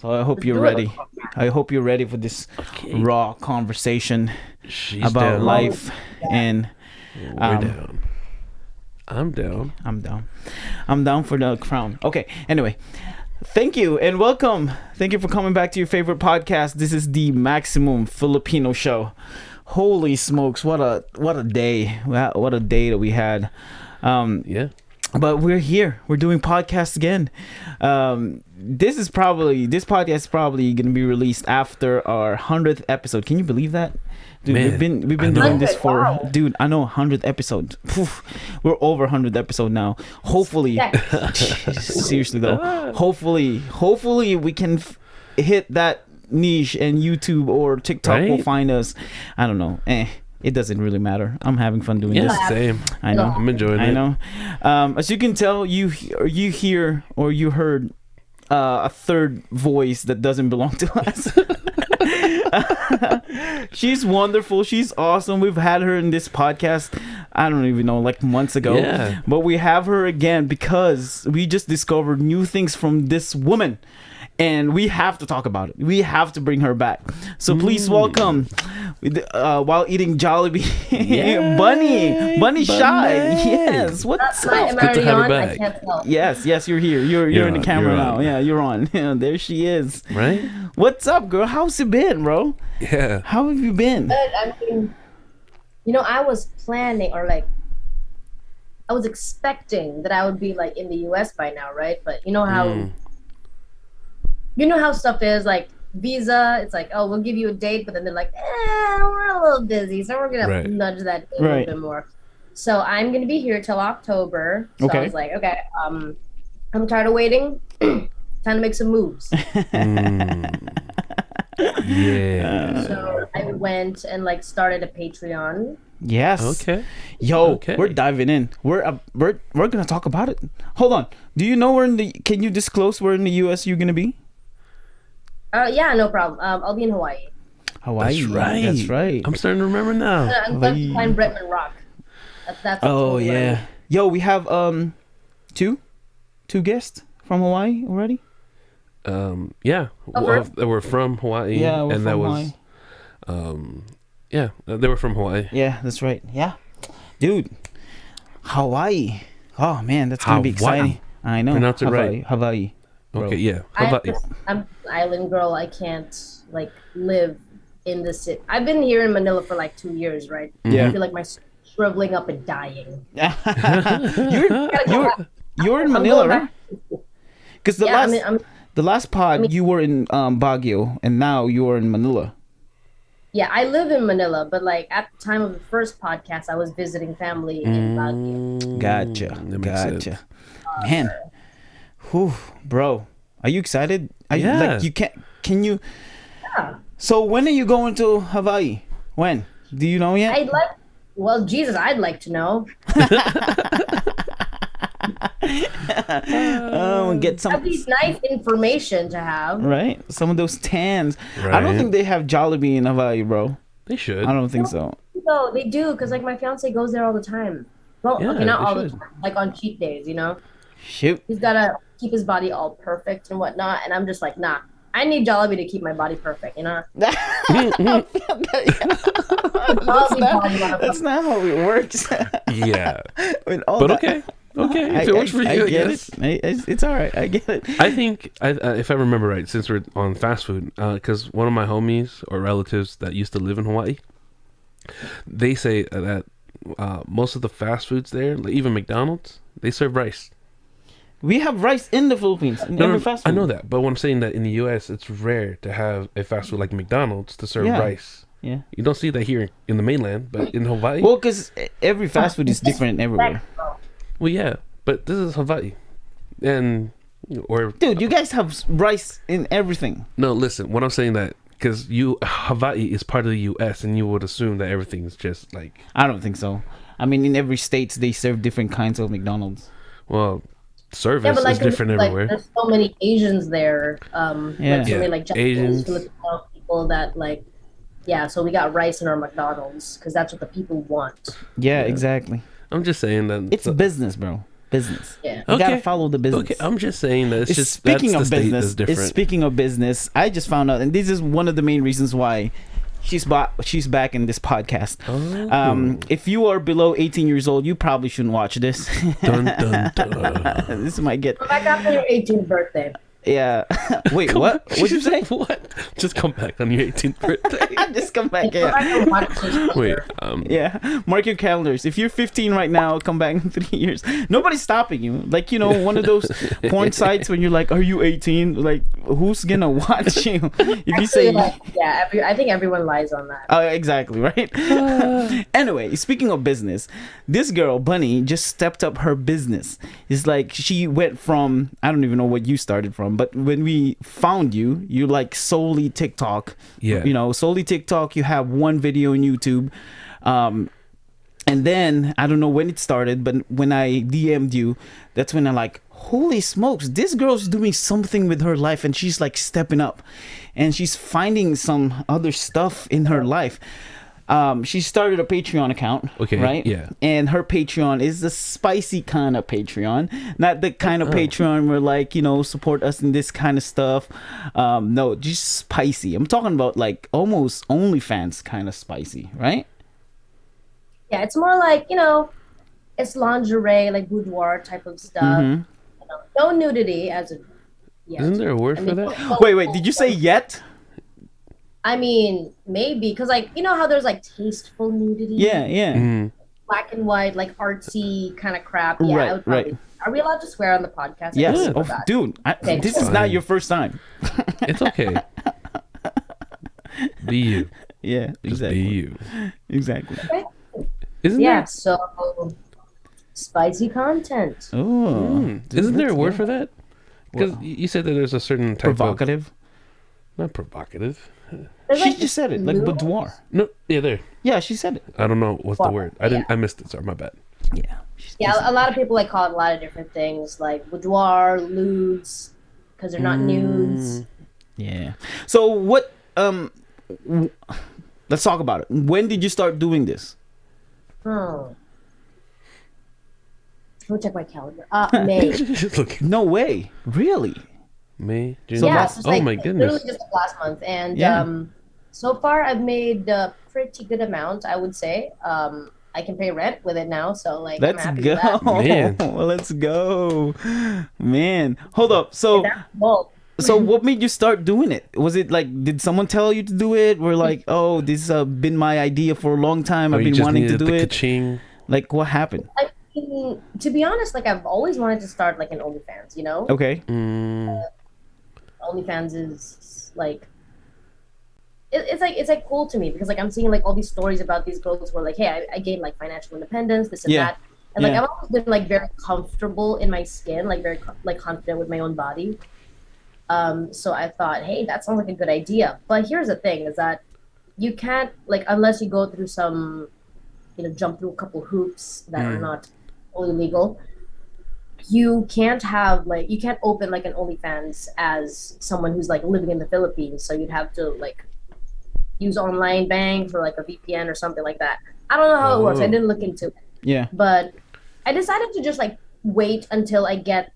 So I hope you're ready. I hope you're ready for this raw conversation about life and we're down. I'm down. I'm down for the crown. Okay. Anyway, thank you and welcome. Thank you for coming back to your favorite podcast. This is the Maximum Filipino Show. Holy smokes! What a day! What a day that we had. Yeah. But we're here. We're doing podcasts again. This podcast is probably going to be released after our 100th episode. Can you believe that? Dude, Man, we've been doing this for dude, I know 100th episode. We're over 100th episode now. Hopefully seriously though. Hopefully we can hit that niche and YouTube or TikTok will find us. I don't know. It doesn't really matter. I'm having fun doing this. Same. I know. I'm enjoying it. I know. As you can tell, you hear or you heard a third voice that doesn't belong to us. She's wonderful. She's awesome. We've had her in this podcast, I don't even know, like months ago. Yeah. But we have her again because we just discovered new things from this woman. And we have to talk about it. We have to bring her back. So please welcome, while eating Jollibee, Bunny Shy. Yes, what's up? Am I already on? I can't tell. Yes, you're here. You're in the camera now. Yeah, you're on. Yeah, there she is. Right? What's up, girl? How's it been, bro? Yeah. How have you been? But I mean, I was planning I was expecting that I would be like in the US by now, right? But you know how stuff is, like visa, it's like, oh, we'll give you a date, but then they're like, we're a little busy, so we're gonna nudge that date a little bit more. So I'm gonna be here till October. So I was like, okay, I'm tired of waiting. Time to make some moves. Yeah. So I went and started a Patreon. Yes. Okay. Yo, we're diving in. We're gonna talk about it. Hold on. Do you know can you disclose where in the US you're gonna be? Yeah, no problem. I'll be in Hawaii. That's right. I'm starting to remember now. I'm going to find Bretman Rock. That's yeah. Yo, we have two guests from Hawaii already. Yeah. We're from Hawaii. Yeah, we're and from that Hawaii. Was they were from Hawaii. Yeah, that's right. Yeah. Dude, Hawaii. Oh man, that's gonna be exciting. I know. Pronounce it right. Hawaii. Bro. Okay, yeah. I'm an island girl. I can't live in the city. I've been here in Manila for 2 years, right? Yeah. I feel like my shriveling up and dying. you're in Manila, right? Because the last pod you were in Baguio, and now you're in Manila. Yeah, I live in Manila, but at the time of the first podcast, I was visiting family in Baguio. Gotcha. Man. Whew, bro, are you excited? Can you? Yeah. So when are you going to Hawaii? When? Do you know yet? I'd like to know. Get some of these nice information to have. Right? Some of those tans. Right. I don't think they have Jollibee in Hawaii, bro. They should. I don't think so. No, they do, because my fiance goes there all the time. Well, not all the time, on cheat days, Shoot. He's gotta keep his body all perfect and whatnot, and I'm just like, nah. I need Jollibee to keep my body perfect, That's not how it works. Yeah. Okay. If it works for you, I guess. It's all right. I get it. I think, if I remember right, since we're on fast food, because one of my homies or relatives that used to live in Hawaii, they say that most of the fast foods there, even McDonald's, they serve rice. We have rice in the Philippines. Every fast food. I know that, but I'm saying that in the U.S., it's rare to have a fast food like McDonald's to serve rice. Yeah. You don't see that here in the mainland, but in Hawaii. Well, because every fast food is different everywhere. Well, yeah, but this is Hawaii, dude, you guys have rice in everything. No, listen, what I'm saying that because Hawaii is part of the U.S. and you would assume that everything is just like. I don't think so. I mean, in every state they serve different kinds of McDonald's. Well. Service is different everywhere. There's so many Asians there. So many Japanese, Filipino people that so we got rice in our McDonald's because that's what the people want. Yeah, exactly. I'm just saying that it's a business, bro. business. Yeah. You gotta follow the business. Okay, I'm just saying that it's just speaking that's of the state business. that's different. Speaking of business, I just found out, and this is one of the main reasons why she's back in this podcast. If you are below 18 years old, you probably shouldn't watch this. Dun, dun, dun. This might get. Come back after your 18th birthday. Yeah. Wait, what? What'd you say? What? Just come back on your 18th birthday. Just come back. Come back and watch this. Wait. Yeah, mark your calendars. If you're 15 right now, come back in 3 years. Nobody's stopping you. Like, you know, one of those porn sites when you're like, "Are you 18?" Like, who's gonna watch you? If you say, I think everyone lies on that. Exactly, right. Anyway, speaking of business, this girl Bunny just stepped up her business. It's like she went from, I don't even know what you started from, but when we found you, you like solely TikTok. Yeah. You know, solely TikTok. You have one video on YouTube. And then I don't know when it started, but when I DM'd you, that's when I'm like, holy smokes, this girl's doing something with her life, and she's like stepping up, and she's finding some other stuff in her life. She started a Patreon account, okay, right? Yeah. And her Patreon is the spicy kind of Patreon, not the kind of Patreon where, like, you know, support us in this kind of stuff. No, just spicy. I'm talking about like almost OnlyFans kind of spicy, right? Yeah, it's more like, you know, it's lingerie, like boudoir type of stuff. You know, no nudity as of yet. Isn't there a word for that? Wait, did you say yet? I mean, maybe, because, like, you know how there's like tasteful nudity? Yeah. Black and white, like artsy kind of crap. Yeah, Right, I would probably. right. Are we allowed to swear on the podcast? Yes. I Oh, dude, this is not your first time. It's okay. Be you. Yeah, Just exactly. be you. Exactly. Okay. Isn't Yeah, so spicy content. Oh, Isn't there a word for that? Because you said that there's a certain type provocative? not provocative. She just said it, like boudoir. No, yeah, there. Yeah, she said it. I don't know what's the word. I missed it. Sorry, my bad. Yeah. Yeah, a lot of people like call it a lot of different things, like boudoir, lewds, because they're not nudes. Yeah. So what? Let's talk about it. When did you start doing this? Let me check my calendar. May. Look, No way. Really? May, June. Yeah, Last, it's oh like, my goodness. literally just last month, and so far I've made a pretty good amount, I would say. I can pay rent with it now, so like Let's I'm happy go. with that. Man. Let's go. Man. Hold up. So Well, so what made you start doing it? Was it like, did someone tell you to do it? Or like, oh, this has been my idea for a long time. I've you been just wanting to needed do the it. ka-ching. Like, what happened? I mean, to be honest, like I've always wanted to start like an OnlyFans, you know? Okay. OnlyFans is like it's like cool to me because like I'm seeing like all these stories about these girls who are like, hey, I gained like financial independence, this and that, and like I've always been like very comfortable in my skin, like very like confident with my own body. So I thought, hey, that sounds like a good idea. But here's the thing: is that you can't like unless you go through some, you know, jump through a couple hoops that are not fully legal. You can't have like you can't open like an OnlyFans as someone who's like living in the Philippines. So you'd have to like use online banks or like a VPN or something like that. I don't know how it works. I didn't look into it. Yeah. But I decided to just like wait until I get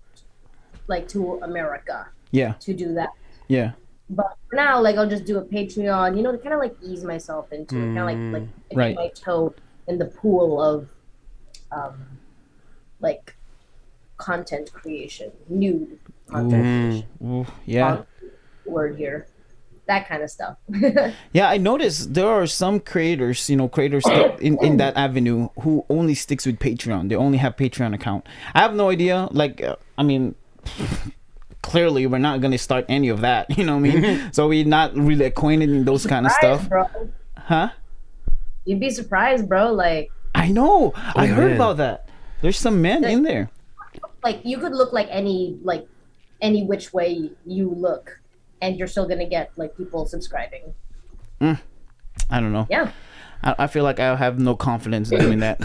like to America. Yeah. To do that. Yeah. But for now, like I'll just do a Patreon, you know, to kind of like ease myself into it, kind of like dip my toe in the pool of like content creation, nude content creation. Yeah. Word here. That kind of stuff. Yeah, I noticed there are some creators, you know, in that avenue who only sticks with Patreon. They only have Patreon account. I have no idea. Like, I mean, clearly we're not going to start any of that. You know what I mean? So we're not really acquainted in those kind of stuff. Bro. Huh? You'd be surprised, bro. Like, I know. I heard about that. There's some men in there. Like, you could look like any which way you look, and you're still gonna get like people subscribing. I don't know. Yeah. I feel like I have no confidence in doing that.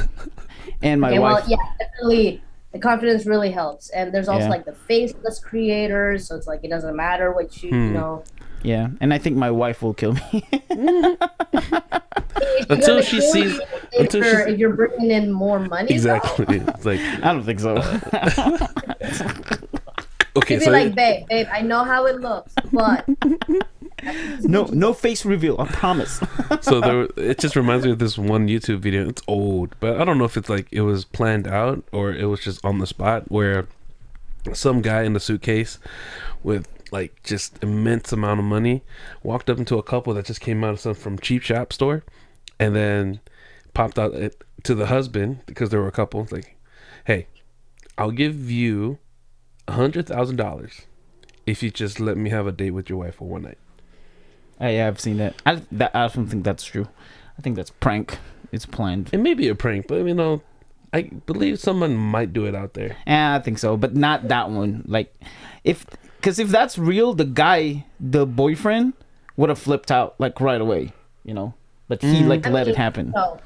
And my wife. Well, yeah, definitely. The confidence really helps, and there's also like the faceless creators, so it's like it doesn't matter what you know. Yeah, and I think my wife will kill me. Until she sees if you're bringing in more money. Exactly. It's like, I don't think so. Okay, so like, babe, I know how it looks, but no face reveal, I promise. So it just reminds me of this one YouTube video. It's old, but I don't know if it's like it was planned out or it was just on the spot, where some guy in a suitcase with like just immense amount of money walked up into a couple that just came out of some cheap shop store, and then popped out to the husband, because there were a couple. It's like, hey, I'll give you $100,000 if you just let me have a date with your wife for one night. Yeah, I've seen that. I don't think that's true. I think that's prank. It's planned. It may be a prank, but you know, I believe someone might do it out there. Yeah, I think so, but not that one. Like, because if that's real, the boyfriend would have flipped out like right away, you know. But he let it happen. So,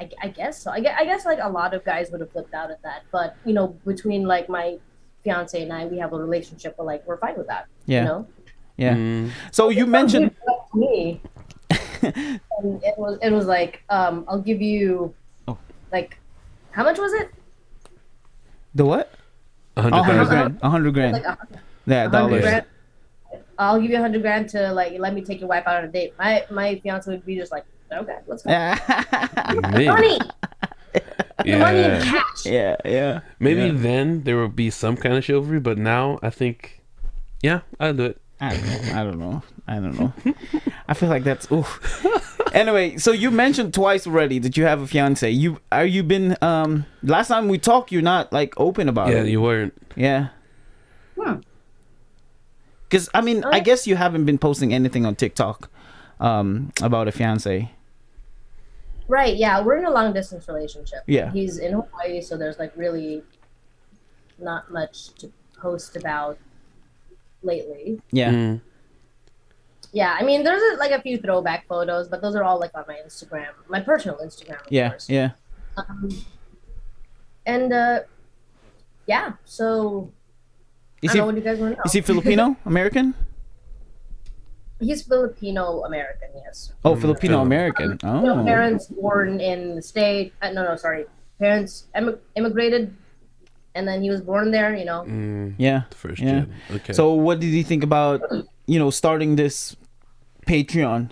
I guess so. I guess like a lot of guys would have flipped out at that. But you know, between like my fiance and I, we have a relationship where like we're fine with that. Yeah. You know. Yeah. So you mentioned me, and it was like I'll give you like, how much was it? The what? 100,000 grand. 100 grand. Like Yeah, dollars. $100,000. I'll give you $100,000 to like let me take your wife out on a date. My fiance would be just like, okay, let's go. Money. Yeah. Money in cash. Yeah. Maybe then there will be some kind of chivalry, but now I think, yeah, I'll do it. I don't know. I feel like that's Anyway, so you mentioned twice already that you have a fiance. You been last time we talked, you're not like open about it. Yeah, you weren't. Yeah. Because I mean, I guess you haven't been posting anything on TikTok about a fiance. Right. Yeah, we're in a long distance relationship. Yeah. He's in Hawaii, so there's like really not much to post about lately. Yeah. Yeah, I mean, there's like a few throwback photos, but those are all like on my Instagram, my personal Instagram, of course. Yeah. Yeah, so I Is don't know what you guys want to know. Is he Filipino American? He's Filipino American, yes. Oh, Filipino American. Oh. You know, parents born in the state. Parents immigrated, and then he was born there. You know. Yeah. First gen. Okay. So, what did you think about starting this Patreon?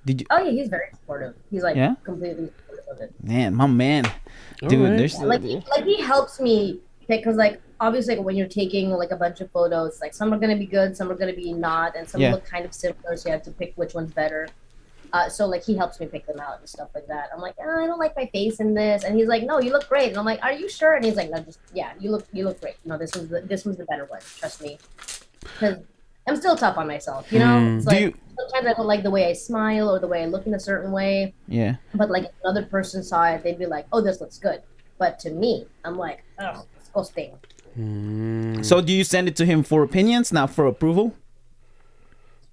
Did you? Oh yeah, he's very supportive. He's like completely supportive of it. Man, my man, dude. Right. There's Like he helps me pick, because like obviously like, when you're taking like a bunch of photos, like some are gonna be good, some are gonna be not, and some look kind of similar, so you have to pick which one's better. So like he helps me pick them out and stuff like that. I'm like, I don't like my face in this, and he's like, no, you look great, and I'm like, are you sure? And he's like, no, just you look great. No, this was the better one. Trust me, because I'm still tough on myself. You know, it's like sometimes I don't like the way I smile or the way I look in a certain way. Yeah. But like if another person saw it, they'd be like, oh, this looks good. But to me, I'm like, oh, it's ghosting. So do you send it to him for opinions, not for approval?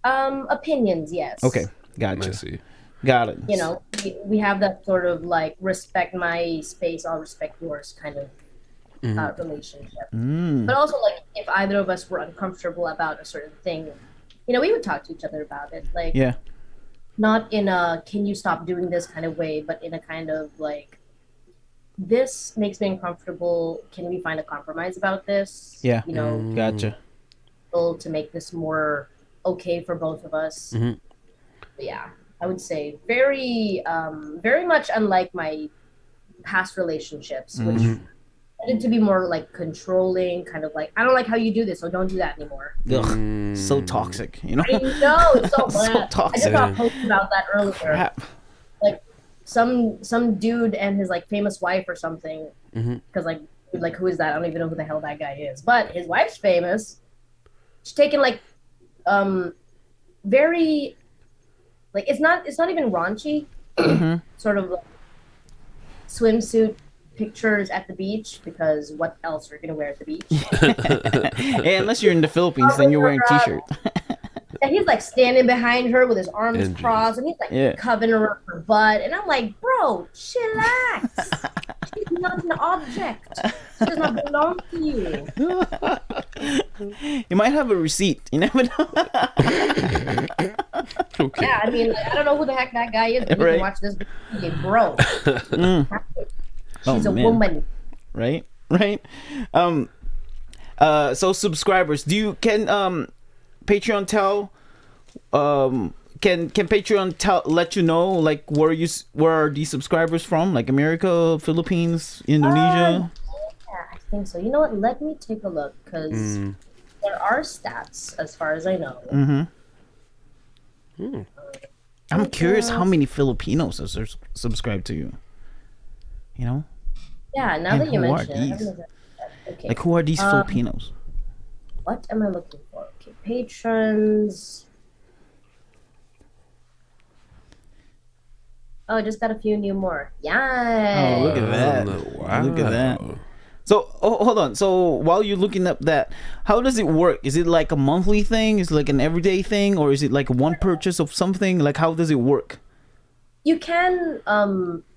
Opinions, yes. Okay, gotcha. I see. Got it. You know, we have that sort of like respect my space, I'll respect yours kind of relationship. But also like if either of us were uncomfortable about a certain thing, you know, we would talk to each other about it. Like, not in a can you stop doing this kind of way, but in a kind of like, this makes me uncomfortable. Can we find a compromise about this? Yeah. You know, gotcha. To make this more okay for both of us. But yeah, I would say very much unlike my past relationships, which tended to be more like controlling, kind of like, I don't like how you do this, so don't do that anymore. Ugh, so toxic, you know? I know, it's so bad. So toxic. I just got posted about that earlier. Crap. Like some dude and his like famous wife or something, because like who is that? I don't even know who the hell that guy is, but his wife's famous. She's taken like very like it's not even raunchy, sort of like swimsuit pictures at the beach, because what else are you gonna wear at the beach? Hey, unless you're in the Philippines, then you're wearing a t-shirt. And he's like standing behind her with his arms crossed, and he's like covering her butt, and I'm like, bro, chillax. She's not an object. She does not belong to you. You might have a receipt. You never know. Okay. Yeah, I mean, like, I don't know who the heck that guy is, but you Right. can watch this video, bro. She's a man. woman. Right. So subscribers, can Patreon tell can Patreon let you know like where are these subscribers from, like America, Philippines, Indonesia? Yeah, I think so. You know what? Let me take a look because there are stats as far as I know. I'm curious how many Filipinos are subscribed to you. You know? Yeah, now And that you who are mention it. these? Okay. Like who are these Filipinos? What am I looking for? Okay, patrons. Oh, just got a few new more. Yeah. Oh, look at that. Wow. Look at that. So, hold on. So, while you're looking up that, how does it work? Is it like a monthly thing? Is it like an everyday thing? Or is it like one purchase of something? Like, how does it work? You can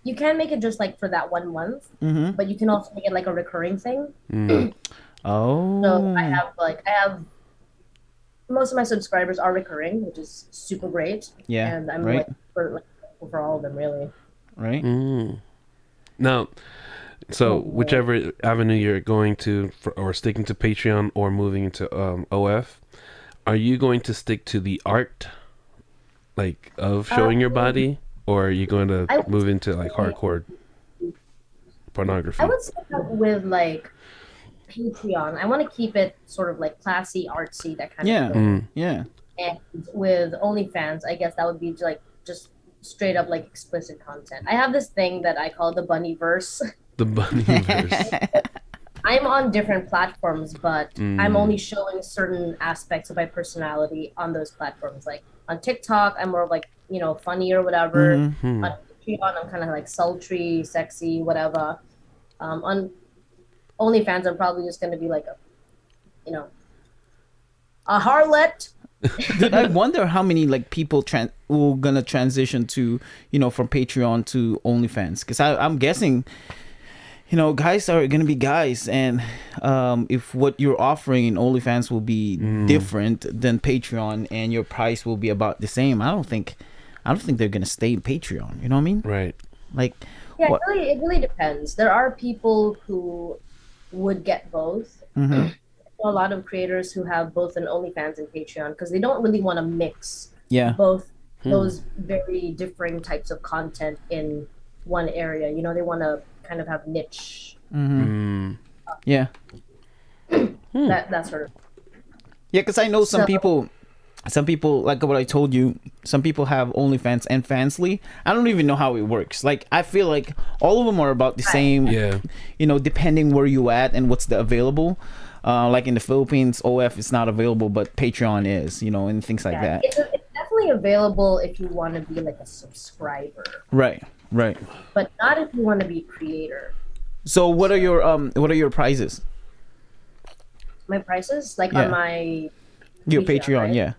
make it just like for that 1 month, but you can also make it like a recurring thing. Oh. So I have most of my subscribers are recurring, which is super great. Yeah. And I'm right. for all of them really. Right. Now, so whichever avenue you're going to or sticking to Patreon or moving into OF, are you going to stick to the art like of showing your body, or are you going to move into like hardcore pornography? I would stick up with like Patreon. I want to keep it sort of like classy, artsy, that kind of thing. Yeah. And with OnlyFans, I guess that would be like just straight up like explicit content. I have this thing that I call the bunny verse. The bunny verse. I'm on different platforms, but I'm only showing certain aspects of my personality on those platforms. Like on TikTok, I'm more of like, funny or whatever. On Patreon, I'm kind of like sultry, sexy, whatever. On OnlyFans, I'm probably just going to be like a harlot. Dude, I wonder how many like people will gonna transition to from Patreon to OnlyFans, because I'm guessing guys are gonna be guys, and if what you're offering in OnlyFans will be different than Patreon and your price will be about the same, I don't think they're gonna stay in Patreon. You know what I mean? Right. Like, yeah, it really depends. There are people who would get both. A lot of creators who have both an OnlyFans and Patreon because they don't really want to mix both those very differing types of content in one area. They want to kind of have niche. Yeah. That sort of. Yeah, because I know some people like what I told you. Some people have OnlyFans and Fansly. I don't even know how it works. Like, I feel like all of them are about the same. Yeah. Depending where you at and what's the available. Like in the Philippines, OF is not available, but Patreon is, and things like that. It's definitely available if you want to be like a subscriber. Right. But not if you want to be a creator. So what are your prices? My prices, like on my your Patreon, right? Yeah.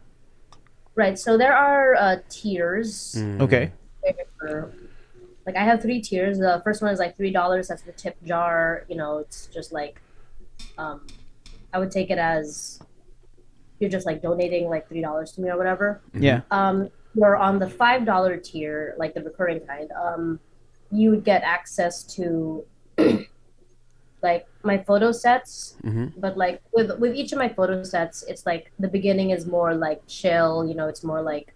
Right. So there are tiers. Okay. Like I have 3 tiers. The first one is like $3. That's the tip jar. It's just like, I would take it as you're just like donating like $3 to me or whatever. Yeah. You're on the $5 tier, like the recurring kind. You would get access to like my photo sets, but like with each of my photo sets, it's like the beginning is more like chill. It's more like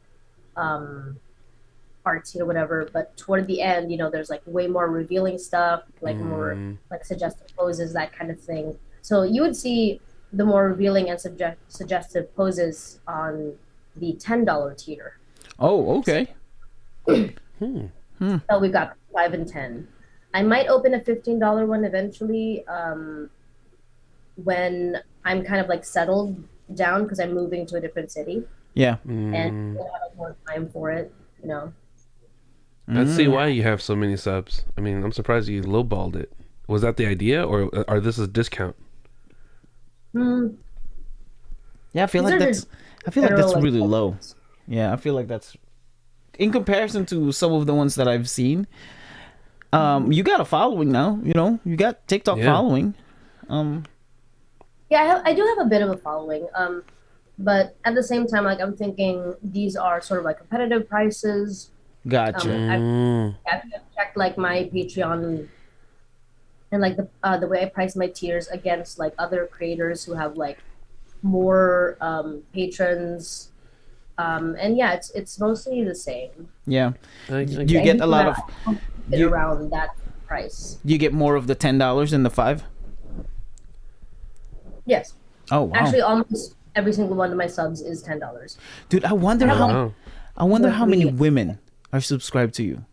artsy or whatever. But toward the end, there's like way more revealing stuff, like more like suggestive poses, that kind of thing. So you would see the more revealing and suggestive poses on the $10 tier. Oh, okay. So we've got 5 and 10. I might open a $15 one eventually when I'm kind of like settled down because I'm moving to a different city. Yeah. And I have more time for it, Let's see why you have so many subs. I mean, I'm surprised you lowballed it. Was that the idea, or this is a discount? Yeah, I feel like that's really low. Yeah, I feel like that's in comparison to some of the ones that I've seen. You got a following now, you got TikTok following. Yeah, I do have a bit of a following. But at the same time, like I'm thinking these are sort of like competitive prices. Gotcha. I've checked like my Patreon and like the way I price my tiers against like other creators who have like more patrons. And yeah, it's mostly the same. Yeah. You get a lot of around that price. You get more of the $10 than the $5? Yes. Oh wow. Actually, almost every single one of my subs is $10. Dude, I wonder how many women are subscribed to you.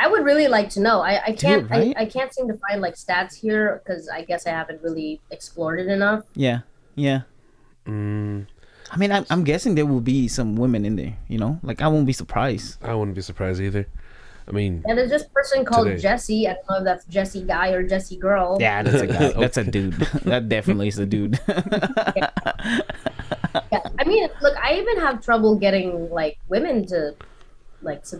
I would really like to know. I can't. Dude, right? I can't seem to find like stats here because I guess I haven't really explored it enough. Yeah. I mean, I'm guessing there will be some women in there. You know, like I won't be surprised. I wouldn't be surprised either. I mean, yeah, there's this person called Jesse. I don't know if that's Jesse guy or Jesse girl. Yeah, that's a guy. That's a dude. That definitely is a dude. Yeah. I mean, look, I even have trouble getting like women to like to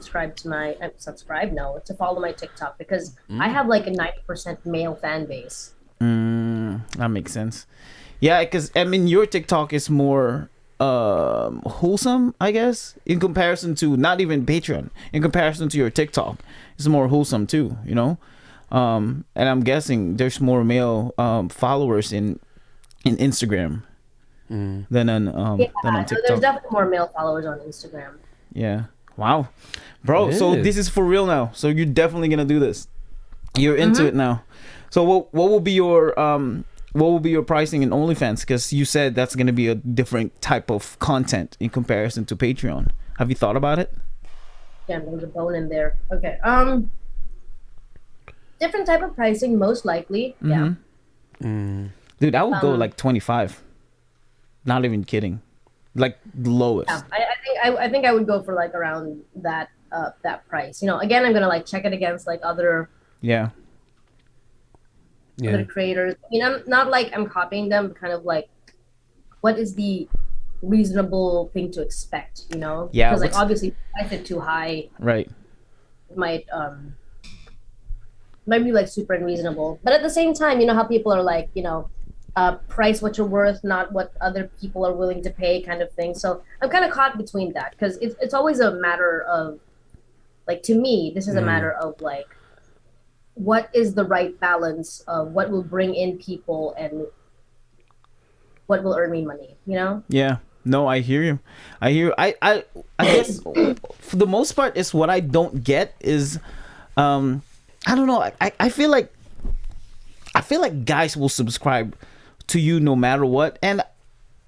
follow my TikTok because I have like a 90% male fan base. That makes sense. Yeah, because I mean your TikTok is more wholesome, I guess, in comparison to not even Patreon. In comparison to your TikTok, it's more wholesome too, you know. And I'm guessing there's more male followers in Instagram than on TikTok. There's definitely more male followers on Instagram. Yeah. Wow, bro. So this is for real now. So you're definitely gonna do this. You're into it now. So what will be your pricing in OnlyFans? Because you said that's gonna be a different type of content in comparison to Patreon. Have you thought about it? Yeah, there's a bone in there. Okay. Different type of pricing, most likely. Yeah. Dude, I would go like 25. Not even kidding. Like the lowest. Yeah, I think I would go for like around that price. You know, again, I'm gonna like check it against like other other creators. I mean, I'm not like I'm copying them, but kind of like what is the reasonable thing to expect? You know, because like obviously if I price it too high, right? It might be like super unreasonable. But at the same time, you know how people are like, you know, price what you're worth, not what other people are willing to pay, kind of thing. So I'm kind of caught between that because it's always a matter of, like, to me, this is a matter of like, what is the right balance of what will bring in people and what will earn me money, you know? Yeah. No, I hear you. I guess for the most part, is what I don't get is, I don't know. I feel like guys will subscribe to you no matter what, and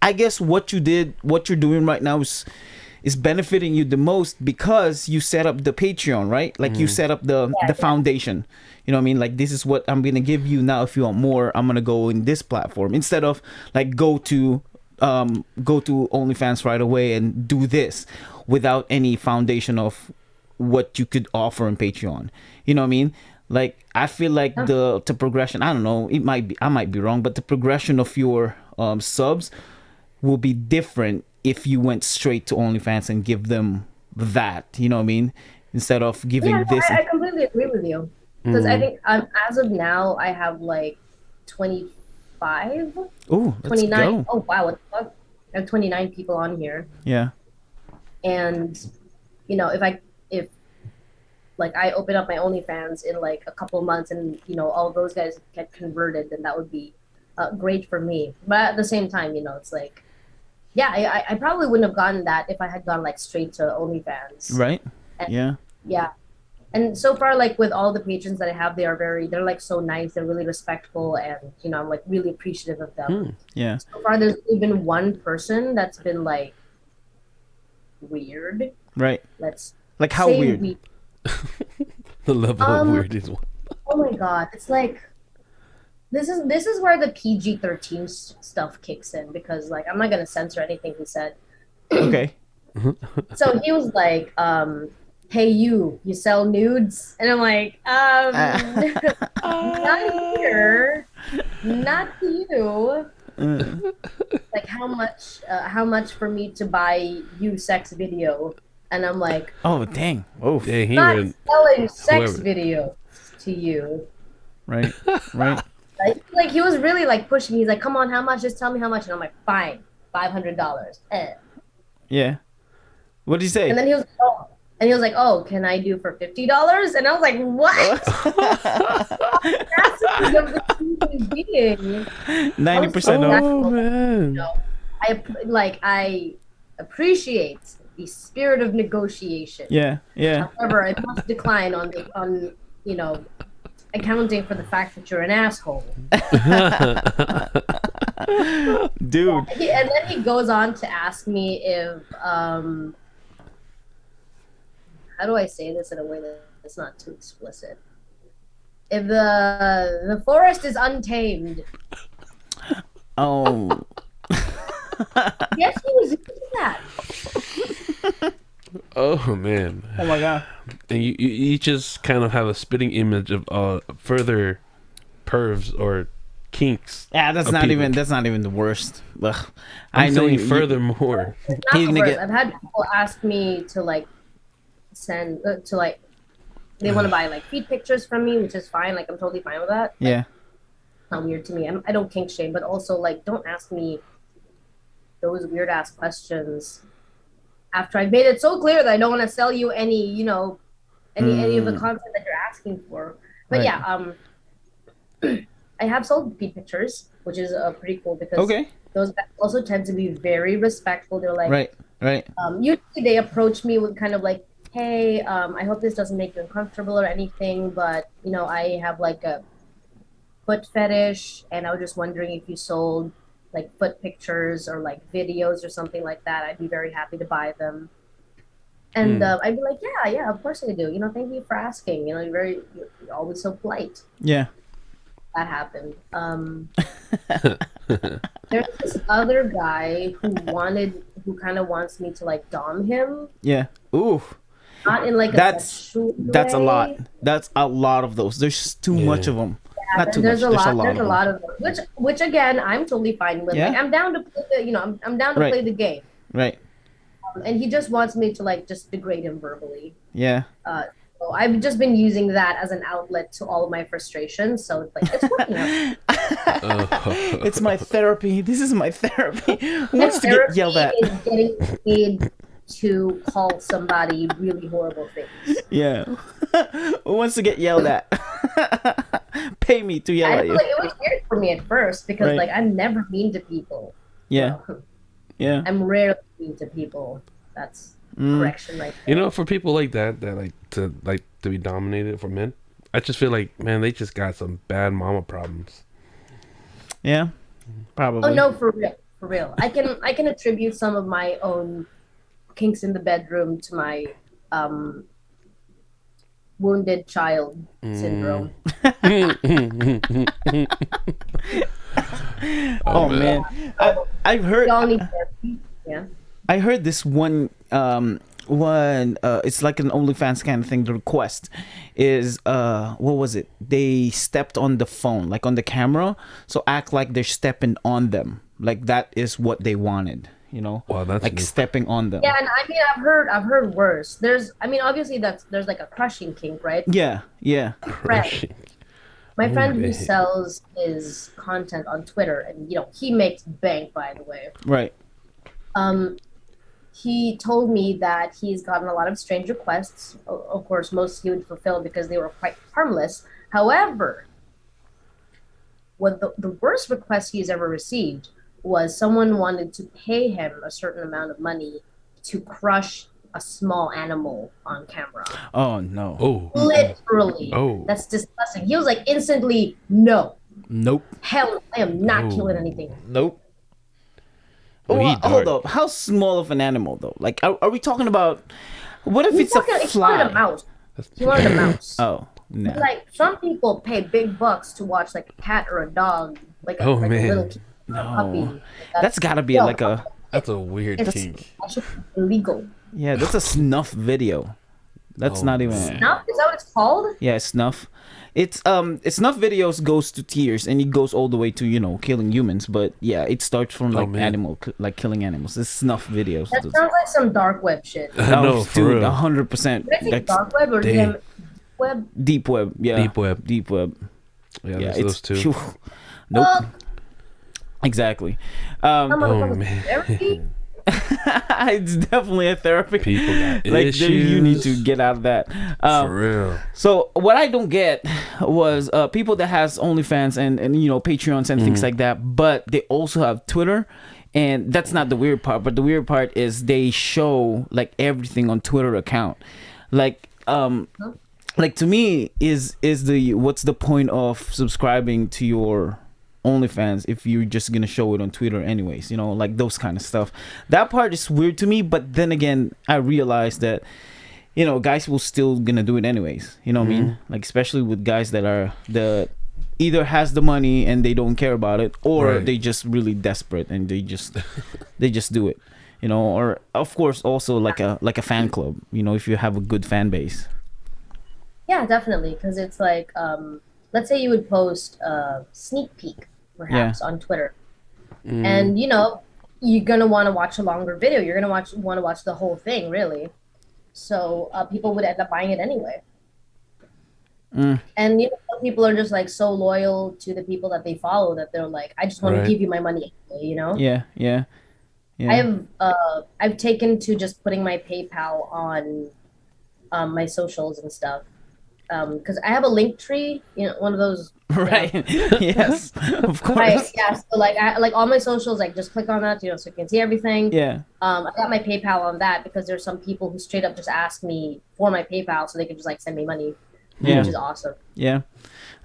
I guess what you're doing right now is benefiting you the most because you set up the Patreon, right? Like you set up the foundation. You know what I mean? Like, this is what I'm gonna give you now. If you want more, I'm gonna go in this platform instead of like go to OnlyFans right away and do this without any foundation of what you could offer on Patreon. You know what I mean? Like, I feel like the progression, I don't know, I might be wrong, but the progression of your subs will be different if you went straight to OnlyFans and give them that, you know what I mean? Instead of giving this. I completely agree with you. Because I think as of now, I have like 25. Oh, 29. Oh, wow. What the fuck? I have 29 people on here. Yeah. And, you know, if like I open up my OnlyFans in like a couple months and, you know, all those guys get converted, then that would be great for me. But at the same time, you know, it's like, yeah, I probably wouldn't have gotten that if I had gone like straight to OnlyFans. Right. And, yeah. Yeah. And so far, like with all the patrons that I have, they're like so nice. They're really respectful. And, you know, I'm like really appreciative of them. Yeah. So far, there's only been one person that's been like weird. Right. Let's like how weird? The level of weird is one. Oh my God. It's like, this is where the PG-13 stuff kicks in because like, I'm not going to censor anything he said. Okay. So he was like, hey, you sell nudes? And I'm like, not here, not you. Like how much for me to buy you sex video? And I'm like, oh dang, oh, dang, not selling sex video to you. Right. Like he was really like pushing me. He's like, come on, how much? Just tell me how much. And I'm like, fine. $500. Yeah. What did he say? And then he was like, oh, can I do for $50? And I was like, what? That's the human being. 90% Oh man. You know, I appreciate the spirit of negotiation. Yeah. However, I must decline on accounting for the fact that you're an asshole. Dude. And then he goes on to ask me if how do I say this in a way that's not too explicit? If the forest is untamed. Oh. Yes, he was into that. Oh man. Oh my god. And you just kind of have a spitting image of further pervs or kinks. Yeah, that's not even the worst. Ugh. I know you furthermore. Not the worst. I've had people ask me to like send to like they want to buy like feed pictures from me, which is fine. Like I'm totally fine with that. Yeah. Not weird to me. I don't kink shame, but also like don't ask me those weird ass questions after I've made it so clear that I don't want to sell you any, any of the content that you're asking for. But yeah, I have sold feed pictures, which is pretty cool because those guys also tend to be very respectful. They're like, right. Usually they approach me with kind of like, hey, I hope this doesn't make you uncomfortable or anything, but I have like a foot fetish, and I was just wondering if you sold like foot pictures or like videos or something like that. I'd be very happy to buy them. And I'd be like, yeah, of course I do. Thank you for asking. You're always so polite. Yeah. That happened. There's this other guy who kind of wants me to like dom him. Yeah. Ooh. Not in like that's a lot. That's a lot of those. There's too much of them. Yeah, not too much. There's a lot of them. Which again, I'm totally fine with. Yeah. Like, I'm down to play the, I'm down to play the game. Right. And he just wants me to like just degrade him verbally. Yeah. So I've just been using that as an outlet to all of my frustrations. So it's like it's working out. It's my therapy. This is my therapy. Who wants to get yelled at? Is getting paid to call somebody really horrible things. Yeah. Who wants to get yelled at? Pay me to yell at you. Like, it was weird for me at first because like I'm never mean to people. Yeah. Yeah. I'm rarely mean to people. That's correction right there. For people like that like to be dominated for men, I just feel like, man, they just got some bad mama problems. Yeah. Probably. Oh no, for real. I can attribute some of my own kinks in the bedroom to my wounded child syndrome. Oh man. I've heard. Y'all need therapy. Yeah. I heard this one it's like an OnlyFans kind of thing. The request is what was it? They stepped on the phone, like on the camera, so act like they're stepping on them, like that is what they wanted. Wow, that's like stepping on them. Yeah, and I mean I've heard worse. Obviously there's like a crushing kink, right? Yeah. Crushing. My friend who sells his content on Twitter, and he makes bank, by the way. Right. He told me that he's gotten a lot of strange requests. Of course, most he would fulfill because they were quite harmless. However, what the worst request he's ever received was someone wanted to pay him a certain amount of money to crush a small animal on camera. Oh no. Oh. Literally. Oh. That's disgusting. He was like instantly, no. Nope. Hell, I am not killing anything. Nope. Well, hold up. How small of an animal though? Like, are we talking about? What if it's a fly? He wanted a mouse. He wanted a mouse. Oh no. Like some people pay big bucks to watch like a cat or a dog, like a little kid, or a puppy. That's gotta be like a. That's a weird kink. Illegal. Yeah, that's a snuff video. That's not even. Snuff? Is that what it's called? Yeah, snuff. It's snuff videos goes to tears and it goes all the way to killing humans. But yeah, it starts from like killing animals. It's snuff videos. That sounds like some dark web shit. No, for real. 100%. Dark web or deep web? Deep web. Yeah. Deep web. Deep web. Yeah, it's those two. Nope. Exactly. Oh man. It's definitely a therapy. People got like issues. you need to get out of that. For real. So what I don't get was people that has OnlyFans and Patreons and things like that, but they also have Twitter, and that's not the weird part. But the weird part is they show like everything on Twitter account, like to me is what's the point of subscribing to your OnlyFans if you're just gonna show it on Twitter anyways, like those kind of stuff. That part is weird to me, but then again I realize that guys will still gonna do it anyways, what I mean, like especially with guys that are either has the money and they don't care about it, or they just really desperate and they just do it, or of course also like a fan club, if you have a good fan base. Yeah, definitely, because it's like let's say you would post a sneak peek perhaps on Twitter, and you're gonna want to watch a longer video, you're gonna want to watch the whole thing really, so people would end up buying it anyway. And some people are just like so loyal to the people that they follow that they're like, I just want to give you my money anyway, yeah. I've taken to just putting my PayPal on my socials and stuff, because I have a link tree, one of those. Right. Yes. Of course. Right. Yeah. So like all my socials, like just click on that, so you can see everything. Yeah. I got my PayPal on that because there's some people who straight up just ask me for my PayPal so they can just like send me money, which is awesome. Yeah.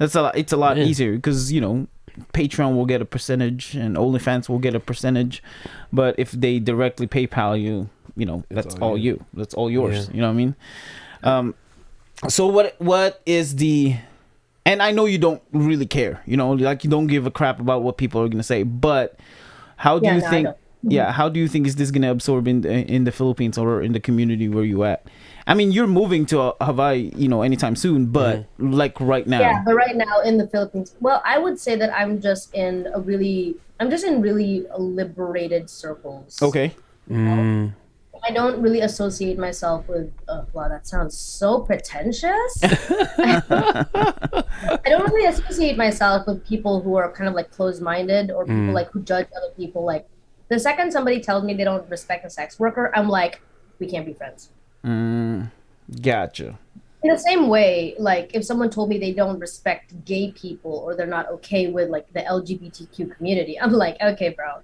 It's a lot easier because Patreon will get a percentage and OnlyFans will get a percentage, but if they directly PayPal you, that's all you. That's all yours. You know what I mean? So what is the, and I know you don't really care, like you don't give a crap about what people are gonna say, but how do you think? How do you think is this gonna absorb in the Philippines or in the community where you at? I mean, you're moving to Hawaii, anytime soon, but like right now. Yeah, but right now in the Philippines, well, I would say that I'm just in really liberated circles. Okay. I don't really associate myself with. Wow, that sounds so pretentious. I don't really associate myself with people who are kind of like closed-minded or people like who judge other people. Like the second somebody tells me they don't respect a sex worker, I'm like, we can't be friends. Gotcha. In the same way, like if someone told me they don't respect gay people or they're not okay with like the LGBTQ community, I'm like, okay, bro.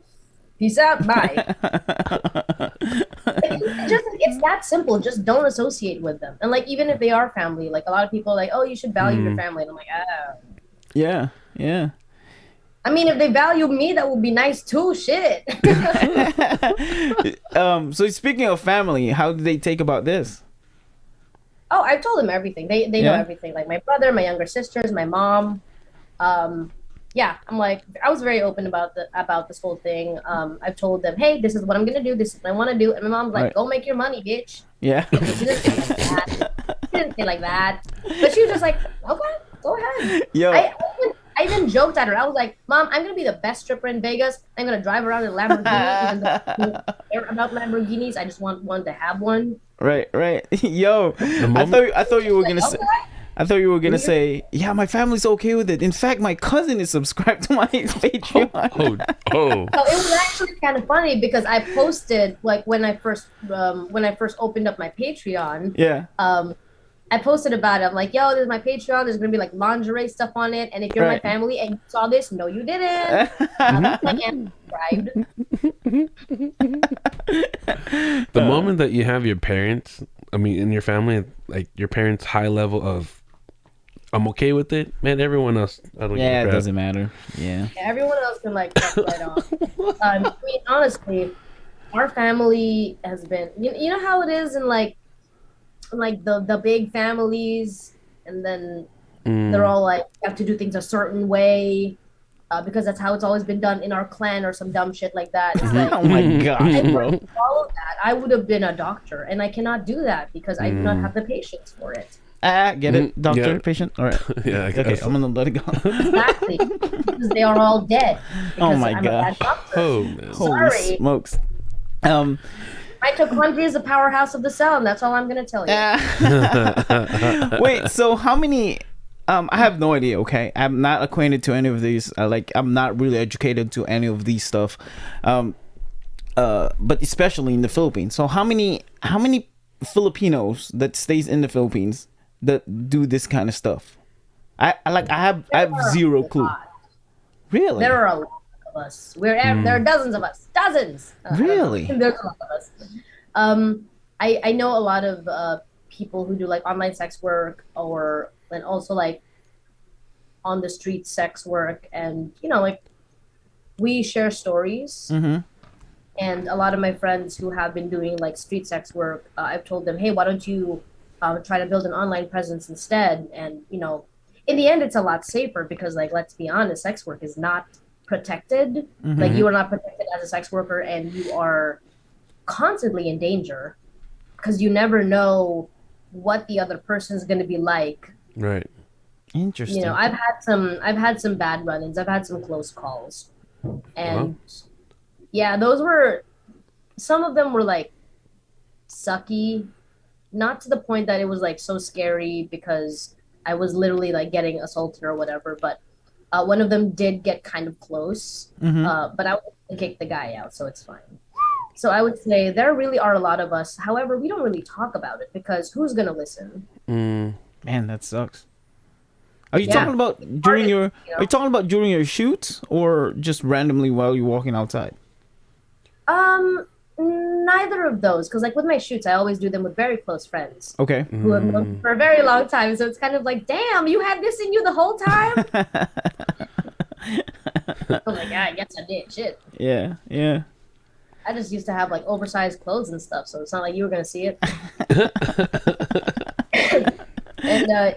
Peace out. Bye. It's that simple. Just don't associate with them. And like, even if they are family, like a lot of people are like, oh, you should value your family. And I'm like, oh. Yeah. I mean, if they value me, that would be nice too. Shit. So speaking of family, how do they take about this? Oh, I've told them everything. They know everything. Like my brother, my younger sisters, my mom. Yeah, I'm like, I was very open about this whole thing. I've told them, hey, this is what I'm gonna do. This is what I want to do. And my mom's like, go make your money, bitch. Yeah. She didn't say like that. But she was just like, okay, go ahead. Yo. I even joked at her. I was like, Mom, I'm gonna be the best stripper in Vegas. I'm gonna drive around in a Lamborghini. Even though I don't care about Lamborghinis, I just want one to have one. Right. Yo, I thought you were gonna say. I thought you were gonna say, yeah, my family's okay with it. In fact, my cousin is subscribed to my Patreon. Oh. So it was actually kind of funny because I posted like when I first opened up my Patreon. Yeah. I posted about it. I'm like, yo, this is my Patreon. There's gonna be like lingerie stuff on it. And if you're my family and you saw this, no, you didn't. The moment that you have your parents, in your family, like your parents' high level of I'm okay with it, man. Everyone else, I don't. Yeah, it doesn't matter. Yeah. Everyone else can like cut right off. Honestly, our family has been. You know how it is in like the big families, and then they're all like you have to do things a certain way. Because that's how it's always been done in our clan or some dumb shit like that. It's like, oh my god, bro! Follow that. I would have been a doctor, and I cannot do that because I do not have the patience for it. Get it, doctor, patient. All right. Yeah. Okay, I'm gonna let it go. Exactly, because they are all dead. Oh my I'm god! A bad doctor. Oh man! Holy smokes! Mitochondria is the powerhouse of the cell, and that's all I'm gonna tell you. Wait, so how many? I have no idea. Okay, I'm not acquainted to any of these. I'm not really educated to any of these stuff. But especially in the Philippines. So how many Filipinos that stays in the Philippines that do this kind of stuff? I have zero clue. Really? There are a lot of us. There are dozens of us. Dozens. Really? There's a lot of us. I know a lot of people who do like online sex work and also like on the street sex work, and like we share stories. Mm-hmm. And a lot of my friends who have been doing like street sex work, I've told them, hey, why don't you try to build an online presence instead? And in the end, it's a lot safer because, like, let's be honest, sex work is not protected. Mm-hmm. Like, you are not protected as a sex worker, and you are constantly in danger because you never know what the other person is going to be like. Right. Interesting. I've had some bad run-ins. I've had some close calls, and yeah, some of them were like sucky, not to the point that it was like so scary because I was literally like getting assaulted or whatever, but one of them did get kind of close, but I would kick the guy out, so it's fine. So I would say there really are a lot of us. However, we don't really talk about it because who's going to listen? Man, that sucks. Are you talking about during Are you talking about during your shoots or just randomly while you're walking outside? Neither of those, because like with my shoots, I always do them with very close friends. Okay. Who have known for a very long time, so it's kind of like, damn, you had this in you the whole time. I was like, yeah, I guess I did. Shit. Yeah. I just used to have like oversized clothes and stuff, so it's not like you were gonna see it. And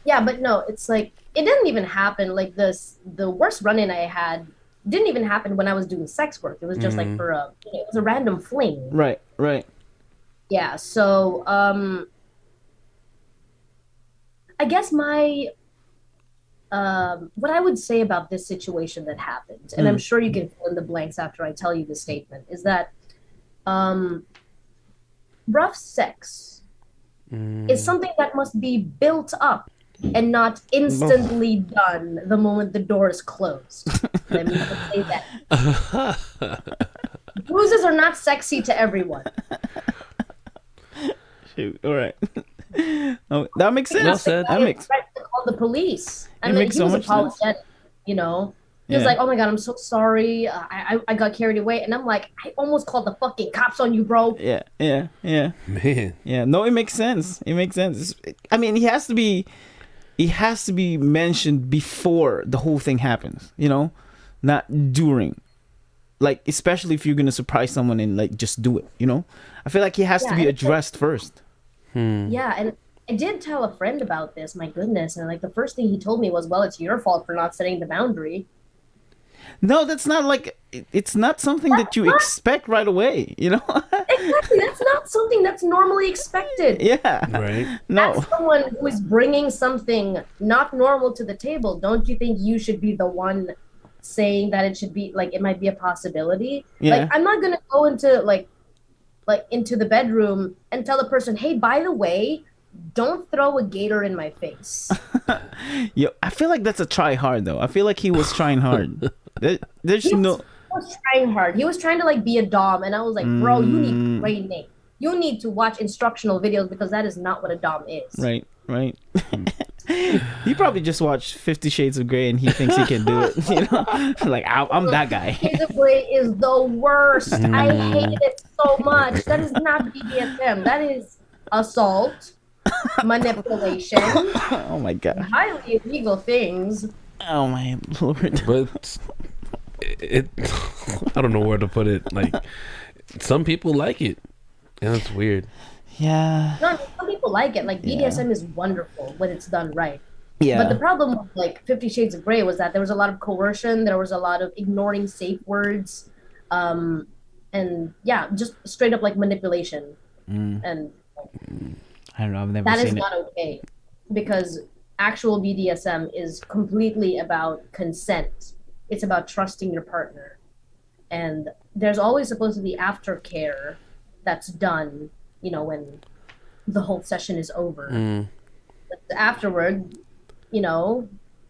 yeah, but no, it's like it didn't even happen. Like the worst run-in I had didn't even happen when I was doing sex work. It was just like it was a random fling. Right. Yeah. So I guess my what I would say about this situation that happened, and I'm sure you can fill in the blanks after I tell you the statement, is that rough sex is something that must be built up and not instantly done the moment the door is closed. Let me say that. Bruises are not sexy to everyone. Shoot. All right. Oh, that makes sense. Well said. That makes. To call the police. It makes so much sense. Apologetic, He was like, "Oh my god, I'm so sorry. I got carried away," and I'm like, "I almost called the fucking cops on you, bro." Yeah. Man. Yeah. No, it makes sense. I mean, he has to be mentioned before the whole thing happens. Not during. Like, especially if you're gonna surprise someone and like just do it. I feel like he has to be addressed first. Yeah, and I did tell a friend about this. My goodness, and like the first thing he told me was, "Well, it's your fault for not setting the boundary." No, that's not like it's not something that you expect right away. Exactly, that's not something that's normally expected. Yeah. Right. No. As someone who is bringing something not normal to the table, don't you think you should be the one saying that it should be like it might be a possibility? Yeah. Like, I'm not gonna go into like into the bedroom and tell the person, "Hey, by the way, don't throw a gator in my face." Yo, I feel like that's a try hard though. I feel like he was trying hard. He was trying hard. He was trying to like be a dom, and I was like, "Bro, you need training. You need to watch instructional videos because that is not what a dom is." Right. He probably just watched 50 Shades of Grey and he thinks he can do it. Like, I'm that guy. 50 Shades of Grey is the worst. I hated it so much. That is not BDSM. That is assault, manipulation. Oh my god. Highly illegal things. Oh my lord. But I don't know where to put it. Like, some people like it. And it's weird. Yeah. No, some people like it. Like, BDSM is wonderful when it's done right. Yeah. But the problem with like 50 Shades of Grey was that there was a lot of coercion. There was a lot of ignoring safe words. And yeah, just straight up like manipulation. And I don't know. I've never that seen is it. not okay, because actual BDSM is completely about consent. It's about trusting your partner. And there's always supposed to be aftercare that's done, when the whole session is over. But afterward,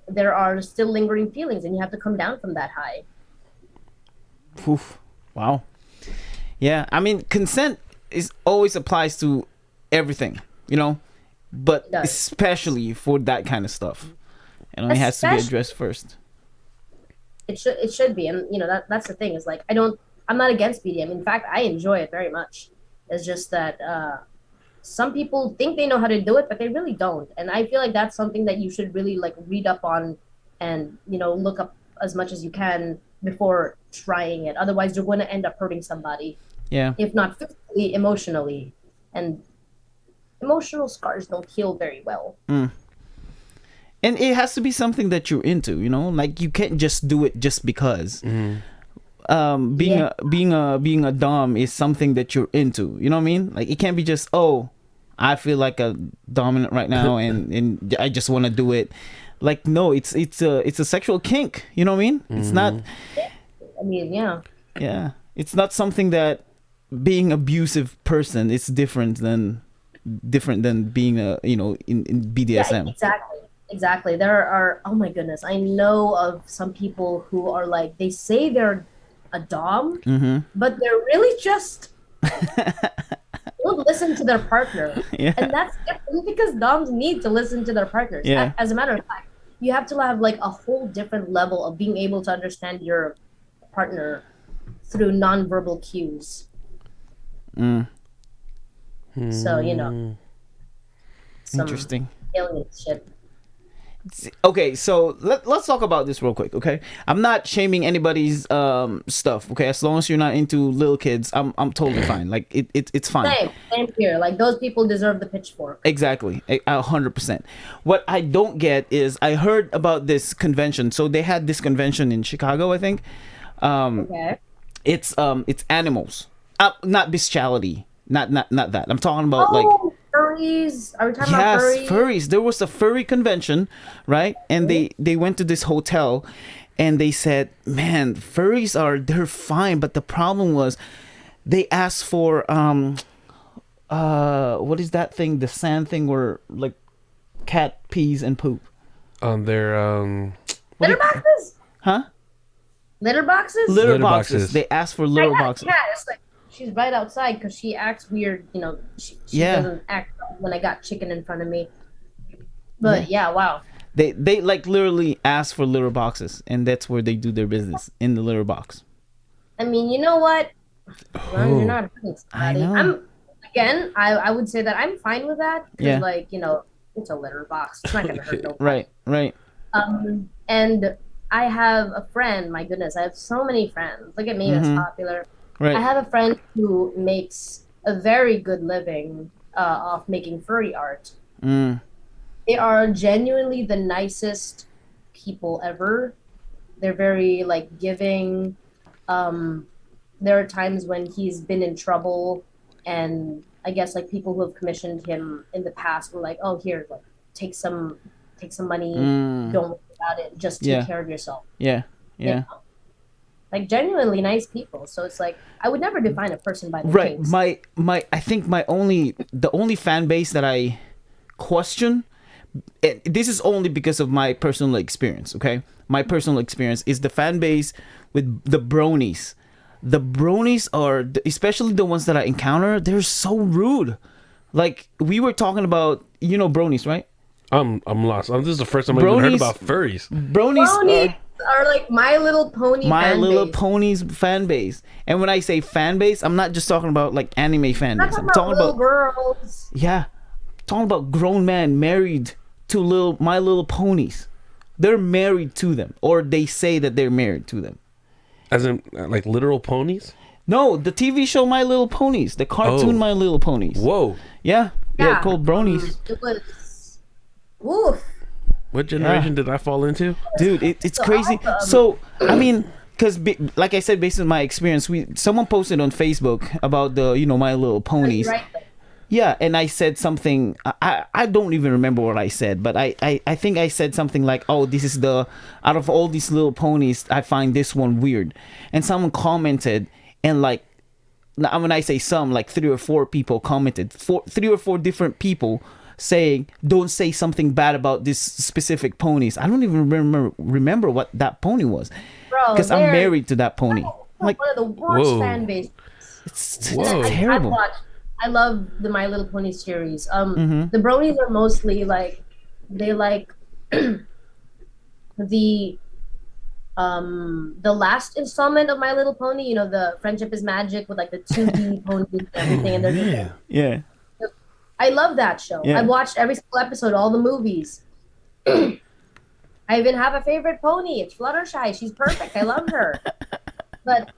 there are still lingering feelings, and you have to come down from that high. Oof. Wow. Yeah, I mean, consent always applies to everything, but especially for that kind of stuff. It has to be addressed first. It should be, and that's the thing is like I'm not against BDM. In fact, I enjoy it very much. It's just that some people think they know how to do it, but they really don't. And I feel like that's something that you should really like read up on and look up as much as you can before trying it. Otherwise, you're going to end up hurting somebody. Yeah. If not physically, emotionally, and emotional scars don't heal very well. And it has to be something that you're into, like you can't just do it just because. Being a dom is something that you're into, you know what I mean? Like it can't be just, I feel like a dominant right now and I just want to do it. Like no, it's a sexual kink, you know what I mean? It's not, I mean, yeah, it's not something that being abusive person is different than being a in BDSM. Yeah, exactly. There are, oh my goodness, I know of some people who are like, they say they're a dom, but they're really just don't listen to their partner. Yeah. And that's different because doms need to listen to their partners. Yeah. As a matter of fact, you have to have like a whole different level of being able to understand your partner through nonverbal cues. So some interesting alien shit. Okay, so let's talk about this real quick, okay? I'm not shaming anybody's stuff, okay? As long as you're not into little kids, I'm totally fine. Like it's fine. Same here. Like those people deserve the pitchfork. Exactly, 100%. What I don't get is I heard about this convention. So they had this convention in Chicago, I think. Okay. It's animals, not bestiality, not that. I'm talking about like. Furries? Are we talking about furries? Furries. There was a furry convention, right? And they went to this hotel and they said, man, furries they're fine, but the problem was they asked for what is that thing, the sand thing where like cat pees and poop on their litter boxes? Huh? Litter boxes? Litter boxes. They asked for litter boxes. Yeah, it's like she's right outside because she acts weird. She doesn't act when I got chicken in front of me. But yeah, wow. They like literally ask for litter boxes, and that's where they do their business, in the litter box. I mean, you know what? Well, you're not hurting somebody. I know. I would say that I'm fine with that because, it's a litter box. It's not gonna hurt nobody. Right. And I have a friend. My goodness, I have so many friends. Look at me, that's popular. Right. I have a friend who makes a very good living off making furry art. They are genuinely the nicest people ever. They're very like giving. There are times when he's been in trouble, and I guess like people who have commissioned him in the past were like, "Oh, here, like take some money. Don't worry about it. Just take care of yourself." Yeah. Like genuinely nice people. So it's like I would never define a person by their kinks. I think the only fan base that I question, this is only because of my personal experience, okay? My personal experience is the fan base with the bronies. The bronies are, especially the ones that I encounter, they're so rude. Like we were talking about, bronies, right? I'm lost. This is the first time I've even heard about furries. Bronies are like My Little Pony. My Little Pony's fan base. And when I say fan base, I'm not just talking about like anime fan base. I'm talking about girls. Yeah, talking about grown men married to My Little Ponies. They're married to them, or they say that they're married to them. As in, like literal ponies? No, the TV show My Little Ponies, the cartoon My Little Ponies. Whoa. Yeah, called bronies. It was. Woof. What generation did I fall into? Dude, it's crazy. So, I mean, because like I said, based on my experience, someone posted on Facebook about the, My Little Ponies. Right. Yeah, and I said something, I don't even remember what I said, but I think I said something like, oh, this is out of all these little ponies, I find this one weird. And someone commented, and like, when I say some, like 3 or 4 people commented, 3 or 4 different people saying, "Don't say something bad about this specific ponies." I don't even remember what that pony was, because I'm married to that pony. Like one of the worst fan bases. It's terrible. I love the My Little Pony series. The bronies are mostly like they like the last installment of My Little Pony. You know, the Friendship is Magic with like the 2D ponies and everything, and they're I love that show. I've watched every single episode, all the movies. I even have a favorite pony. It's Fluttershy. She's perfect. I love her. But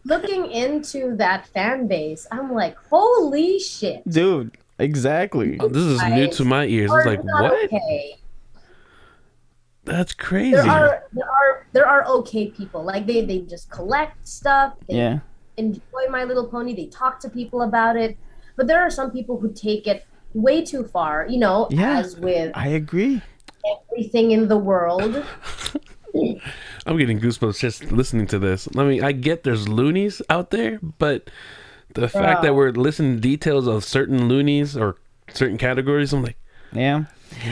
looking into that fan base, I'm like, holy shit. Dude, exactly. Oh, this is new to my ears. It's like, what? Okay. That's crazy. There are okay people. Like they just collect stuff. They enjoy My Little Pony. They talk to people about it. But there are some people who take it way too far, you know, as with I agree. Everything in the world. I'm getting goosebumps just listening to this. I mean, I get there's loonies out there, but the fact that we're listening to details of certain loonies or certain categories, I'm like,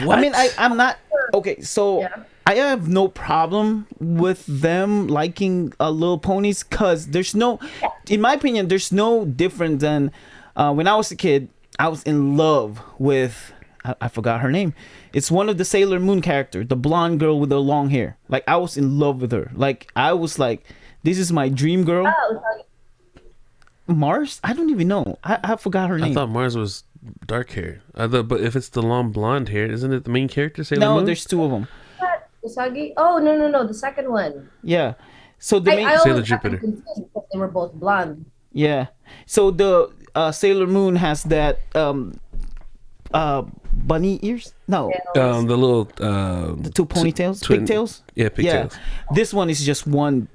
what? I mean, I'm not okay. So I have no problem with them liking Little Ponies, because there's no, in my opinion, there's no different than when I was a kid. I was in love with, I forgot her name. It's one of the Sailor Moon characters, the blonde girl with the long hair. Like, I was in love with her. Like, I was like, this is my dream girl. Mars? I don't even know. I forgot her name. I thought Mars was dark hair. But if it's the long blonde hair, isn't it the main character, Sailor Moon? No, there's two of them. Usagi? Oh, no, the second one. Yeah. So the main Sailor Jupiter. They were both blonde. Yeah. So the Sailor Moon has that bunny ears? No. The little the two ponytails, pigtails? Yeah, pigtails. Yeah. This one is just blonde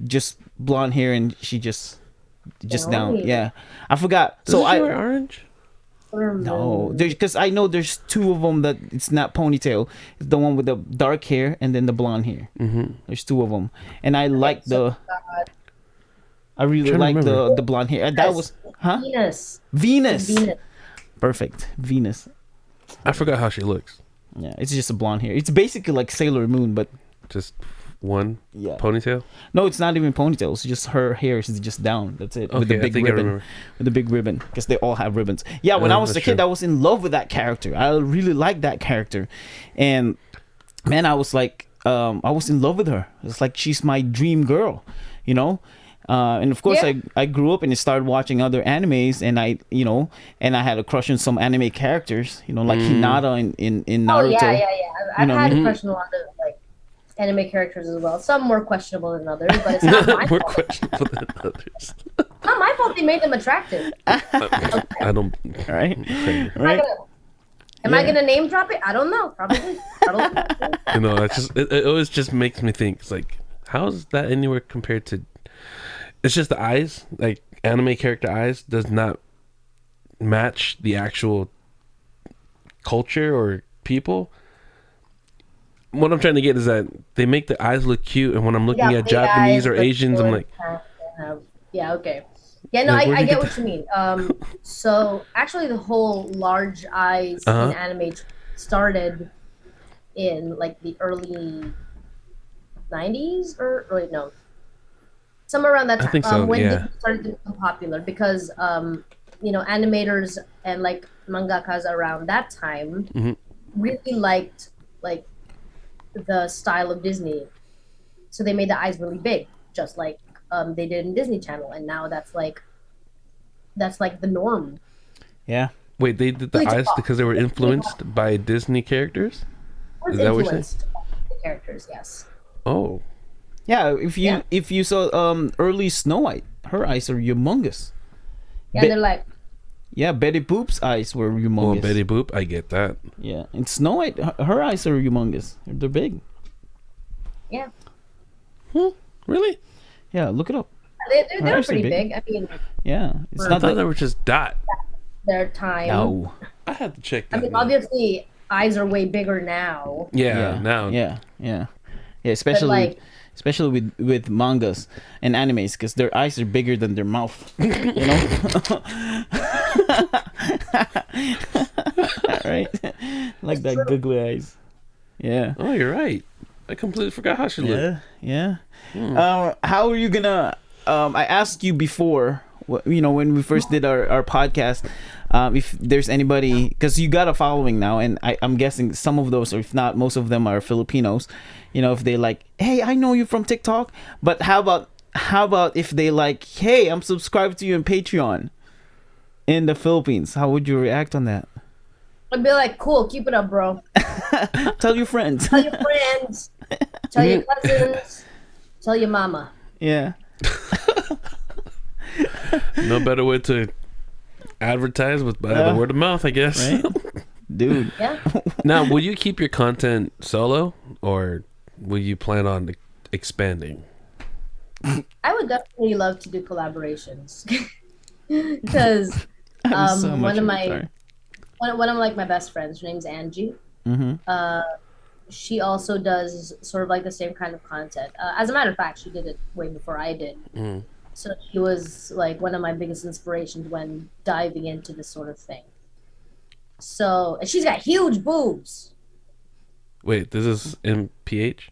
hair, and she just down. Yeah. I forgot. Does she wear orange? No, because I know there's two of them that it's not ponytail. It's the one with the dark hair and then the blonde hair. There's two of them, and I like I really like the blonde hair. That was Venus. Perfect. Venus. I forgot how she looks. Yeah, it's just a blonde hair. It's basically like Sailor Moon, but just one ponytail. No, it's not even ponytail. It's just her hair is just down. That's it. With the big ribbon. With the big ribbon, because they all have ribbons. Yeah, when I was a kid, I was in love with that character. I really liked that character, and man, I was like, I was in love with her. It's like she's my dream girl, you know. And of course, I grew up and started watching other animes, and I had a crush on some anime characters, you know, like Hinata in Naruto. Oh yeah. I've had a crush on a lot of like anime characters as well. Some more questionable than others, but it's not my fault. Questionable than others. Not my fault. They made them attractive. I don't. Right. Am I gonna name drop it? I don't know. Probably. You know, it always just makes me think. It's like, how is that anywhere compared to? It's just the eyes, like anime character eyes, does not match the actual culture or people. What I'm trying to get is that they make the eyes look cute, and when I'm looking at Japanese or Asians, I'm like, okay. Yeah, no, I get what you mean. So actually, the whole large eyes in anime started in like the early 90s, or wait, no. Somewhere around that time, I think so, when Disney started to become popular, because animators and like mangakas around that time really liked like the style of Disney, so they made the eyes really big, just like they did in Disney Channel, and now that's like the norm. Yeah. Wait, they did the eyes because they were influenced by Disney characters? Is that what you're saying? The characters, yes. Oh. Yeah, if you saw early Snow White, her eyes are humongous. Yeah, they're like. Yeah, Betty Boop's eyes were humongous. Oh, Betty Boop, I get that. Yeah, and Snow White, her eyes are humongous. They're big. Yeah. Really? Yeah, look it up. They're pretty big. I mean. Yeah, it's not that they were just dot. Their time. No. I had to check that. I mean, obviously, eyes are way bigger now. Yeah, now. Yeah, especially with mangas and animes, because their eyes are bigger than their mouth. You know. like that true. googly eyes. Yeah. Oh, you're right. I completely forgot how she looked. Yeah. How are you gonna? I asked you before, when we first did our podcast, if there's anybody, because you got a following now, and I'm guessing some of those, or if not, most of them are Filipinos. If they like, hey, I know you from TikTok, but how about if they like, hey, I'm subscribed to you on Patreon in the Philippines? How would you react on that? I'd be like, cool, keep it up, bro. Tell your friends. Tell your friends. Tell your cousins. Tell your mama. Yeah. No better way to advertise with by the word of mouth, I guess. Right? Dude. Yeah. Now, will you keep your content solo, or will you plan on expanding? I would definitely love to do collaborations. Because So one of my best friends, her name's Angie. She also does sort of like the same kind of content. As a matter of fact, she did it way before I did. So she was like one of my biggest inspirations when diving into this sort of thing. So, and she's got huge boobs. Wait, this is in PH?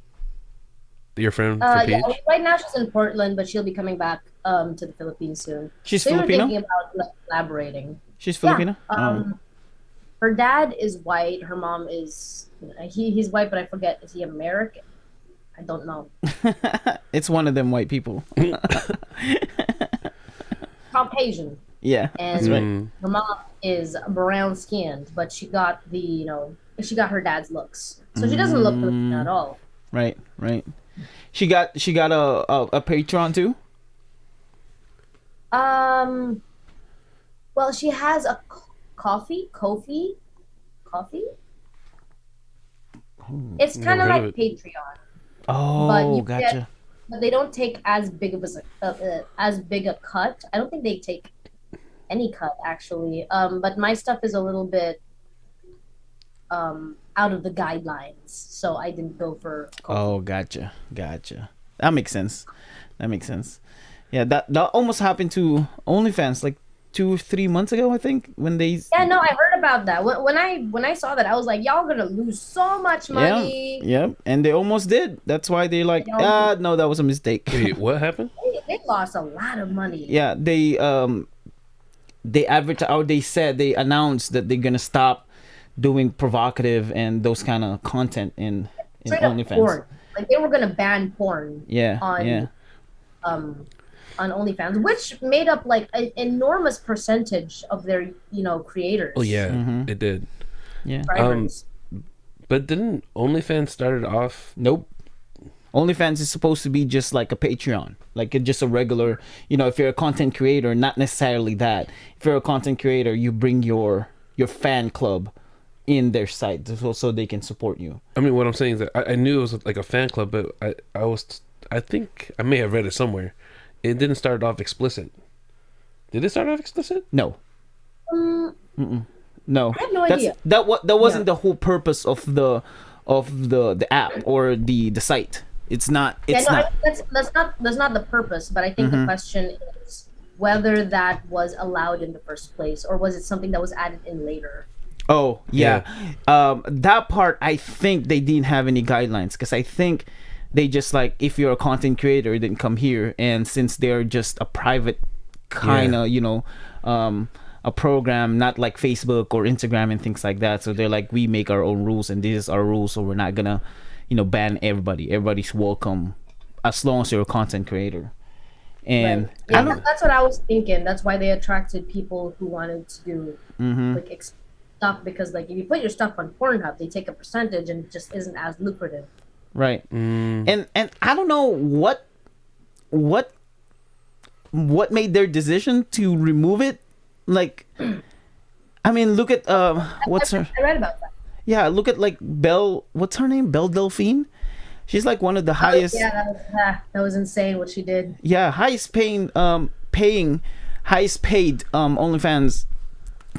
Your friend from PH? Yeah, right now she's in Portland, but she'll be coming back to the Philippines soon. She's so Filipino? we were thinking about collaborating. She's Filipino? Yeah. Her dad is white. Her mom is... he's white, but I forget. Is he American? I don't know. It's one of them white people. Caucasian. Yeah, and that's right. Her mom is brown skinned, but she got she got her dad's looks, so she doesn't look Filipino at all. Right. She got a Patreon too. Well, she has a coffee. It's kind of like Patreon. Oh, but gotcha. But they don't take as big of a cut. I don't think they take any cut actually. But my stuff is a little bit out of the guidelines, so I didn't go for coffee. Oh, gotcha. That makes sense. Yeah, that almost happened to OnlyFans like 2-3 months ago, I think, when they... Yeah, no, I heard about that. When I saw that, I was like, y'all gonna lose so much money. Yeah, and they almost did. That's why they like, no, that was a mistake. Wait, what happened? They lost a lot of money. Yeah, they advertised, or they announced that they're gonna stop doing provocative and those kind of content in OnlyFans. Porn. Like they were gonna ban porn. On OnlyFans, which made up like an enormous percentage of their creators. Oh yeah, it did. Yeah. But didn't OnlyFans started off? Nope. OnlyFans is supposed to be just like a Patreon, like just a regular. If you're a content creator, not necessarily that. If you're a content creator, you bring your fan club in their site so they can support you. I mean, what I'm saying is that I knew it was like a fan club, but I think I may have read it somewhere. It didn't start off explicit. Did it start off explicit? No. No. I have no idea. That wasn't the whole purpose of the app or the site. It's not. It's not. That's not the purpose. But I think the question is whether that was allowed in the first place, or was it something that was added in later. Oh yeah. That part I think they didn't have any guidelines, because I think they just like, if you're a content creator, then come here, and since they're just a private kind of a program, not like Facebook or Instagram and things like that, so they're like, we make our own rules and this is our rules, so we're not gonna ban everybody's welcome as long as you're a content creator. And right. Yeah, that's what I was thinking. That's why they attracted people who wanted to do like stuff, because like if you put your stuff on Pornhub, they take a percentage and it just isn't as lucrative. Right. And I don't know what made their decision to remove it. Like, I mean, look at I read about that. Yeah, look at like Belle. What's her name? Belle Delphine. She's like one of the highest. Yeah, that was insane what she did. Yeah, highest paid OnlyFans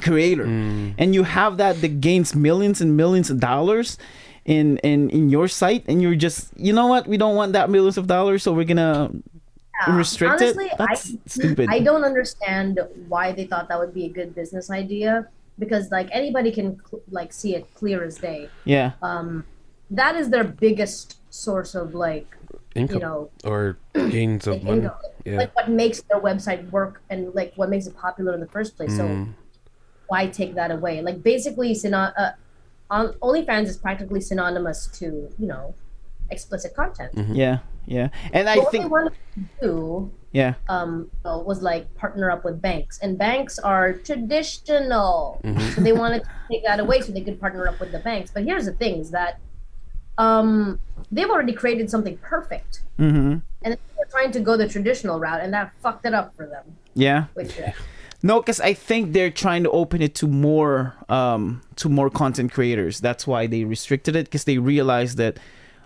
creator, and you have that gains millions and millions of dollars in your site, and you're just, you know what, we don't want that millions of dollars, so we're gonna restrict honestly, it. That's stupid. I don't understand why they thought that would be a good business idea, because like anybody can like see it clear as day. Yeah. That is their biggest source of like income, or gains of money. Income. Yeah. Like what makes their website work and like what makes it popular in the first place. So why take that away? Like basically, OnlyFans is practically synonymous to explicit content. Yeah, and I think what they wanted to do, was like partner up with banks, and banks are traditional, so they wanted to take that away so they could partner up with the banks. But here's the thing: is that they've already created something perfect, and they're trying to go the traditional route, and that fucked it up for them. Yeah. No, because I think they're trying to open it to more content creators. That's why they restricted it, because they realized that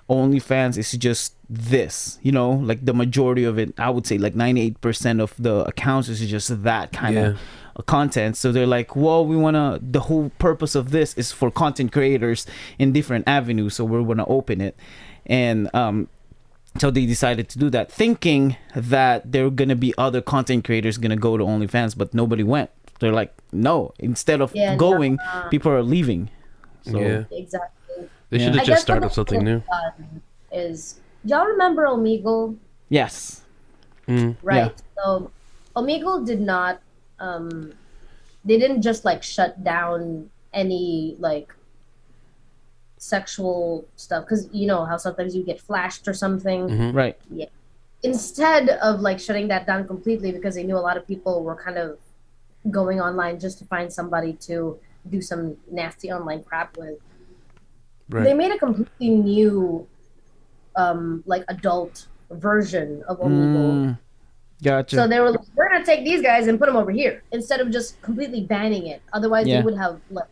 OnlyFans is just this, like the majority of it. I would say like 98% of the accounts is just that kind of content. So they're like, well, the whole purpose of this is for content creators in different avenues. So we're going to open it. And so they decided to do that, thinking that there were going to be other content creators going to go to OnlyFans, but nobody went. They're like, no, instead of going, people are leaving. So exactly. They should have just started something new. Y'all remember Omegle? Yes. Right. Yeah. So Omegle did not, they didn't just like shut down any like sexual stuff, because you know how sometimes you get flashed or something. Right. Yeah. Instead of like shutting that down completely, because they knew a lot of people were kind of going online just to find somebody to do some nasty online crap with. Right. They made a completely new, like adult version of Omegle. Gotcha. So they were like, we're gonna take these guys and put them over here instead of just completely banning it. Otherwise, they would have like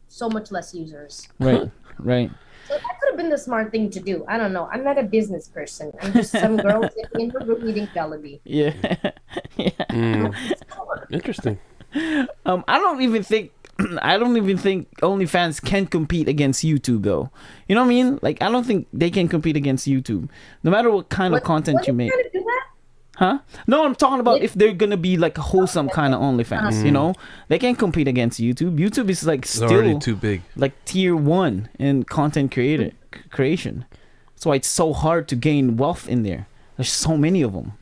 so much less users. Right. Right. So that could have been the smart thing to do. I don't know. I'm not a business person. I'm just some girl sitting in her room eating Jollibee. Yeah. Interesting. I don't even think OnlyFans can compete against YouTube, though. You know what I mean? Like, I don't think they can compete against YouTube, no matter what kind of content you make. Trying to do that? Huh? No, I'm talking about if they're gonna be like a wholesome kind of OnlyFans. They can't compete against YouTube. YouTube is like still already too big, like tier 1 in content creation. That's why it's so hard to gain wealth in there. There's so many of them.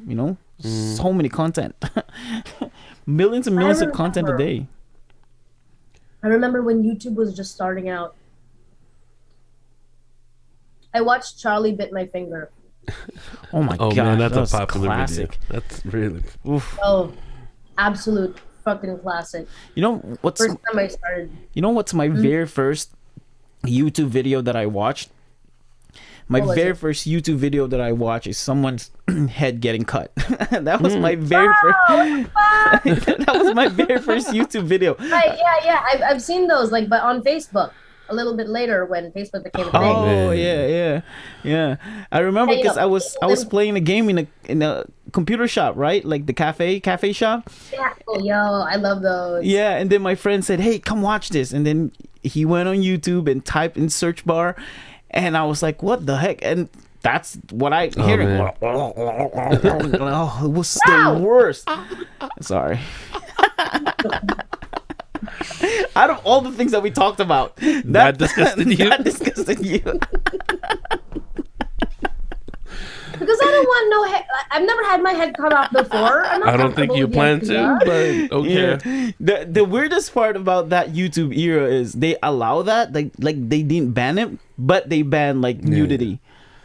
So many content, millions and millions of content a day. I remember when YouTube was just starting out. I watched Charlie Bit My Finger. Oh my god! Man, that's a popular classic. Video. That's really. Oof. Oh, absolute fucking classic. What's first time I started? What's my very first YouTube video that I watched? My very first YouTube video that I watched is someone's head getting cut. That was my very first. That was my very first YouTube video. Right? Yeah. I've seen those but on Facebook. A little bit later when Facebook became a thing. Oh yeah. I remember because I was playing a game in a computer shop, right? Like the cafe shop. Yeah. Oh, yo, I love those. Yeah, and then my friend said, "Hey, come watch this," and then he went on YouTube and typed in search bar, and I was like, "What the heck?" And that's what I hear. Oh, it was the worst. Sorry. Out of all the things that we talked about, that disgusted you. That disgusted you. Because I don't want no head. I've never had my head cut off before. I don't think you plan to, but okay. Yeah. The weirdest part about that YouTube era is they allow that. Like they didn't ban it, but they banned like nudity.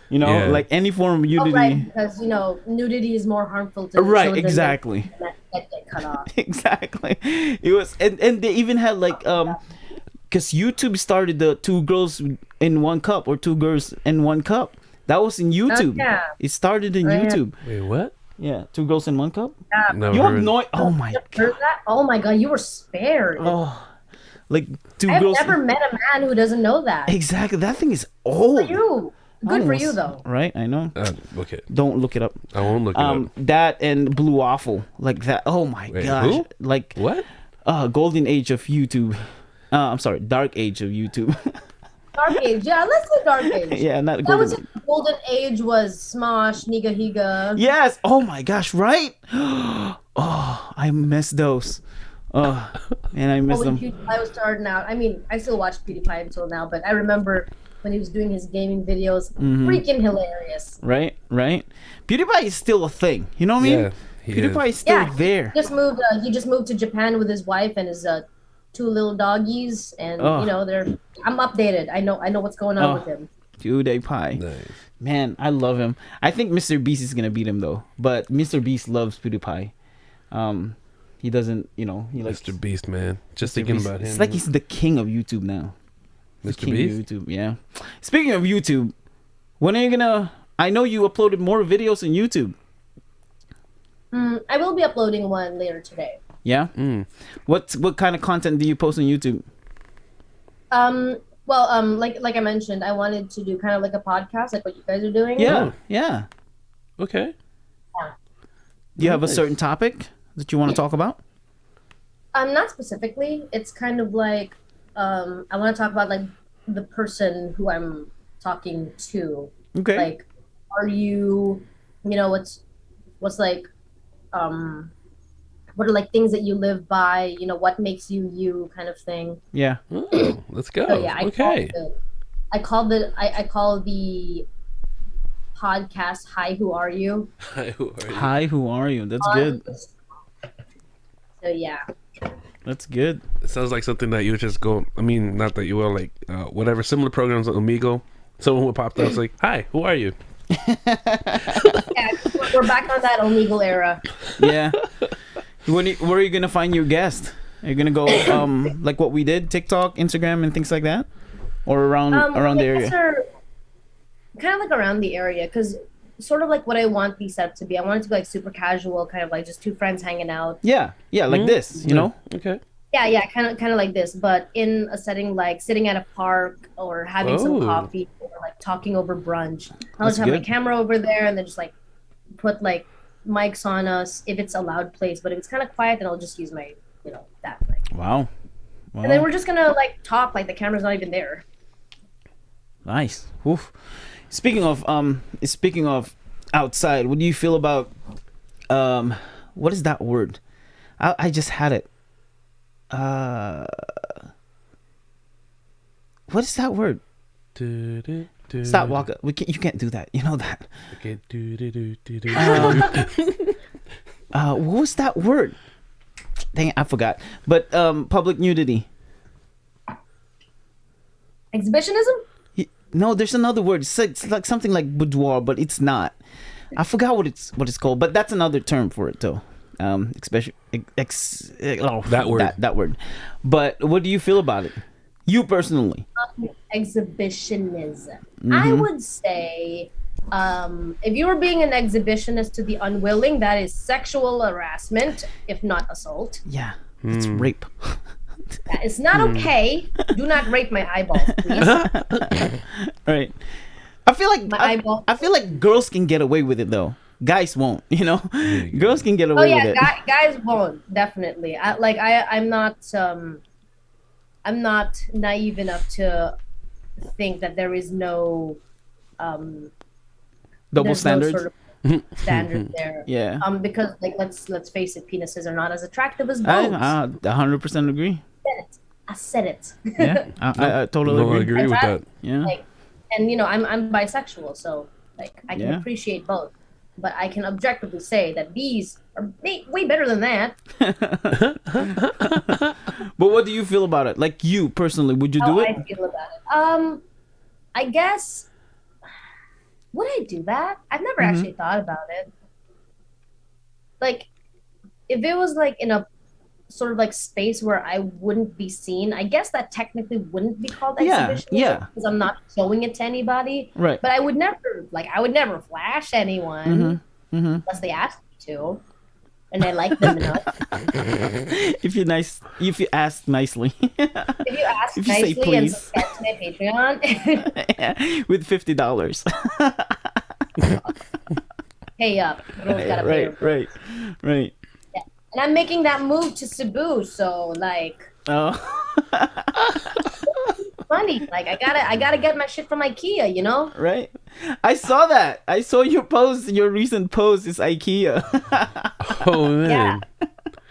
Like any form of nudity. Right, because nudity is more harmful to children. Exactly. That get cut off. Exactly. It was, and they even had like because YouTube started the 2 girls in 1 cup or 2 girls in 1 cup. That was in YouTube. Yeah. It started in YouTube. Wait, what? Yeah, 2 girls in 1 cup. Yeah. You have no. Oh my god. Heard that? Oh my god, you were spared. Oh, like 2 I've girls. I've never met a man who doesn't know that. Exactly. That thing is old. For you. Good for you, though. Right? I know. Okay. Don't look it up. I won't look it up. That and Blue Waffle. Like that. Oh my gosh. Who? Like what? Golden age of YouTube. I'm sorry. Dark age of YouTube. Dark age. Yeah, let's say dark age. Yeah, not that golden. Was the golden age was Smosh, Niga Higa. Yes. Oh my gosh. Right? Oh, I miss those. Oh, and I miss when them. PewDiePie was starting out, I mean, I still watch PewDiePie until now, but I remember when he was doing his gaming videos, freaking hilarious. Right. PewDiePie is still a thing. You know what I mean? Yeah, PewDiePie is still there. He just moved to Japan with his wife and his 2 little doggies, and I'm updated. I know what's going on with him. PewDiePie. Nice. Man, I love him. I think Mr. Beast is gonna beat him though, but Mr. Beast loves PewDiePie. He doesn't, he likes Mr. Beast, man. Just Mr. thinking Beast. about him. It's like he's the king of YouTube now. Mr. Beast? YouTube, yeah. Speaking of YouTube, when are you gonna? I know you uploaded more videos on YouTube. I will be uploading one later today. Yeah. What kind of content do you post on YouTube? Well, like I mentioned, I wanted to do kind of like a podcast, like what you guys are doing. Yeah. Yeah. Okay. Yeah. Do you have a certain topic that you want to talk about? Not specifically. It's kind of like I want to talk about like the person who I'm talking to. Okay. Like, are you, what's like, what are like things that you live by? What makes you you, kind of thing. Yeah. Oh, let's go. So, yeah, okay. I call the podcast "Hi, Who Are You?" Hi, who are you? Hi, who are you? That's good. So yeah. That's good. It sounds like something that you would just go. I mean, not that you will, like whatever similar programs on Omegle. Someone would pop up. It's like, "Hi, who are you?" Yeah, we're back on that Omegle era. Yeah. Where are you gonna find your guest? Are you gonna go like what we did, TikTok, Instagram, and things like that, or around the area? Kind of like around the area, because sort of like what I want these setup to be. I want it to be like super casual, kind of like just 2 friends hanging out. Yeah, like this, Okay. Yeah, kind of like this, but in a setting like sitting at a park or having some coffee or like talking over brunch. I'll just have my camera over there and then just like put like mics on us if it's a loud place, but if it's kind of quiet, then I'll just use my that mic. Wow. And then we're just gonna like talk like the camera's not even there. Nice. Oof. Speaking of outside, what do you feel about what is that word? I just had it. What is that word? Stop walking. You can't do that. You know that. Okay. What was that word? Dang it, I forgot. But public nudity. Exhibitionism? No, there's another word. It's like something like boudoir, but it's not. I forgot what it's called, but that's another term for it though. Especially that word. That word. But what do you feel about it? You personally? Exhibitionism. I would say, if you were being an exhibitionist to the unwilling, that is sexual harassment, if not assault. Yeah, it's rape. It's not okay. Do not rape my eyeballs, please. Right. I feel like girls can get away with it though. Guys won't, Girls can get away with it. Guys won't, definitely. I'm not naive enough to think that there is no double standards. No sort of standard there. Yeah. Because like let's face it, penises are not as attractive as bones. I 100% agree. I said it. Yeah, I totally agree with that. Yeah. And I'm bisexual, so like I can appreciate both, but I can objectively say that these are way better than that. But what do you feel about it? Like you personally, would you do it? I feel about it. I guess would I do that? I've never actually thought about it. Like, if it was like in a sort of like space where I wouldn't be seen, I guess that technically wouldn't be called exhibition. Yeah. Because I'm not showing it to anybody. Right. But I would never flash anyone unless they asked me to, and I like them enough. If you ask nicely. If you ask nicely say please. and subscribe to my Patreon. With $50. Pay up. Right. And I'm making that move to Cebu, so like, money. Like I gotta get my shit from IKEA, Right. I saw that. I saw your post. Your recent post is IKEA. Oh man.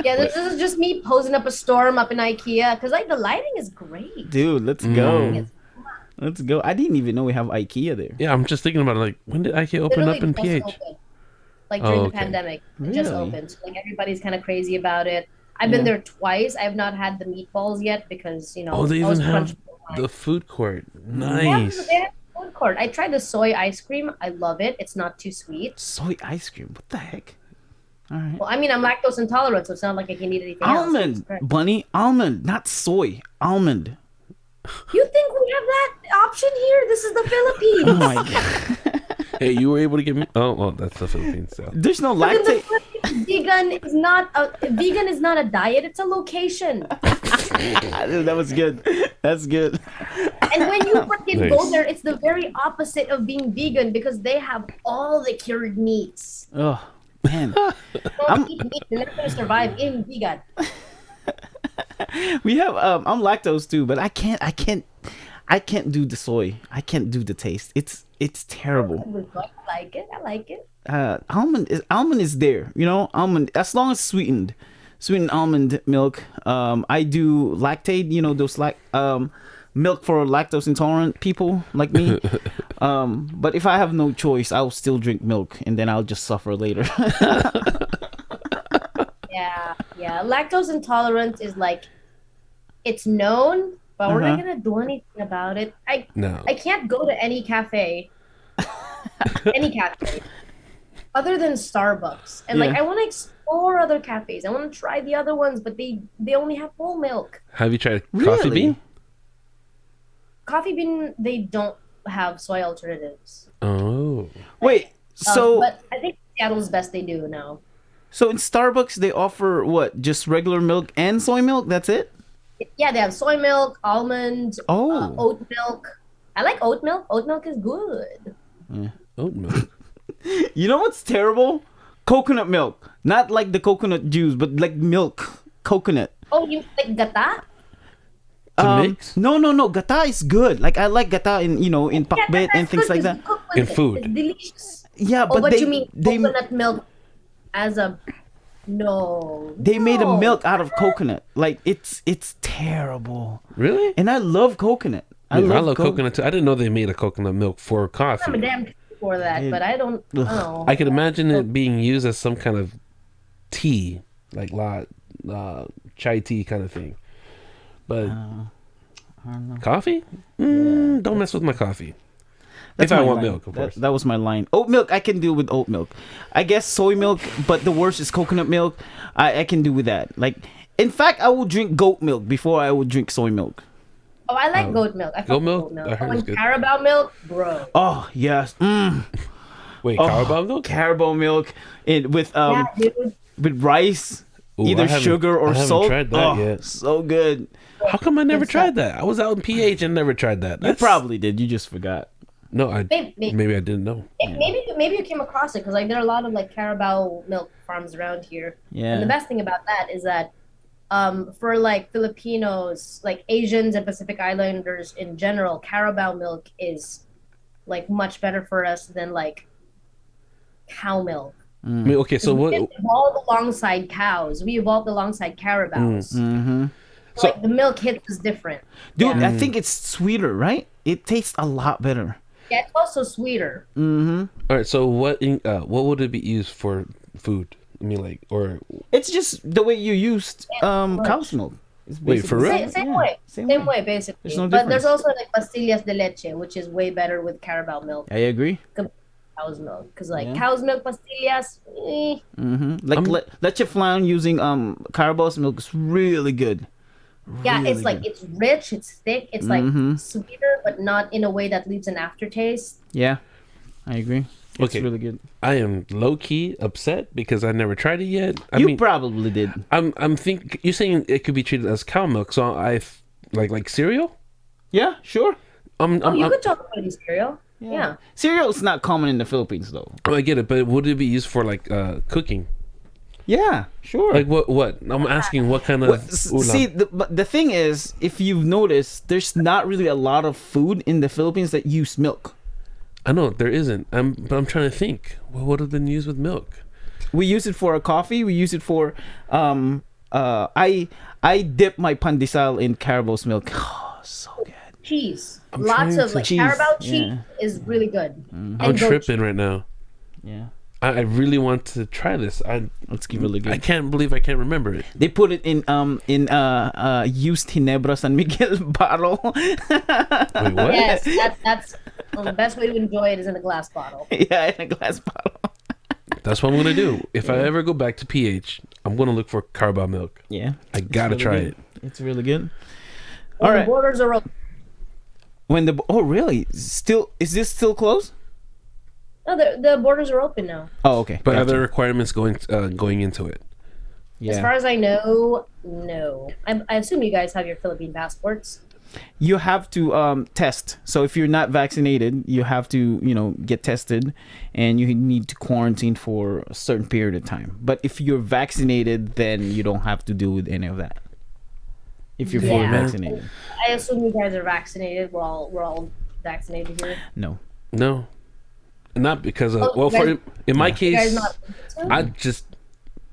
Yeah, this is just me posing up a storm up in IKEA because like the lighting is great. Dude, let's go. Let's go. I didn't even know we have IKEA there. Yeah, I'm just thinking about it. Like, when did IKEA open up in PH? Opened. Like during the pandemic, it just opened. So, like everybody's kind of crazy about it. I've been there twice. I have not had the meatballs yet because they even have the food court. Nice. They have the food court. I tried the soy ice cream. I love it. It's not too sweet. Soy ice cream? What the heck? All right. Well, I mean, I'm lactose intolerant, so it's not like I can eat anything almond, else. Bunny, almond, not soy. Almond. You think we have that option here? This is the Philippines. Oh my god. Hey, you were able to get me. Oh, that's the Philippines. So. There's no lactate. Vegan is not a diet; it's a location. That was good. That's good. And when you freaking go there, it's the very opposite of being vegan because they have all the cured meats. Oh man, Don't eat meat; you're not gonna survive in vegan. We have I'm lactose too, but I can't do the soy. I can't do the taste. It's terrible. I like it. Almond is there, almond as long as sweetened almond milk. I do lactate, those milk for lactose intolerant people like me. But if I have no choice, I'll still drink milk and then I'll just suffer later. Yeah. Lactose intolerance is like, it's known, but we're not gonna do anything about it. I can't go to any cafe, other than Starbucks, and I want to explore other cafes. I want to try the other ones, but they only have whole milk. Have you tried Coffee Bean? Coffee Bean, they don't have soy alternatives. Oh, wait. So, but I think Seattle's best they do now. So in Starbucks, they offer what? Just regular milk and soy milk? That's it? Yeah, they have soy milk, almond, oat milk. I like oat milk. Oat milk is good. Yeah. Oat milk. You know what's terrible? Coconut milk. Not like the coconut juice, but like milk. Coconut. Oh, you like gata? No. Gata is good. Like I like gata in pakbet and things like that. In food. It's delicious. Yeah, but you mean coconut milk as a They made a milk out of coconut. Like it's terrible. Really? And I love coconut. I love coconut too. I didn't know they made a coconut milk for coffee. I'm a damn for that, but I don't know. I could imagine it being used as some kind of tea, like chai tea kind of thing. But I don't know. Coffee? Don't mess with my coffee. If I want milk, of course. That was my line. Oat milk, I can do with oat milk. I guess soy milk, but the worst is coconut milk. I can do with that. Like, in fact, I will drink goat milk before I would drink soy milk. Oh, I like goat milk. I goat milk? Goat milk. And Carabao milk, bro. Oh yes. Wait, Carabao milk? Carabao milk, with rice, either sugar or salt. I haven't tried that yet. So good. How come I never tried that? I was out in PH and never tried that. You probably did. You just forgot. No, maybe I didn't know. Maybe you came across it because like there are a lot of like Carabao milk farms around here. Yeah. And the best thing about that is that for like Filipinos, like Asians and Pacific Islanders in general, Carabao milk is like much better for us than like cow milk. Okay, so what? We evolved alongside cows. We evolved alongside Carabaos. Mm-hmm. So like, the milk hits is different. Dude, I think it's sweeter, right? It tastes a lot better. Yeah, it's also sweeter. Mm-hmm. All right, so what would it be used for food? I mean, like, or it's just the way you used cow's milk. Wait, for real? Same way, basically. There's no but there's also like pastillas de leche, which is way better with Carabao milk. I agree. Cow's milk, because like cow's milk pastillas. Like leche flan using Carabao's milk is really good. Yeah, it's like it's rich, it's thick, it's like sweeter, but not in a way that leaves an aftertaste. Yeah, I agree. It's really good. I am low key upset because I never tried it yet. I mean, mean, probably did. I'm think you're saying it could be treated as cow milk, so I like cereal. Yeah, sure. You could talk about cereal. Yeah. Cereal is not common in the Philippines though. Oh, I get it, but would it be used for like cooking? Yeah, sure. Like what? I'm asking what kind of. See, the thing is, if you've noticed, there's not really a lot of food in the Philippines that use milk. I know there isn't. But I'm trying to think. Well, what have been used with milk? We use it for a coffee. We use it for I dip my pandesal in Carabao's milk. Oh, so good. Cheese. Lots of like Carabao cheese is really good. I'm tripping right now. Yeah. I really want to try this. It's really good. I can't believe I can't remember it. They put it in used Ginebra San Miguel bottle. Wait, what? Yes, that's the best way to enjoy it is in a glass bottle. Yeah, in a glass bottle. That's what I'm gonna do. If I ever go back to PH, I'm gonna look for Carabao milk. Yeah, I gotta try it. It's really good. All right. The borders are open. Really? Still, is this still closed? No, the borders are open now. Oh, okay. But are there requirements going into it? Yeah. As far as I know, no. I assume you guys have your Philippine passports. You have to test. So if you're not vaccinated, you have to, get tested, and you need to quarantine for a certain period of time. But if you're vaccinated, then you don't have to deal with any of that. If you're fully vaccinated. I assume you guys are vaccinated. We're all vaccinated here. No. Not because of in my case, I just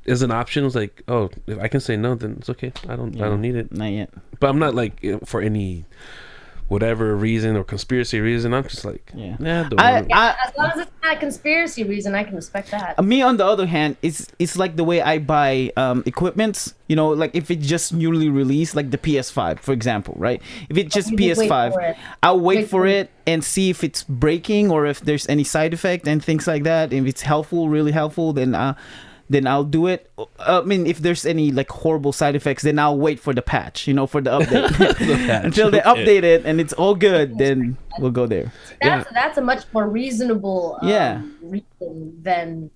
as an option was like, oh, if I can say no, then it's okay. I don't need it. Not yet. But I'm not like for any whatever reason or conspiracy reason. I'm just like, as long as it's not a conspiracy reason, I can respect that. Me, on the other hand, it's like the way I buy equipments. Like if it's just newly released, like the PS5, for example, right? If it's just PS5, I'll wait for it and see if it's breaking or if there's any side effect and things like that. If it's helpful, really helpful, then I'll do it. I mean, if there's any like horrible side effects, then I'll wait for the patch, for the update. Until they update it and it's all good, then we'll go there. That's a much more reasonable reason than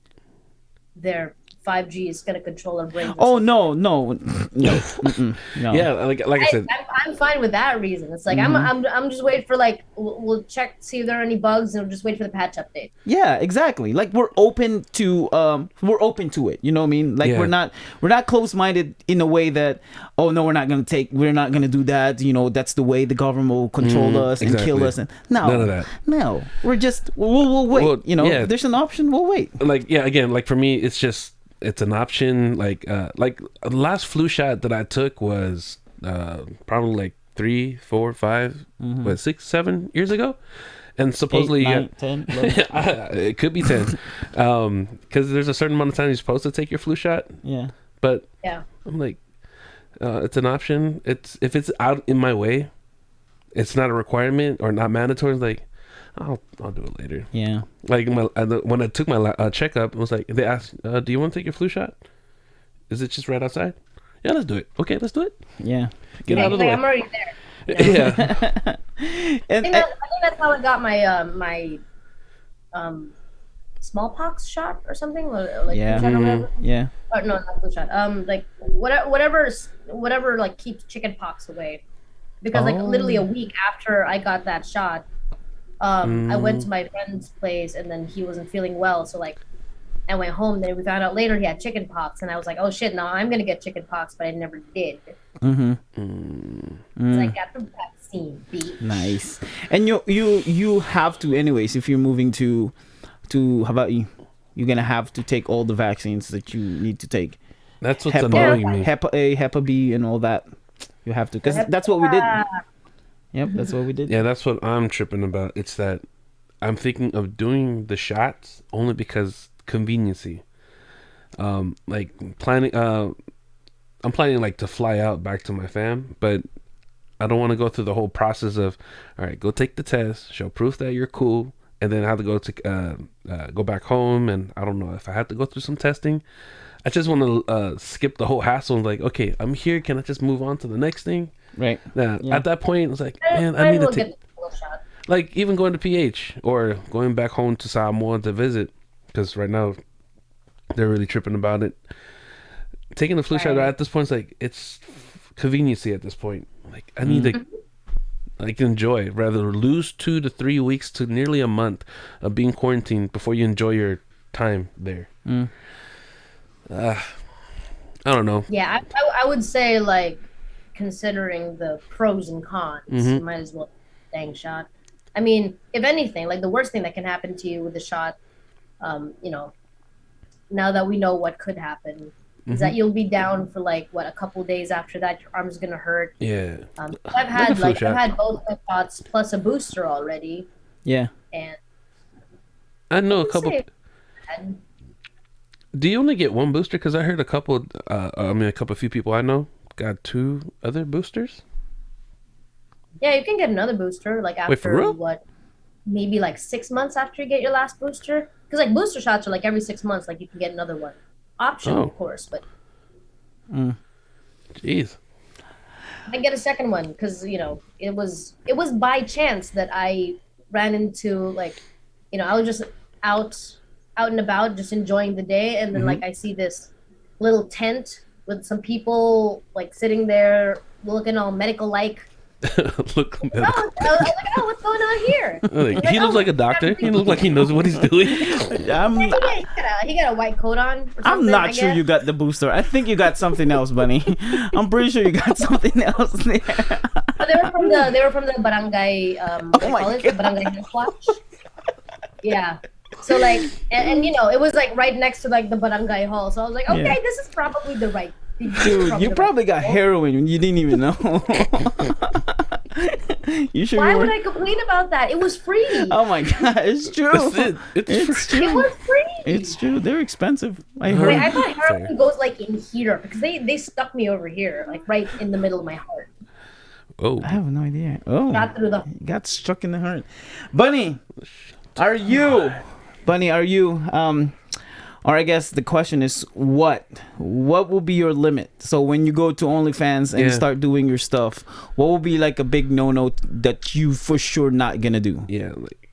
their 5G is going to control our brains. Oh, no. No. Yeah, like I said, I'm fine with that reason. It's like I'm just waiting for like we'll check see if there are any bugs and we'll just wait for the patch update. Yeah, exactly. Like we're open to it. You know what I mean? Like we're not closed-minded in a way that we're not gonna do that. That's the way the government will control us and kill us. And no, none of that. No, we're just we'll wait. Well, if there's an option, we'll wait. Again, like for me, it's an option. Like the last flu shot that I took was probably like 3, 4, 5, 6, 7 years ago, and supposedly 8, 9, 10, it could be 10, because there's a certain amount of time you're supposed to take your flu shot. Yeah, but I'm like, it's an option. If it's out in my way, it's not a requirement or not mandatory. It's like, I'll do it later. Yeah. Like when I took my checkup, it was like they asked, "Do you want to take your flu shot? Is it just right outside?" Yeah, let's do it. Okay, let's do it. Yeah. Get out of the way. I'm already there. Yeah. I think that's how I got my my smallpox shot or something. Like yeah. Flu shot or whatever. Yeah. Or no, not flu shot. Like whatever like keeps chicken pox away. Because like literally a week after I got that shot, I went to my friend's place and then he wasn't feeling well, so like I went home. Then we found out later he had chicken pox, and I was like, "Oh shit! Now I'm gonna get chicken pox," but I never did. So I got the vaccine. Nice. And you have to anyways if you're moving to how about you? You're gonna have to take all the vaccines that you need to take. That's what's annoying me. Hepa A, Hepa B, and all that. You have to, because that's what we did. Yep, that's what we did. Yeah, that's what I'm tripping about. It's that I'm thinking of doing the shots only because conveniency. Like planning. I'm planning like to fly out back to my fam, but I don't want to go through the whole process of, all right, go take the test, show proof that you're cool, and then I have to go to go back home, and I don't know if I have to go through some testing. I just want to skip the whole hassle. Like, okay, I'm here. Can I just move on to the next thing? Right. At that point, it's like, man, I need to take. Like even going to PH or going back home to Samoa to visit, because right now they're really tripping about it. Taking the flu shot at this point is like it's conveniency at this point. Like I need to like enjoy, rather lose 2 to 3 weeks to nearly a month of being quarantined before you enjoy your time there. I don't know. Yeah, I would say like considering the pros and cons, you might as well dang shot. I mean, if anything, like the worst thing that can happen to you with the shot, you know, now that we know what could happen, is that you'll be down for like a couple days after that. Your arm's gonna hurt. Yeah. I've had both my shots plus a booster already. Yeah. And I know a couple. Do you only get one booster? Because I heard a few people I know got 2 other boosters. Yeah, you can get another booster like after Wait, for real? Maybe like 6 months after you get your last booster. Because like booster shots are like every 6 months, like you can get another one. Option, of course, but. Jeez. I get a second one because it was by chance that I ran into like, I was just out and about, just enjoying the day, and then like I see this little tent with some people like sitting there looking all medical like. Look, I was like, oh, what's going on here? He looks like a doctor. He looks like he knows what he's doing. He got a white coat on. I'm not sure you got the booster. I think you got something else, Bunny. I'm pretty sure you got something else there. Oh, they were from the barangay. The barangay health watch. Yeah. So like, and it was like right next to like the barangay hall. So I was like, okay, this is probably the right. Dude, you probably got heroin when you didn't even know. You sure? Why would I complain about that? It was free. Oh my god, it's true. It's true. It was free. It's true. They're expensive. I heard. Wait, I thought heroin goes like in here because they stuck me over here, like right in the middle of my heart. Oh, I have no idea. Oh, got struck in the heart. Bunny, are you? Or I guess the question is, what will be your limit? So when you go to OnlyFans and start doing your stuff, what will be like a big no-no that you for sure not gonna do? Yeah, like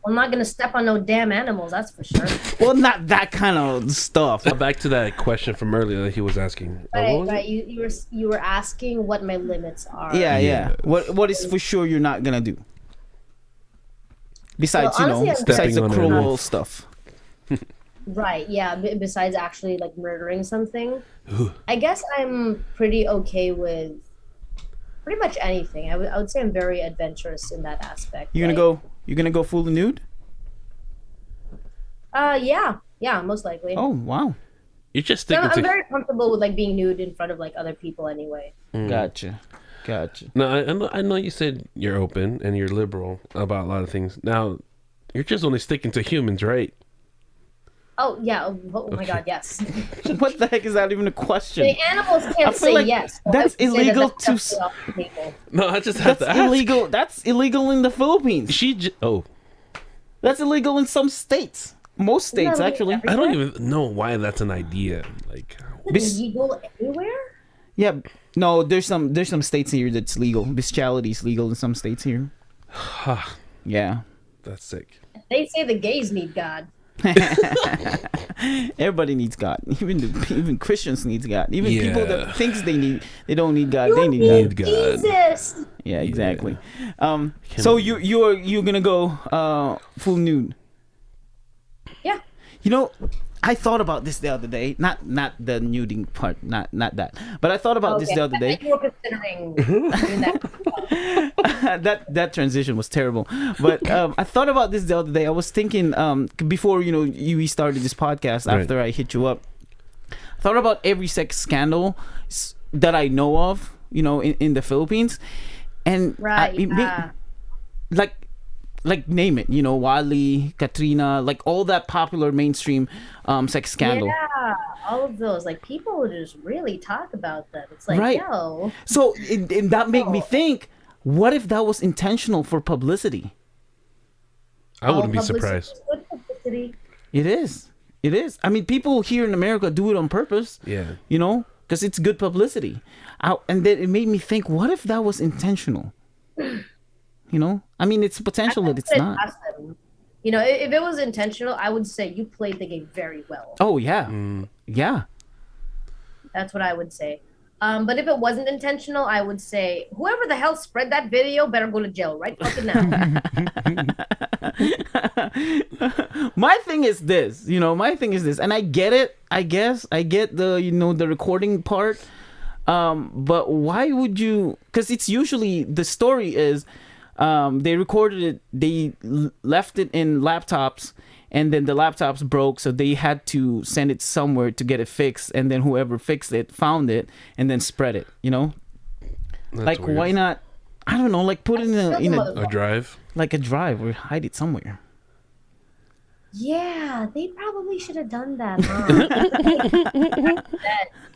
I'm not gonna step on no damn animals, that's for sure. Well, not that kind of stuff. Back to that question from earlier that he was asking. Right. You were asking what my limits are. Yeah. What is for sure you're not gonna do? Besides, besides the cruel stuff. Right, yeah, besides actually like murdering something. I guess I'm pretty okay with pretty much anything. I would say I'm very adventurous in that aspect. You're gonna go fully nude? Yeah, most likely. Oh, wow. You're just sticking I'm very comfortable with like being nude in front of like other people anyway. Gotcha. No, I know you said you're open and you're liberal about a lot of things. Now, you're just only sticking to humans, right? Oh yeah! Oh my God! Yes. What the heck is that even a question? The animals can't say like yes. That's illegal No, I just have to ask. Illegal. That's illegal in the Philippines. Oh. That's illegal in some states. Most states, actually. I don't even know why that's an idea. Like, illegal anywhere? Yeah. No, there's some states here that's legal. Bestiality is legal in some states here. Yeah. That's sick. They say the gays need God. Everybody needs God. Even Christians need God. Even people that thinks they don't need God, they need God. Jesus. Yeah, exactly. So you're gonna go full nude. Yeah. I thought about this the other day. Not the nuding part. Not that. But I thought about this the other day. You were considering doing that. that transition was terrible. But I thought about this the other day. I was thinking before we started this podcast. After I hit you up, I thought about every sex scandal that I know of. In the Philippines, and like name it, Wally, Katrina, like all that popular mainstream sex scandal. Yeah, all of those. Like people would just really talk about them. It's like, yo. So and that made me think, what if that was intentional for publicity? I wouldn't be surprised. Good publicity. It is. I mean, people here in America do it on purpose. Yeah. Because it's good publicity. And then it made me think, what if that was intentional? I mean, it's potential that it's not. If it was intentional, I would say you played the game very well. Oh, yeah. Yeah. That's what I would say. But if it wasn't intentional, I would say whoever the hell spread that video better go to jail right fucking now. My thing is this, and I get it. I guess I get the the recording part. But why would you? Because it's usually the story is They recorded it. They left it in laptops, and then the laptops broke, so they had to send it somewhere to get it fixed. And then whoever fixed it found it and then spread it. You know, That's like weird. why not? I don't know. Like put it in A drive. like a drive or hide it somewhere. Yeah, they probably should have done that, huh?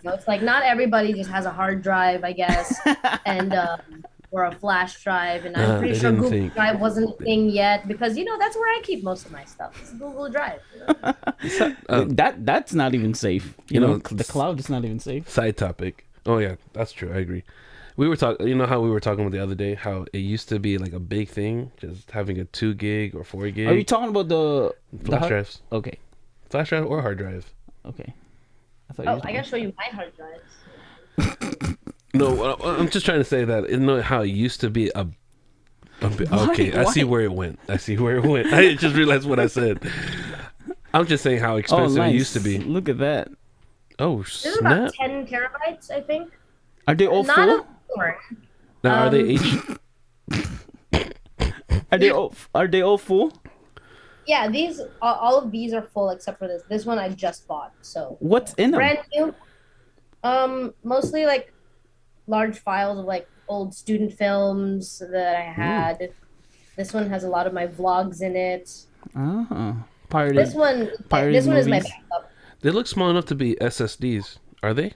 It's like not everybody just has a hard drive, I guess, and or a flash drive. And I'm pretty sure Google Drive wasn't a thing yet because that's where I keep most of my stuff. It's Google Drive. That's not even safe. You know, the cloud is not even safe. Side topic. Oh yeah, that's true. I agree. We were talking. You know how we were talking about the other day? How it used to be like a big thing, just having a 2 gig or 4 gig. Are you talking about the flash drives? Okay. Flash drive or hard drive? Okay. I gotta show you my hard drives. No, I'm just trying to say that how it used to be a bit. Okay, I see where it went. I just realized what I said. I'm just saying how expensive it used to be. Look at that. Oh, this is about 10 terabytes, I think. Are they all full? Now, are they Are they all full? Yeah, all of these are full except for this. This one I just bought. So what's in them? Brand new. Mostly like large files of like old student films that I had. This one has a lot of my vlogs in it. Pirated. This one is my backup. They look small enough to be SSDs. Are they?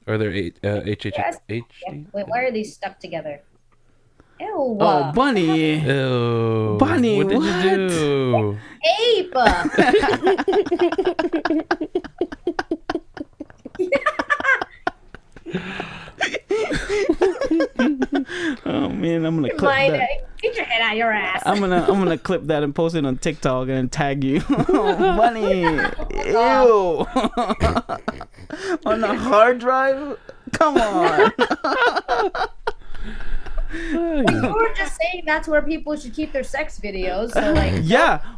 Are there HHD? Yeah. Wait, why are these stuck together? Ew. Oh, Bunny. Ew. Bunny, what did you do? Ape. Oh man, I'm gonna clip that. Get your head out of your ass. I'm gonna clip that and post it on TikTok and tag you. Oh, Bunny. Ew. On a hard drive? Come on. You were just saying that's where people should keep their sex videos. So like,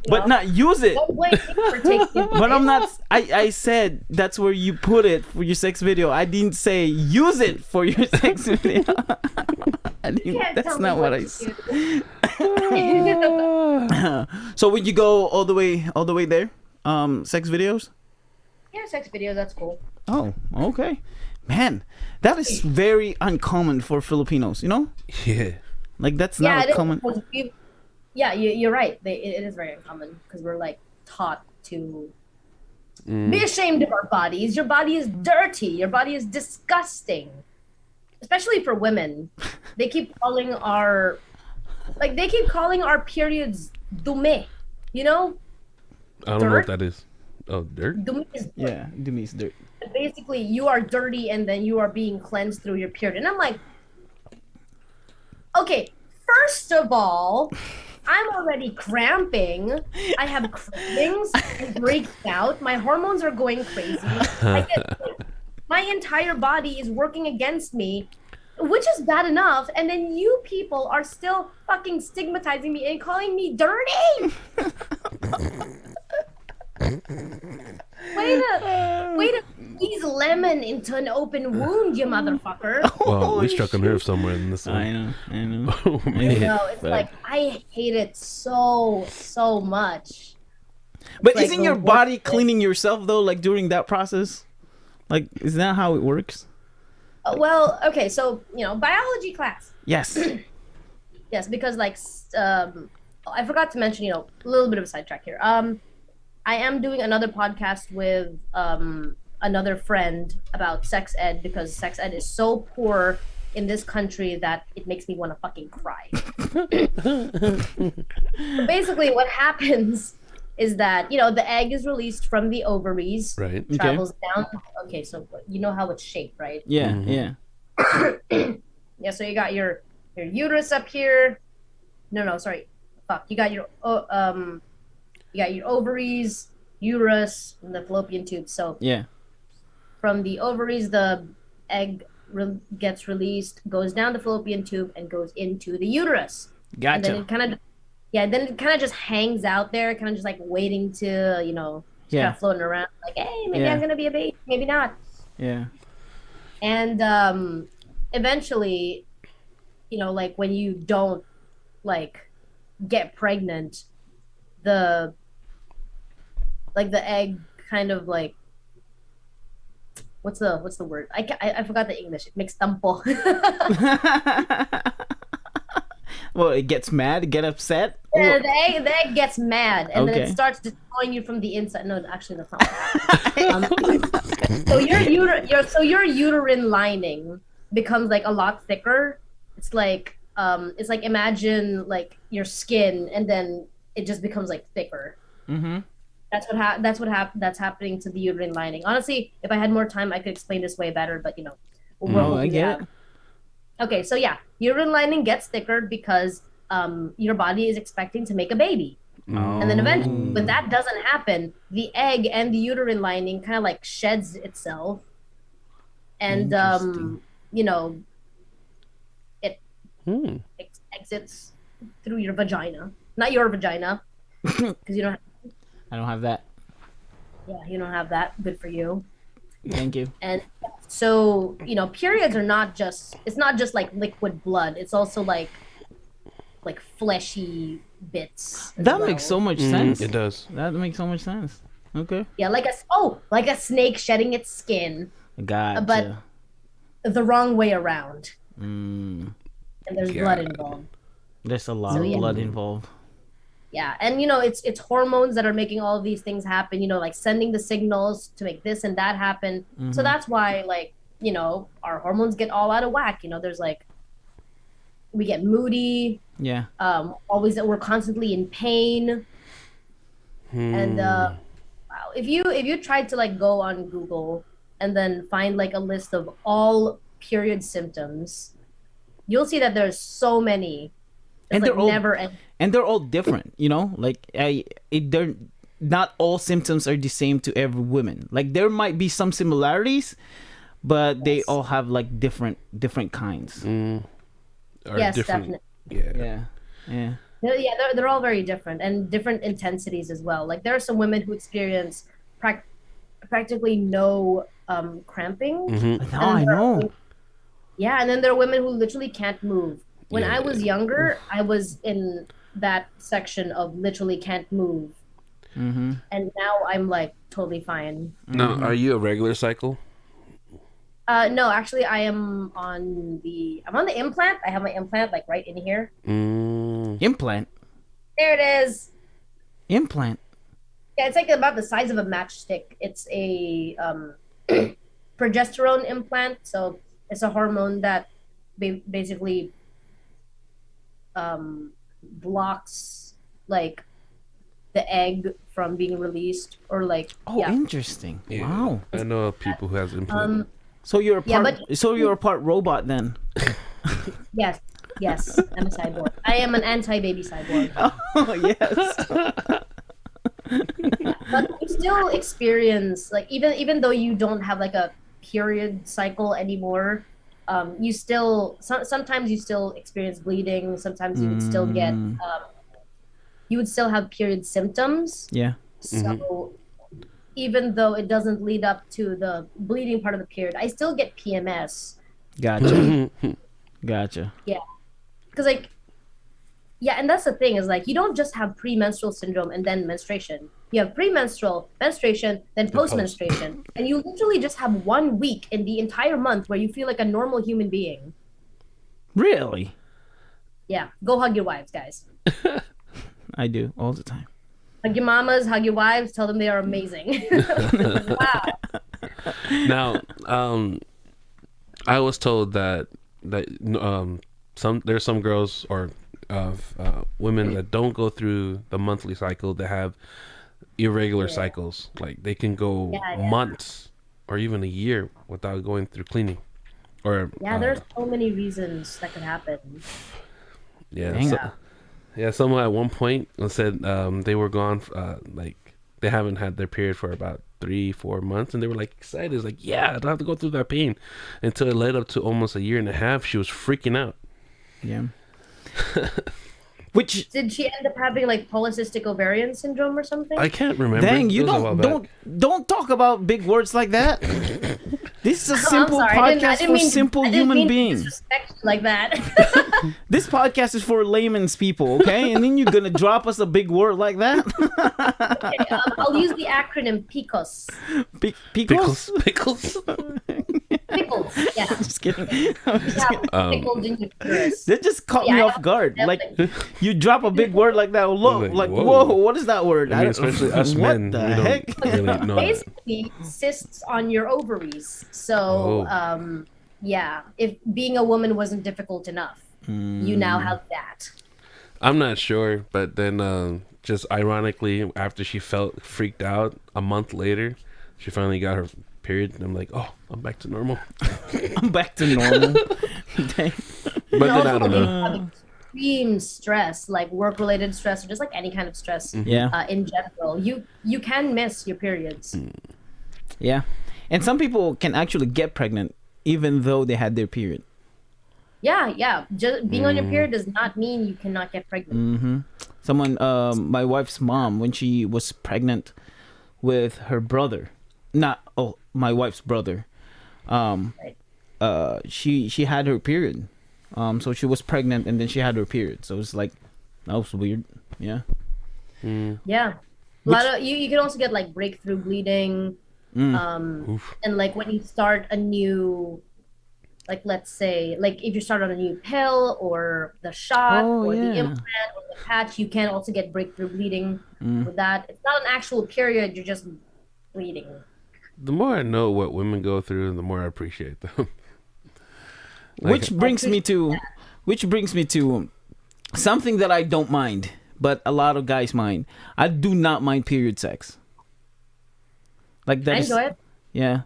but not use it. Don't blame me for taking But I'm not. I said that's where you put it for your sex video. I didn't say use it for your sex video. That's not what I said. So would you go all the way there? Sex videos? Yeah, sex videos. That's cool. Oh, okay. Man, that is very uncommon for Filipinos, you know? Yeah. Like, that's not a common... Yeah, you're right. It is very uncommon because we're, like, taught to be ashamed of our bodies. Your body is dirty. Your body is disgusting. Especially for women. They keep calling our periods dume, you know? I don't know what that is. Oh, dirt? Dumi is dirt. Yeah, dumi is dirt. Basically, you are dirty and then you are being cleansed through your period. And I'm like, okay, first of all, I'm already cramping. I have cravings. I'm breaking out. My hormones are going crazy. My entire body is working against me, which is bad enough. And then you people are still fucking stigmatizing me and calling me dirty. Way to squeeze lemon into an open wound, you motherfucker. Well, we struck a nerve somewhere in this one. I know. Oh, man. It's like, I hate it so much. But isn't your body cleaning yourself, though, like, during that process? Like, is that how it works? Well, okay, so, biology class. Yes. Yes, because, like, I forgot to mention, a little bit of a sidetrack here. I am doing another podcast with another friend about sex ed because sex ed is so poor in this country that it makes me want to fucking cry. Basically, what happens is that, the egg is released from the ovaries, right? Travels down. Okay, so you know how it's shaped, right? Yeah, Mm-hmm. yeah. Yeah, so you got your uterus up here. No, sorry. Fuck. You got your ovaries, uterus, and the fallopian tube. So yeah, from the ovaries, the egg gets released, goes down the fallopian tube, and goes into the uterus. Gotcha. And then it kind of just hangs out there, kind of just like waiting to, kind of floating around, like, hey, maybe I'm gonna be a baby, maybe not. Yeah. And eventually, like when you don't like get pregnant, the egg kind of like, what's the word? I forgot the English. It makes tampo. Well, it gets mad, get upset. Yeah, the egg gets mad, and then it starts destroying you from the inside. No, actually, that's not what happens. So your uterine lining becomes like a lot thicker. It's like imagine like your skin, and then it just becomes like thicker. Mm-hmm. That's happening to the uterine lining. Honestly, if I had more time, I could explain this way better. But I get it. Okay, so yeah, uterine lining gets thicker because your body is expecting to make a baby. And then eventually, when that doesn't happen, the egg and the uterine lining kind of like sheds itself. And, it exits through your vagina. Not your vagina, because you don't I don't have that. Yeah, you don't have that. Good for you. Thank you. And so, periods are it's not just like liquid blood. It's also like fleshy bits. That makes so much sense. It does. That makes so much sense. Okay. Yeah, like a snake shedding its skin. Gotcha. But the wrong way around. Mm. And there's blood involved. There's a lot of blood involved. Yeah, and it's hormones that are making all of these things happen, like sending the signals to make this and that happen. Mm-hmm. So that's why our hormones get all out of whack. There's we get moody. Yeah. Always that we're constantly in pain. And wow, if you tried to go on Google and then find a list of all period symptoms, you'll see that there's so many. And they're all different, they're not all symptoms are the same to every woman. There might be some similarities, but they all have different kinds. Yes, definitely. Yeah. Yeah, they're all very different and different intensities as well. There are some women who experience practically no cramping. Mm-hmm. I know. Yeah, and then there are women who literally can't move. When I was younger, I was in that section of literally can't move. Mm-hmm. And now I'm totally fine. Now, are you a regular cycle? No, actually I'm on the implant. I have my implant right in here. Implant? There it is. Implant? Yeah, it's about the size of a matchstick. It's a progesterone implant. So it's a hormone that basically blocks the egg from being released or interesting. Yeah. Wow. I know people who has implant. So you're a part robot then. Yes, I'm a cyborg. I am an anti-baby cyborg. Oh yes. But you still experience even though you don't have a period cycle anymore, you still sometimes you still experience bleeding. Sometimes you would still get you would still have period symptoms. Yeah. So even though it doesn't lead up to the bleeding part of the period, I still get PMS. Gotcha. Yeah. Because and that's the thing is you don't just have premenstrual syndrome and then menstruation. You have premenstrual, menstruation, then post-menstruation. And you literally just have 1 week in the entire month where you feel like a normal human being. Really? Yeah. Go hug your wives, guys. I do all the time. Hug your mamas, hug your wives, tell them they are amazing. Wow. Now, I was told that there's some girls or women that don't go through the monthly cycle that have irregular cycles. They can go months or even a year without going through cleaning. Or there's so many reasons that could happen. Someone at one point said they were gone they haven't had their period for about 3-4 months, and they were excited. It's I don't have to go through that pain, until it led up to almost 1.5 years. She was freaking out. Yeah. Which did she end up having polycystic ovarian syndrome or something? I can't remember. Dang, you don't talk about big words like that. This is a simple podcast for simple human beings. Disrespect like that. This podcast is for layman's people, okay? And then you're gonna drop us a big word like that? Okay, I'll use the acronym PICOS. Pickles? Pickles? Pickles, yeah. Just kidding. Pickled in your uterus. That just caught me off guard. Definitely. Like, you drop a big word like that. Look, like, whoa, what is that word? I mean, especially us what men. the We heck? don't really know Basically, cysts on your ovaries. So, yeah, if being a woman wasn't difficult enough, you now have that. I'm not sure, but then just ironically, after she felt freaked out, a month later, she finally got her period, and I'm like, oh, I'm back to normal. I'm back to normal. Dang. But then I don't know. Extreme stress, like work-related stress, or just like any kind of stress, in general, you can miss your periods. Yeah, and some people can actually get pregnant even though they had their period. Yeah. Just being on your period does not mean you cannot get pregnant. Someone, my wife's mom, when she was pregnant with her brother, my wife's brother, she had her period. So she was pregnant and then she had her period. So it's like, that was weird. Yeah. Yeah. A lot of you can also get like breakthrough bleeding. And like when you start a new, like let's say, like if you start on a new pill or the shot or the implant or the patch, you can also get breakthrough bleeding with that. It's not an actual period, you're just bleeding. The more I know what women go through, the more I appreciate them. Which brings me to something that I don't mind, but a lot of guys mind. I do not mind period sex. Like that. I enjoy it. Yeah.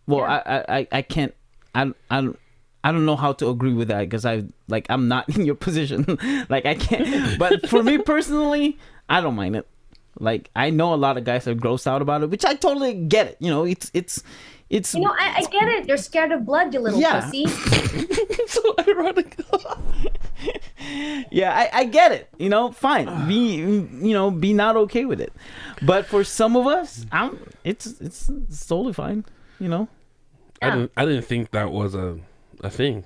Well, yeah. I can't. I don't know how to agree with that because I'm not in your position. Like I can't. But for me personally, I don't mind it. Like I know a lot of guys are grossed out about it, which I totally get it. You know, it's. You know, I get it. You're scared of blood, you little pussy. So ironic. Yeah, I get it. You know, fine. Be not okay with it. But for some of us, it's totally fine. You know. Yeah. I didn't think that was a thing.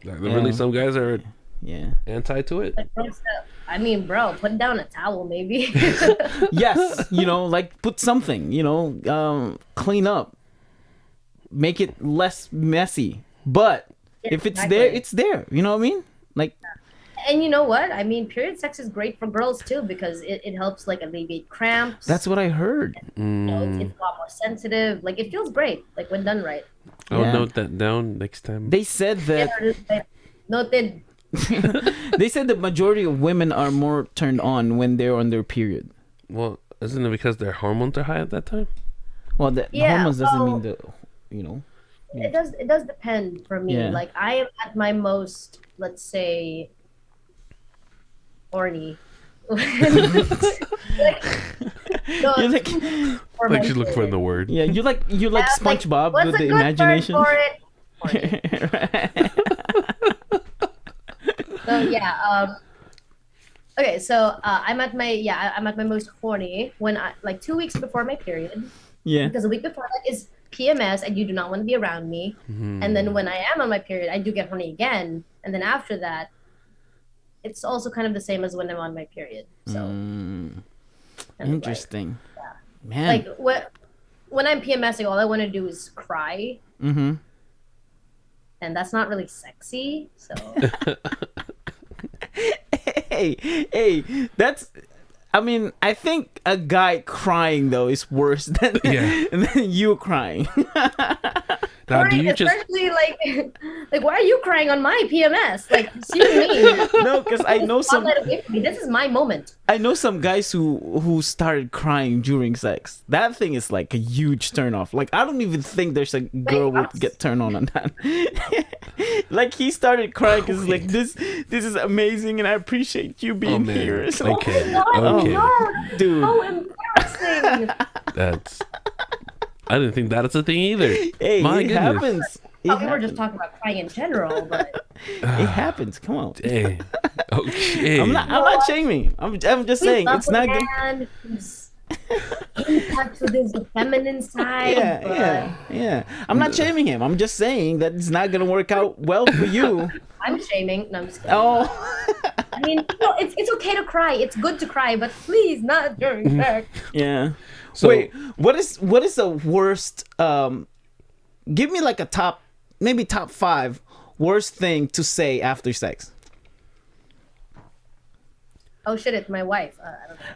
Like, really, some guys are anti to it. I mean, bro, put down a towel, maybe. Yes, like put something. Clean up. Make it less messy. But if it's there, it's there. You know what I mean? Like. And you know what? I mean, period sex is great for girls too because it helps like alleviate cramps. That's what I heard. It's a lot more sensitive. Like it feels great. Like when done right. I'll note that down next time. They said that. Noted. They said the majority of women are more turned on when they're on their period. Well, isn't it because their hormones are high at that time? Well, the hormones doesn't mean the. It does depend for me. Yeah. Like I am at my most, let's say, horny. You're like she's looking for the word. Yeah, you like SpongeBob with the imagination. For it? So yeah. Okay, so I'm at my most horny when I 2 weeks before my period. Yeah. Because a week before that is PMS and you do not want to be around me. And then when I am on my period, I do get horny again. And then after that, it's also kind of the same as when I'm on my period. So interesting. Man. Like when I'm PMSing, all I want to do is cry. And that's not really sexy. So hey, that's. I mean, I think a guy crying though is worse than you crying. Now, do you especially like why are you crying on my PMS? Like, excuse me. No, because I know some. This is my moment. I know some guys who started crying during sex. That thing is like a huge turnoff. Like, I don't even think there's a girl would get turned on that. Like, he started crying because like this is amazing and I appreciate you being here. So, okay. Dude. So embarrassing. I didn't think that is a thing either. Hey, My it goodness. happens. We were just talking about crying in general, but it happens. Come on. Dang. Okay. I'm not shaming. I'm just saying it's not good. Touch with his feminine side. Yeah. I'm not shaming him. I'm just saying that it's not gonna work out well for you. I'm shaming. No, I'm just kidding. Oh. I mean, it's okay to cry. It's good to cry, but please not during sex. Yeah. So, wait, what is the worst? Give me like a top 5 worst thing to say after sex. Oh shit! It's my wife.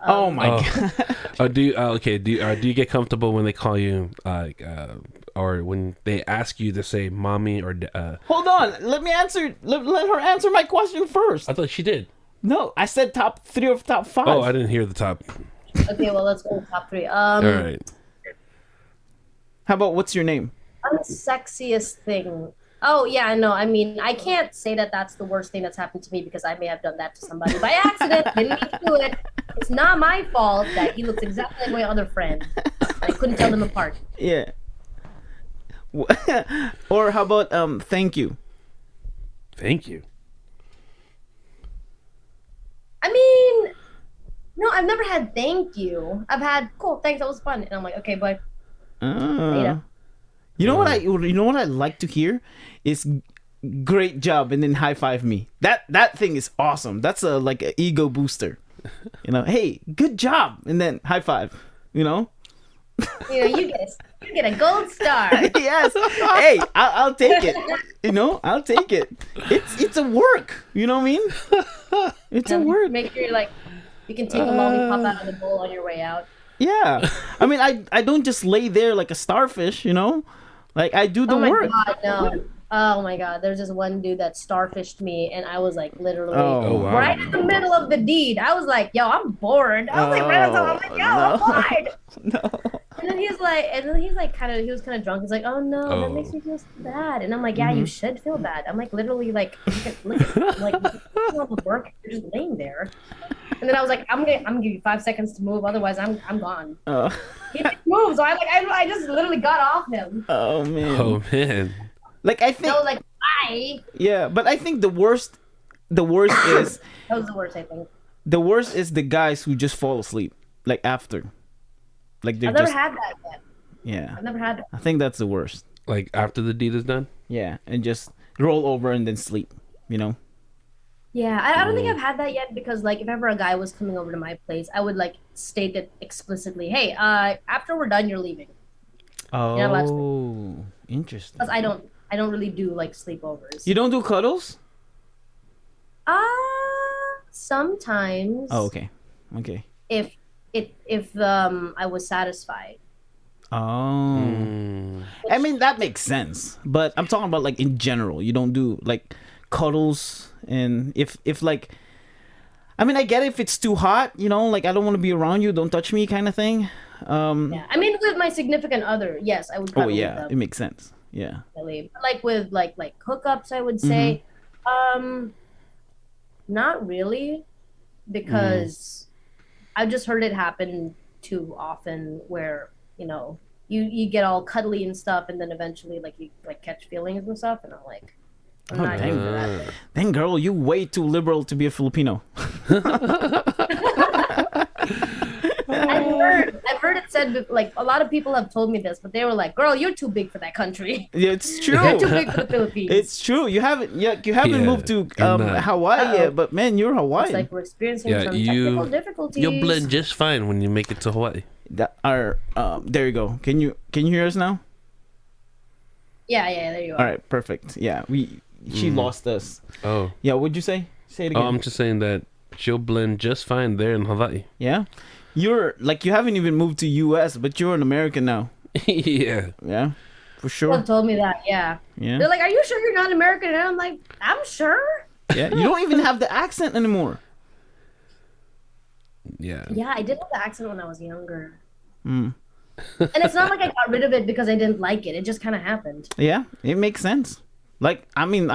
Oh my god. Do you get comfortable when they call you or when they ask you to say mommy or Hold on, let me answer. Let her answer my question first. I thought she did. No, I said top 3 or top 5. Oh, I didn't hear the top. Okay, well let's go with top 3. All right. How about what's your name? Unsexiest thing. Oh yeah, no. I mean, I can't say that that's the worst thing that's happened to me because I may have done that to somebody by accident. Didn't mean to do it. It's not my fault that he looks exactly like my other friend. I couldn't tell them apart. Yeah. Or how about thank you? Thank you. I mean, no, I've never had thank you. I've had cool, thanks, that was fun, and I'm like, okay, bye. You know what I like to hear is great job and then high five me. That thing is awesome. That's like an ego booster. You know, hey, good job, and then high five. You know. You get a gold star. Yes. Hey, I'll take it. You know, I'll take it. It's a work. You know what I mean? It's a work. Make sure you can take a lollipop out of the bowl on your way out. Yeah. I mean, I don't just lay there like a starfish. You know, like I do the work. God, no. Oh my god, there's this one dude that starfished me, and I was like literally right in the middle of the deed. I was like, yo, I'm bored. I was like, right on top. I'm like, yo, I'm bored. No. And then he was kind of drunk. He's like, oh no, that makes me feel so bad. And I'm like, yeah, you should feel bad. I'm like, literally, like, look at like, all the work. You're just laying there. And then I was like, I'm gonna give you 5 seconds to move, otherwise I'm gone. He didn't move, so I just literally got off him. Oh man. Like I think. I was like, bye. Yeah, but I think the worst is. That was the worst, I think. The worst is the guys who just fall asleep, like after. Like they're I've never had that yet. Yeah. I've never had that. I think that's the worst. Like after the deed is done? Yeah, and just roll over and then sleep, you know? Yeah, I don't think I've had that yet because, like, if ever a guy was coming over to my place, I would, like, state it explicitly. Hey, after we're done, you're leaving. Oh, interesting. Because I don't really do, like, sleepovers. You don't do cuddles? Sometimes. Oh, okay. Okay. If I was satisfied. Oh. I mean, that makes sense. But I'm talking about, like, in general. You don't do, like, cuddles. And if like, I mean, I get it if it's too hot, you know, like, I don't want to be around you. Don't touch me kind of thing. Yeah. I mean, with my significant other, yes, I would cuddle with them. It makes sense. Yeah. Like with, like hookups, I would say. Not really. Because I've just heard it happen too often where, you know, you get all cuddly and stuff, and then eventually, like, you like catch feelings and stuff, and I'm like, I'm not here for that. Then, girl, you way too liberal to be a Filipino. I've heard it said, like, a lot of people have told me this, but they were like, girl, you're too big for that country. Yeah, it's true. You're too big for the Philippines. It's true. You haven't moved to Hawaii yet, but man, you're Hawaiian. It's like we're experiencing some technical difficulties. You'll blend just fine when you make it to Hawaii. There you go. Can you hear us now? Yeah, there you are. All right, perfect. Yeah, she lost us. Oh. Yeah, what'd you say? Say it again. Oh, I'm just saying that she'll blend just fine there in Hawaii. Yeah? You're, like, you haven't even moved to US, but you're an American now. Yeah. Yeah, for sure. People told me that, yeah. They're like, are you sure you're not American? And I'm like, I'm sure. Yeah, you don't even have the accent anymore. Yeah. Yeah, I did have the accent when I was younger. And it's not like I got rid of it because I didn't like it. It just kind of happened. Yeah, it makes sense. Like, I mean,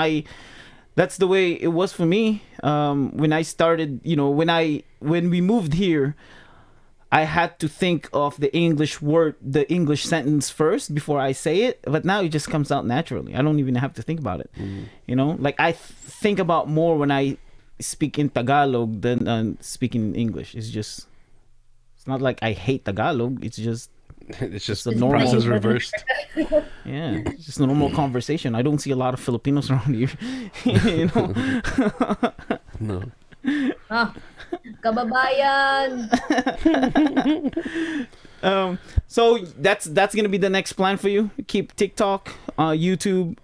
that's the way it was for me. When I started, you know, when we moved here, I had to think of the English sentence first before I say it. But now it just comes out naturally. I don't even have to think about it. You know, like I think about more when I speak in Tagalog than speaking in English. It's not like I hate Tagalog. It's just the normal process reversed. Yeah, it's just a normal conversation. I don't see a lot of Filipinos around here. You know. No. Kababayan. So that's gonna be the next plan for you. Keep TikTok, YouTube,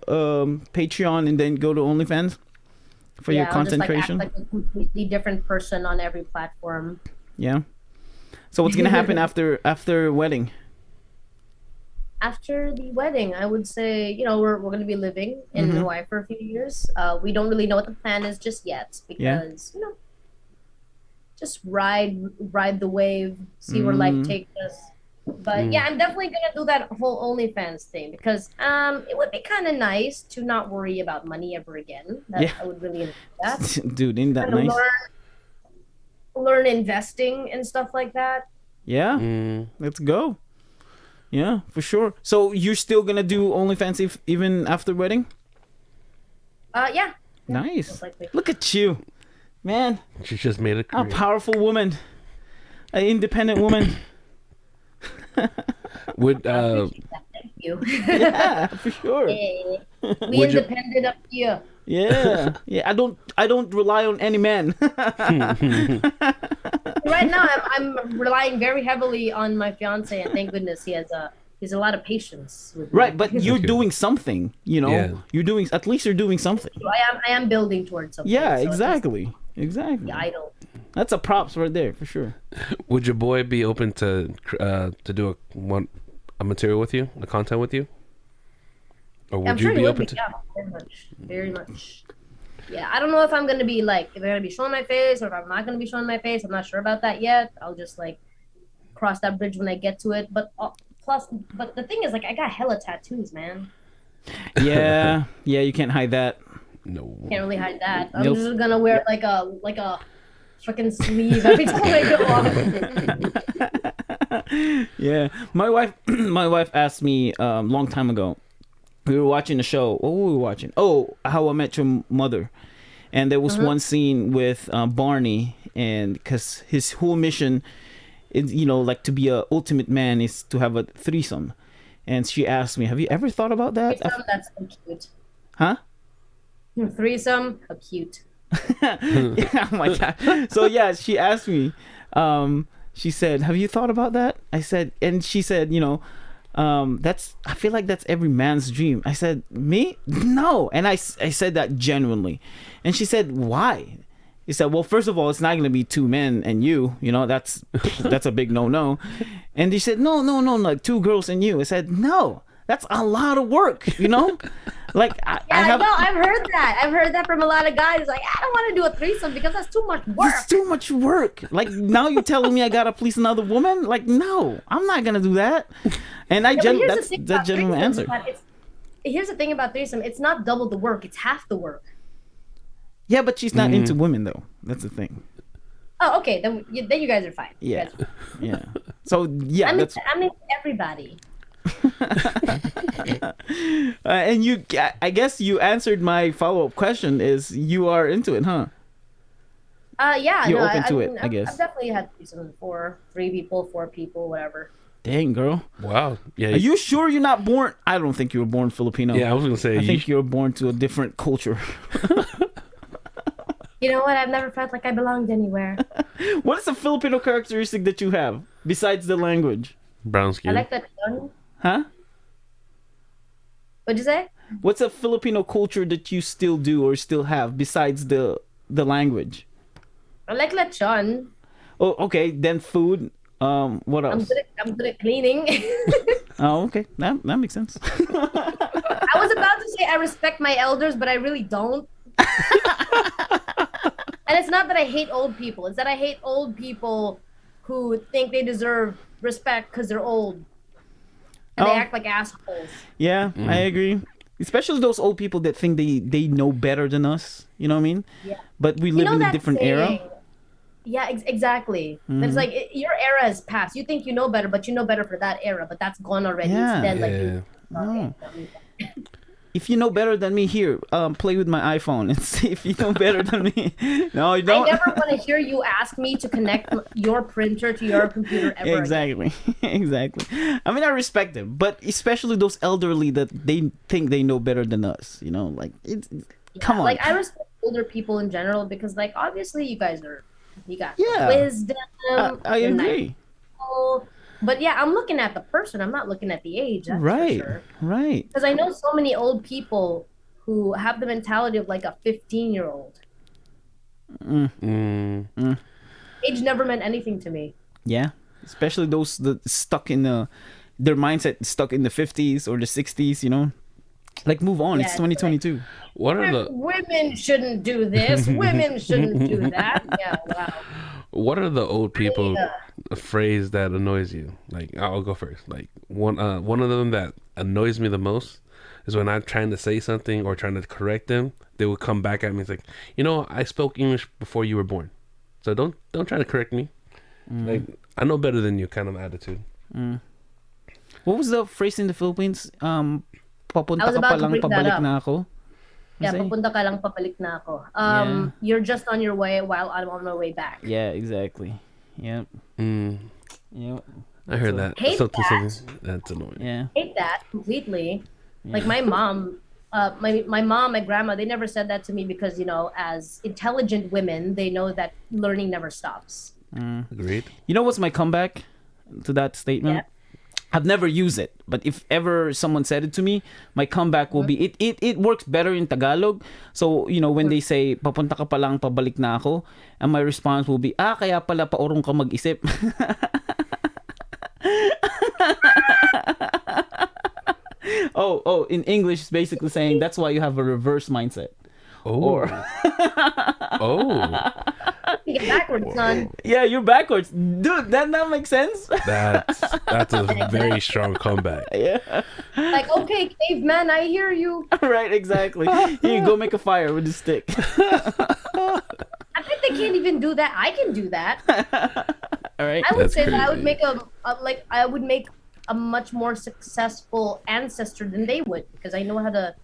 Patreon, and then go to OnlyFans for your content creation. Like a completely different person on every platform. Yeah. So what's gonna happen after wedding? After the wedding, I would say, we're going to be living in Hawaii for a few years. We don't really know what the plan is just yet because, just ride the wave, see where life takes us. But yeah, I'm definitely going to do that whole OnlyFans thing because it would be kind of nice to not worry about money ever again. I would really enjoy that. Dude, isn't that nice? Learn investing and stuff like that. Yeah, let's go. Yeah, for sure. So you're still gonna do OnlyFans even after wedding? Yeah. Nice. Look at you, man. She just made a career. A powerful woman, an independent woman. Would Thank you. Yeah, for sure. We independent up here. Yeah. I don't rely on any man. Right now, I'm relying very heavily on my fiance, and thank goodness he has a lot of patience with me. Right, but you're doing something. Yeah. You're doing something. I am building towards something. Yeah, so exactly. I don't. That's a props right there for sure. Would your boy be open to do a material with you, a content with you? Or would you be open to? Yeah, very much. Yeah, I don't know if I'm gonna be if I'm gonna be showing my face or if I'm not gonna be showing my face. I'm not sure about that yet. I'll just cross that bridge when I get to it. But the thing is, I got hella tattoos, man. Yeah, you can't hide that. No, can't really hide that. I'm just gonna wear like a fucking sleeve every time I go off. Yeah, my wife asked me long time ago. We were watching a show. What were we watching? Oh, How I Met Your Mother. And there was one scene with Barney, and because his whole mission is, to be a ultimate man is to have a threesome. And she asked me, have you ever thought about that? Threesome, that's so cute. Huh? Threesome, how cute. Yeah, oh my God. So yeah, she asked me, she said, have you thought about that? I said, and she said, I feel like that's every man's dream. I said, me? No. And I said that genuinely. And she said, why? He said, well, first of all, it's not going to be two men and you, that's a big no. And he said, no, like two girls and you. I said, no, that's a lot of work, I've heard that. I've heard that from a lot of guys. I don't want to do a threesome because that's too much work. It's too much work. Now you're telling me I got to please another woman? No, I'm not going to do that. And that's the genuine answer. Here's the thing about threesome. It's not double the work. It's half the work. Yeah, but she's not into women, though. That's the thing. Oh, okay. Then you guys are fine. Yeah. Yeah. So, yeah. I'm into everybody. And I guess you answered my follow-up question is you are into it, huh? Yeah. You're open to it, I guess. I've definitely had threesome before. 3 people, 4 people, whatever. Dang, girl. Wow. Yeah. Are you sure you're not born? I don't think you were born Filipino. Yeah, I was going to say. I think you were born to a different culture. You know what? I've never felt like I belonged anywhere. What is a Filipino characteristic that you have besides the language? Brown skin. I like that tongue. Huh? What'd you say? What's a Filipino culture that you still do or still have besides the language? I like lechon. Oh, okay. Then food. What else? I'm good at cleaning. Oh, okay. That makes sense. I was about to say I respect my elders, but I really don't. And it's not that I hate old people. It's that I hate old people who think they deserve respect because they're old. And they act like assholes. Yeah, I agree. Especially those old people that think they know better than us. You know what I mean? Yeah. But we live in a different era. Yeah, exactly. It's your era is past. You think you know better, but you know better for that era. But that's gone already. Yeah. It's then if you know better than me, here, play with my iPhone and see if you know better than me. No, you don't. I never want to hear you ask me to connect your printer to your computer ever. Exactly. Exactly. I mean, I respect them, but especially those elderly that they think they know better than us. You know, like come on. Like I respect older people in general because, like, obviously you got wisdom. I agree. But yeah, I'm looking at the person. I'm not looking at the age. That's right. For sure. Right. Because I know so many old people who have the mentality of like a 15-year-old. Age never meant anything to me. Yeah, especially those that stuck in their mindset stuck in the 50s or the 60s. You know, like move on. It's 2022. What are the women shouldn't do this? Women shouldn't do that. Yeah, wow. What are the old people a phrase that annoys you? Like, I'll go first. Like one of them that annoys me the most is when I'm trying to say something or trying to correct them. They would come back at me. It's like, I spoke English before you were born, so don't try to correct me. Like, I know better than you, kind of attitude. What was the phrase in the Philippines? Papunta I was ka about pa lang, to bring that pabalik up. na ako. Yeah, papunta ka lang, papalik na ako. You're just on your way while I'm on my way back. Yeah, exactly. Yep. Yep. I heard that. Hate that. That's annoying. Yeah. Hate that completely. Yeah. Like my mom, my mom, my grandma, they never said that to me because, as intelligent women, they know that learning never stops. Agreed. You know what's my comeback to that statement? Yeah. I've never used it, but if ever someone said it to me, my comeback will be it works better in Tagalog. So, when they say papunta ka pa lang, pabalik na ako, and my response will be, kaya pala paurong ka mag-isip. in English it's basically saying that's why you have a reverse mindset. You get backwards, son. Yeah, you're backwards. Dude, that makes sense? That's a very strong comeback. Yeah. Like, okay, caveman, I hear you. Right, exactly. Here, go make a fire with a stick. I think they can't even do that. I can do that. All right. I would That's say crazy. that I would make a much more successful ancestor than they would because I know how to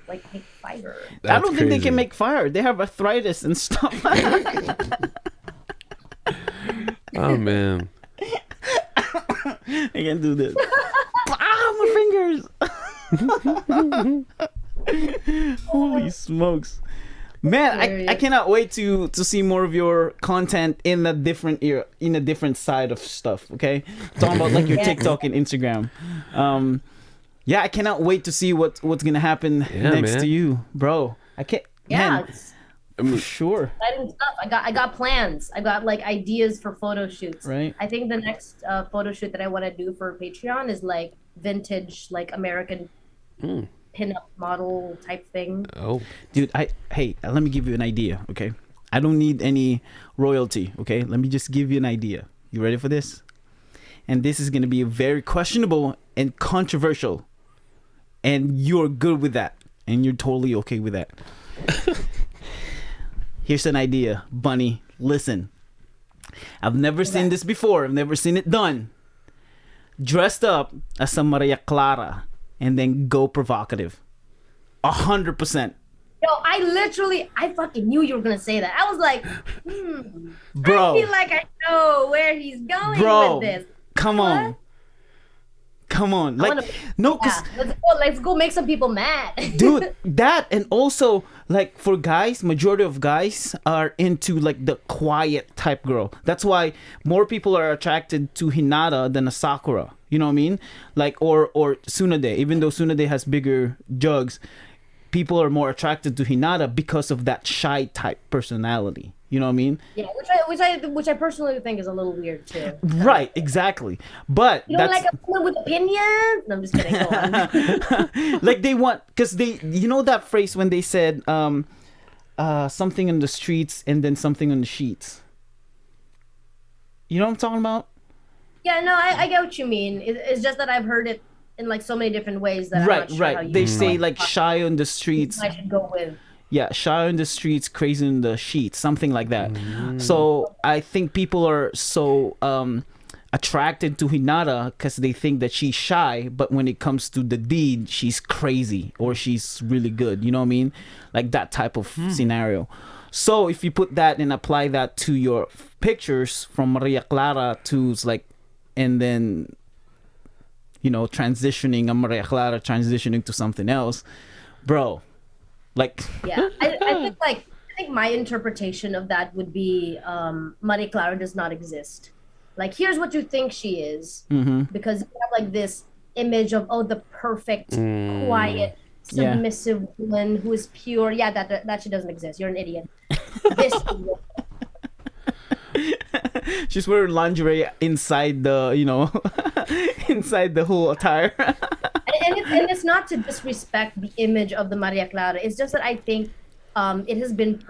like make fire. I don't think they can make fire. They have arthritis and stuff. Oh man. I can't do this. My fingers. Holy smokes. Man, I cannot wait to see more of your content in a different era, in a different side of stuff, okay? Talking about like your TikTok and Instagram. Yeah, I cannot wait to see what's gonna happen next to you, bro. I can't. Yeah, man, for sure. Exciting stuff. I got plans. I got like ideas for photo shoots. Right. I think the next photo shoot that I want to do for Patreon is like vintage, like American pinup model type thing. Oh, dude, let me give you an idea, okay? I don't need any royalty, okay? Let me just give you an idea. You ready for this? And this is gonna be very questionable and controversial. And you're good with that. And you're totally okay with that. Here's an idea, Bunny. Listen. I've never seen this before. I've never seen it done. Dressed up as a Maria Clara and then go provocative. 100%. Yo, I fucking knew you were gonna say that. I was like, bro. I feel like I know where he's going with this. Come on. Like, no, because let's go make some people mad. Dude, that, and also like for guys, majority of guys are into like the quiet type girl. That's why more people are attracted to Hinata than a Sakura. You know what I mean? Like or Tsunade. Even though Tsunade has bigger jugs, people are more attracted to Hinata because of that shy type personality. You know what I mean? Yeah, which I personally think is a little weird too. Right, exactly. But you don't like a woman with opinions? No, I'm just kidding. Go on. Like they want, because they, that phrase when they said something on the streets and then something on the sheets. You know what I'm talking about? Yeah, no, I get what you mean. It's just that I've heard it in like so many different ways that I'm not sure how you they say like shy on the streets. I should go with. Yeah, shy on the streets, crazy on the sheets, something like that. So I think people are so attracted to Hinata because they think that she's shy, but when it comes to the deed, she's crazy or she's really good. You know what I mean? Like that type of scenario. So if you put that and apply that to your pictures from Maria Clara to like, and then, you know, transitioning a Maria Clara, transitioning to something else, bro, like. Yeah, I think my interpretation of that would be Maria Clara does not exist. Like, here's what you think she is, because you have like this image of the perfect, quiet, submissive woman who is pure. Yeah, that she doesn't exist. You're an idiot. This she's wearing lingerie inside the, you know, inside the whole attire. and it's not to disrespect the image of the Maria Clara. It's just that I think it has been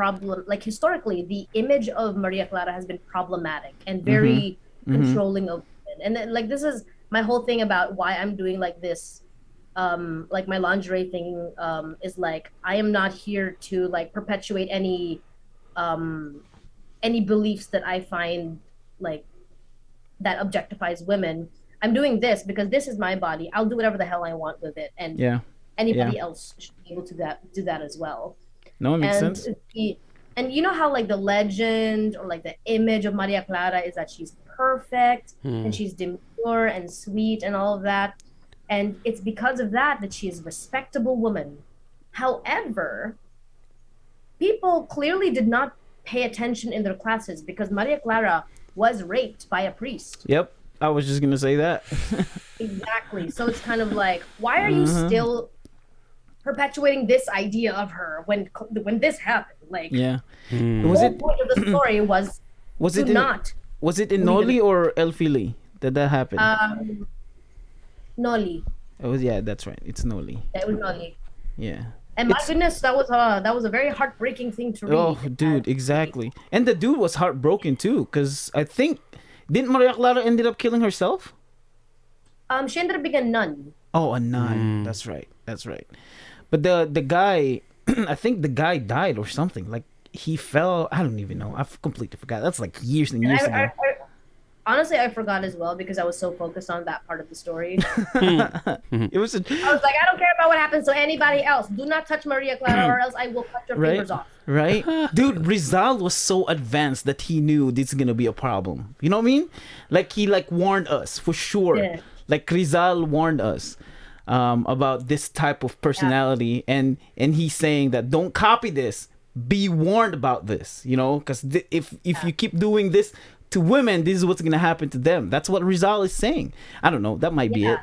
like historically, the image of Maria Clara has been problematic and very controlling of women. And then, like, this is my whole thing about why I'm doing like this, like my lingerie thing is like, I am not here to like perpetuate any beliefs that I find like that objectifies women. I'm doing this because this is my body. I'll do whatever the hell I want with it, and anybody else should be able to do that as well. No, it makes sense. And you know how like the legend or like the image of Maria Clara is that she's perfect and she's demure and sweet and all of that, and it's because of that she is a respectable woman. However, people clearly did not pay attention in their classes because Maria Clara was raped by a priest. Yep, I was just gonna say that. Exactly. So it's kind of like, why are you still perpetuating this idea of her when this happened? Like, was the point of the story was it in Noli or El Fili that happened? Noli. It was, that's right. It's Noli. It was Noli. Yeah. And my goodness, that was a very heartbreaking thing to read. Oh, dude, exactly. And the dude was heartbroken too, because I think, didn't Maria Clara ended up killing herself? She ended up being a nun. Oh, a nun. That's right. But the guy, I think the guy died or something. Like, he fell. I don't even know. I've completely forgot. That's like years and years ago. Honestly, I forgot as well because I was so focused on that part of the story. It was. I was like, I don't care about what happens to anybody else. Do not touch Maria Clara, or else I will cut your fingers off. Right, dude. Rizal was so advanced that he knew this is gonna be a problem. You know what I mean? Like, he like warned us for sure. Yeah. Like, Rizal warned us about this type of personality, and he's saying that don't copy this. Be warned about this. You know, because if you keep doing this to women, this is what's gonna happen to them. That's what Rizal is saying. I don't know. That might be it.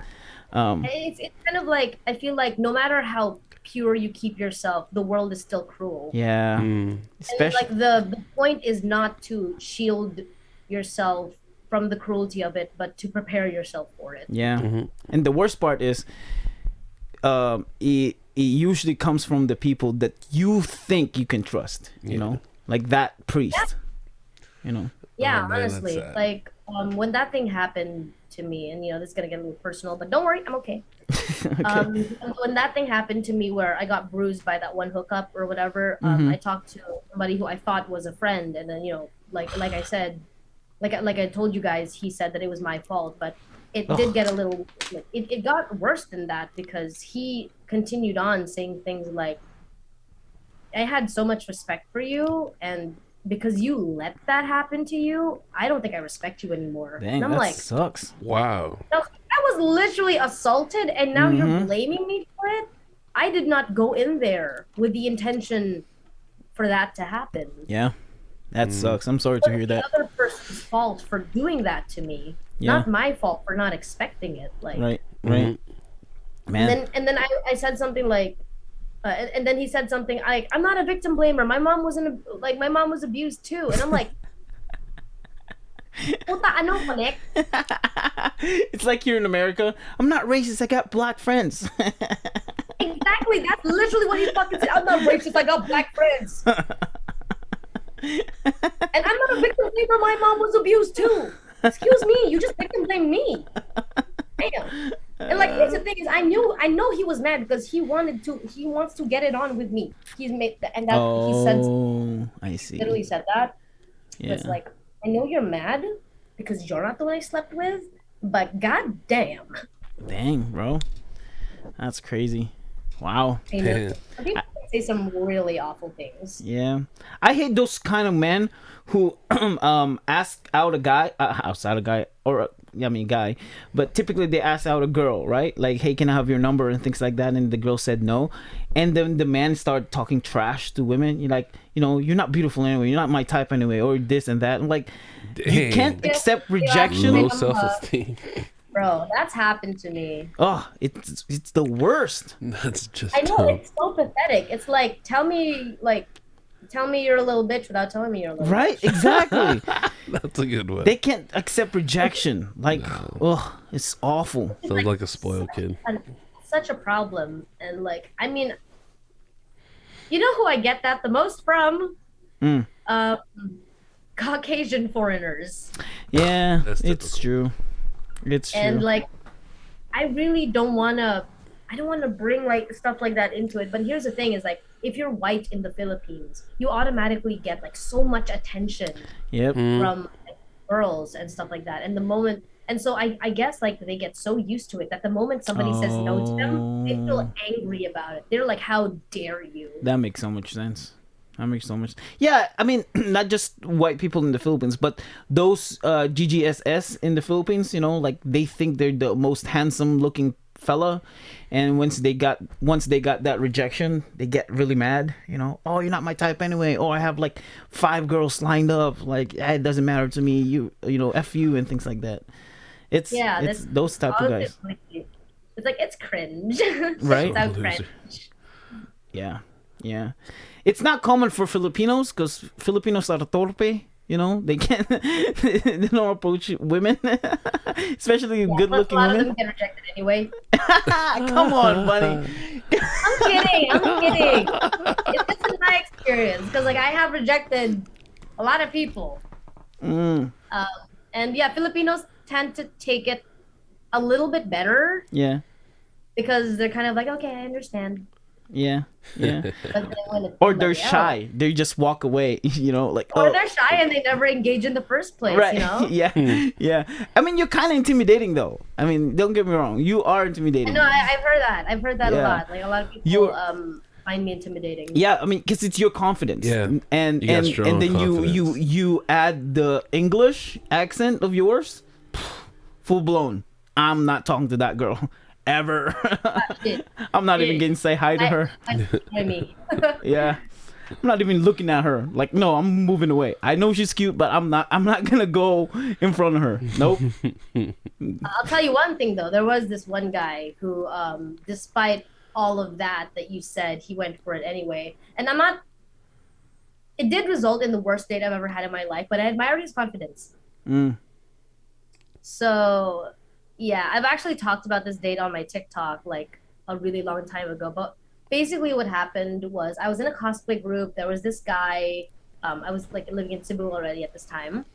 It's kind of like, I feel like no matter how pure you keep yourself, the world is still cruel. Yeah. Especially, like, the point is not to shield yourself from the cruelty of it, but to prepare yourself for it. Yeah. And the worst part is, it usually comes from the people that you think you can trust. You know, like that priest. You know. Yeah, honestly, like when that thing happened to me, and this is gonna get a little personal, but don't worry, I'm okay. Okay. When that thing happened to me, where I got bruised by that one hookup or whatever, I talked to somebody who I thought was a friend, and then like I said, like I told you guys, he said that it was my fault, but it did get a little. It got worse than that because he continued on saying things like, "I had so much respect for you, and because you let that happen to you, I don't think I respect you anymore." Dang, and I'm that like, sucks. Wow. I was literally assaulted, and now you're blaming me for it? I did not go in there with the intention for that to happen. Yeah, that sucks. I'm sorry to hear that. The other person's fault for doing that to me, not my fault for not expecting it. Like, right. Man. And then I said something like, and then he said something like, "I'm not a victim blamer. My mom was my mom was abused too." And I'm like, "Puta, ano connect?" It's like here in America, I'm not racist. I got black friends. Exactly. That's literally what he fucking said. I'm not racist. I got black friends. And I'm not a victim blamer. My mom was abused too. Excuse me. You just victim blame me. Damn. And like, here's the thing is, I know he was mad because he wants to get it on with me. He said, I see. Literally said that. Yeah. It's like, I know you're mad, because you're not the one I slept with. But goddamn. Dang, bro. That's crazy. Wow. I know. I think say some really awful things. Yeah, I hate those kind of men who ask out a guy outside a guy or guy, but typically they ask out a girl, right? Like, hey, can I have your number and things like that, and the girl said no, and then the man start talking trash to women. You're like, you're not beautiful anyway, you're not my type anyway, or this and that. I'm like, you can't accept rejection. Low self-esteem. Bro, that's happened to me. Oh, it's the worst. That's just. I know, it's so pathetic. It's like, tell me you're a little bitch without telling me you're a little right? bitch. Exactly. That's a good one. They can't accept rejection. Like, it's awful. Sounds like a spoiled kid. Such a problem. And like, I mean, you know who I get that the most from? Caucasian foreigners. Yeah, it's true. It's true. And like, I really don't want to bring like stuff like that into it. But here's the thing is like, if you're white in the Philippines, you automatically get like so much attention from like, girls and stuff like that. And so I guess like they get so used to it that the moment somebody says no to them, they feel angry about it. They're like, how dare you? That makes so much sense. Yeah, I mean, not just white people in the Philippines, but those GGSS in the Philippines, like they think they're the most handsome looking fella, and once they got that rejection, they get really mad. Oh, you're not my type anyway. Oh, I have like 5 girls lined up. Like, it doesn't matter to me. F you and things like that. It's those type of guys. It's like, it's cringe. Right? It's so cringe. Yeah. It's not common for Filipinos because Filipinos are torpe. They can't. They don't approach women, especially good-looking women. A lot of them get rejected anyway. Come on, buddy. I'm kidding. It's just my experience because, like, I have rejected a lot of people. And yeah, Filipinos tend to take it a little bit better. Yeah. Because they're kind of like, okay, I understand. Yeah. Or they're shy. They just walk away, like. Or they're shy and they never engage in the first place, right. Yeah. I mean, you're kind of intimidating, though. I mean, don't get me wrong. You are intimidating. No, I've heard that. I've heard that a lot. Like, a lot of people find me intimidating. Yeah, I mean, because it's your confidence. Yeah. And then you add the English accent of yours, full blown. I'm not talking to that girl. Ever. I'm not even getting to say hi to her. Yeah. I'm not even looking at her. Like, no, I'm moving away. I know she's cute, but I'm not gonna go in front of her. Nope. I'll tell you one thing though. There was this one guy who, despite all of that you said, he went for it anyway. And it did result in the worst date I've ever had in my life, but I admired his confidence. So yeah, I've actually talked about this date on my TikTok like a really long time ago. But basically what happened was I was in a cosplay group. There was this guy. I was like living in Cebu already at this time.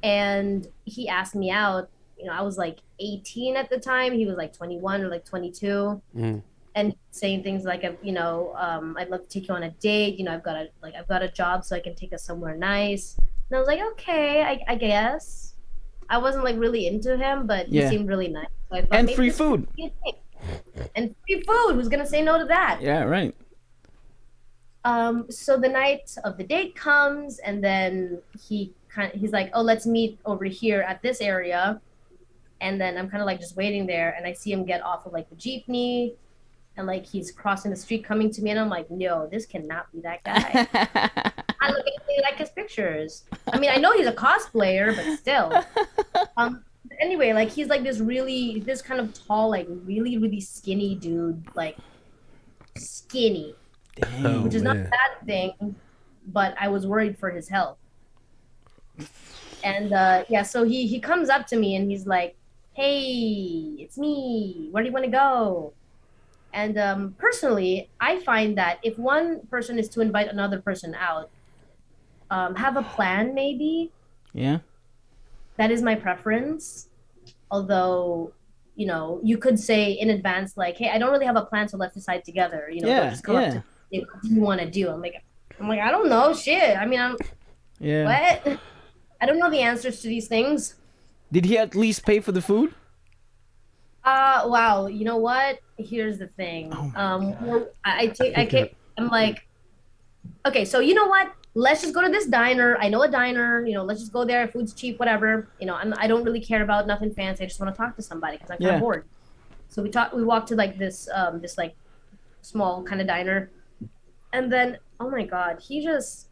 And he asked me out. I was like 18 at the time. He was like 21 or like 22. And saying things like, I'd love to take you on a date. I've got a job so I can take us somewhere nice. And I was like, okay, I guess. I wasn't like really into him, but he seemed really nice. So I thought, and free food. And free food. Who's gonna say no to that? Yeah, right. So the night of the date comes, and then he's like, "Oh, let's meet over here at this area." And then I'm kind of like just waiting there, and I see him get off of like the jeepney, and like he's crossing the street coming to me, and I'm like, "No, this cannot be that guy." I look at him like his pictures. I mean, I know he's a cosplayer, but still. Anyway, like he's like this kind of tall, like really, really skinny dude, like skinny, which is not a bad thing, but I was worried for his health. And so he comes up to me and he's like, "Hey, it's me. Where do you want to go?" And personally, I find that if one person is to invite another person out, have a plan maybe. Yeah. That is my preference. Although, you could say in advance, like, "Hey, I don't really have a plan, so let's decide together." Just come up to me, what do you want to do? I'm like, I don't know, shit. I mean, what? I don't know the answers to these things. Did he at least pay for the food? Wow. You know what? Here's the thing. Well, I'm like, okay, so you know what? Let's just go to this diner. I know a diner. Let's just go there. Food's cheap, whatever. I don't really care about nothing fancy. I just want to talk to somebody because I'm kind of bored. So we walked to like this like small kind of diner, and then oh my god, he just.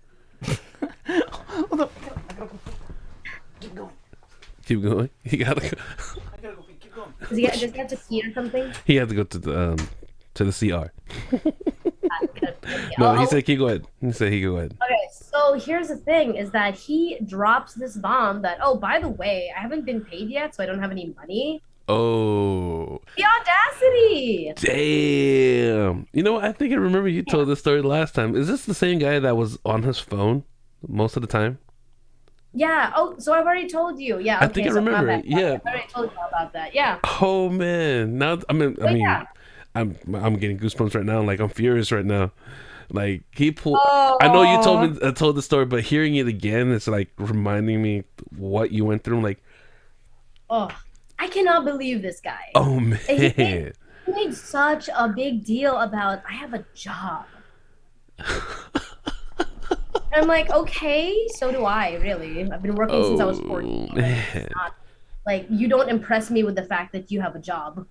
Hold up. Keep going. Keep going. He gotta go. I gotta go. Keep going. Does he have to pee or something? He had to go to the CR. No, he said, "Keep going." He said, "He go ahead." Okay, so here's the thing: is that he drops this bomb that by the way, I haven't been paid yet, so I don't have any money. Oh. The audacity! Damn. You know what? I think I remember you told this story last time. Is this the same guy that was on his phone most of the time? Yeah. Oh, so I've already told you. Yeah. Okay, I think I remember it. Yeah. I already told you about that. Yeah. Oh man. Now I'm getting goosebumps right now. Like I'm furious right now. Like he pulled. Oh. I know you told the story, but hearing it again, it's like reminding me what you went through. Like, oh, I cannot believe this guy. Oh man. He made such a big deal about I have a job. And I'm like, okay, so do I, really. I've been working since I was 14. It's not, like, you don't impress me with the fact that you have a job.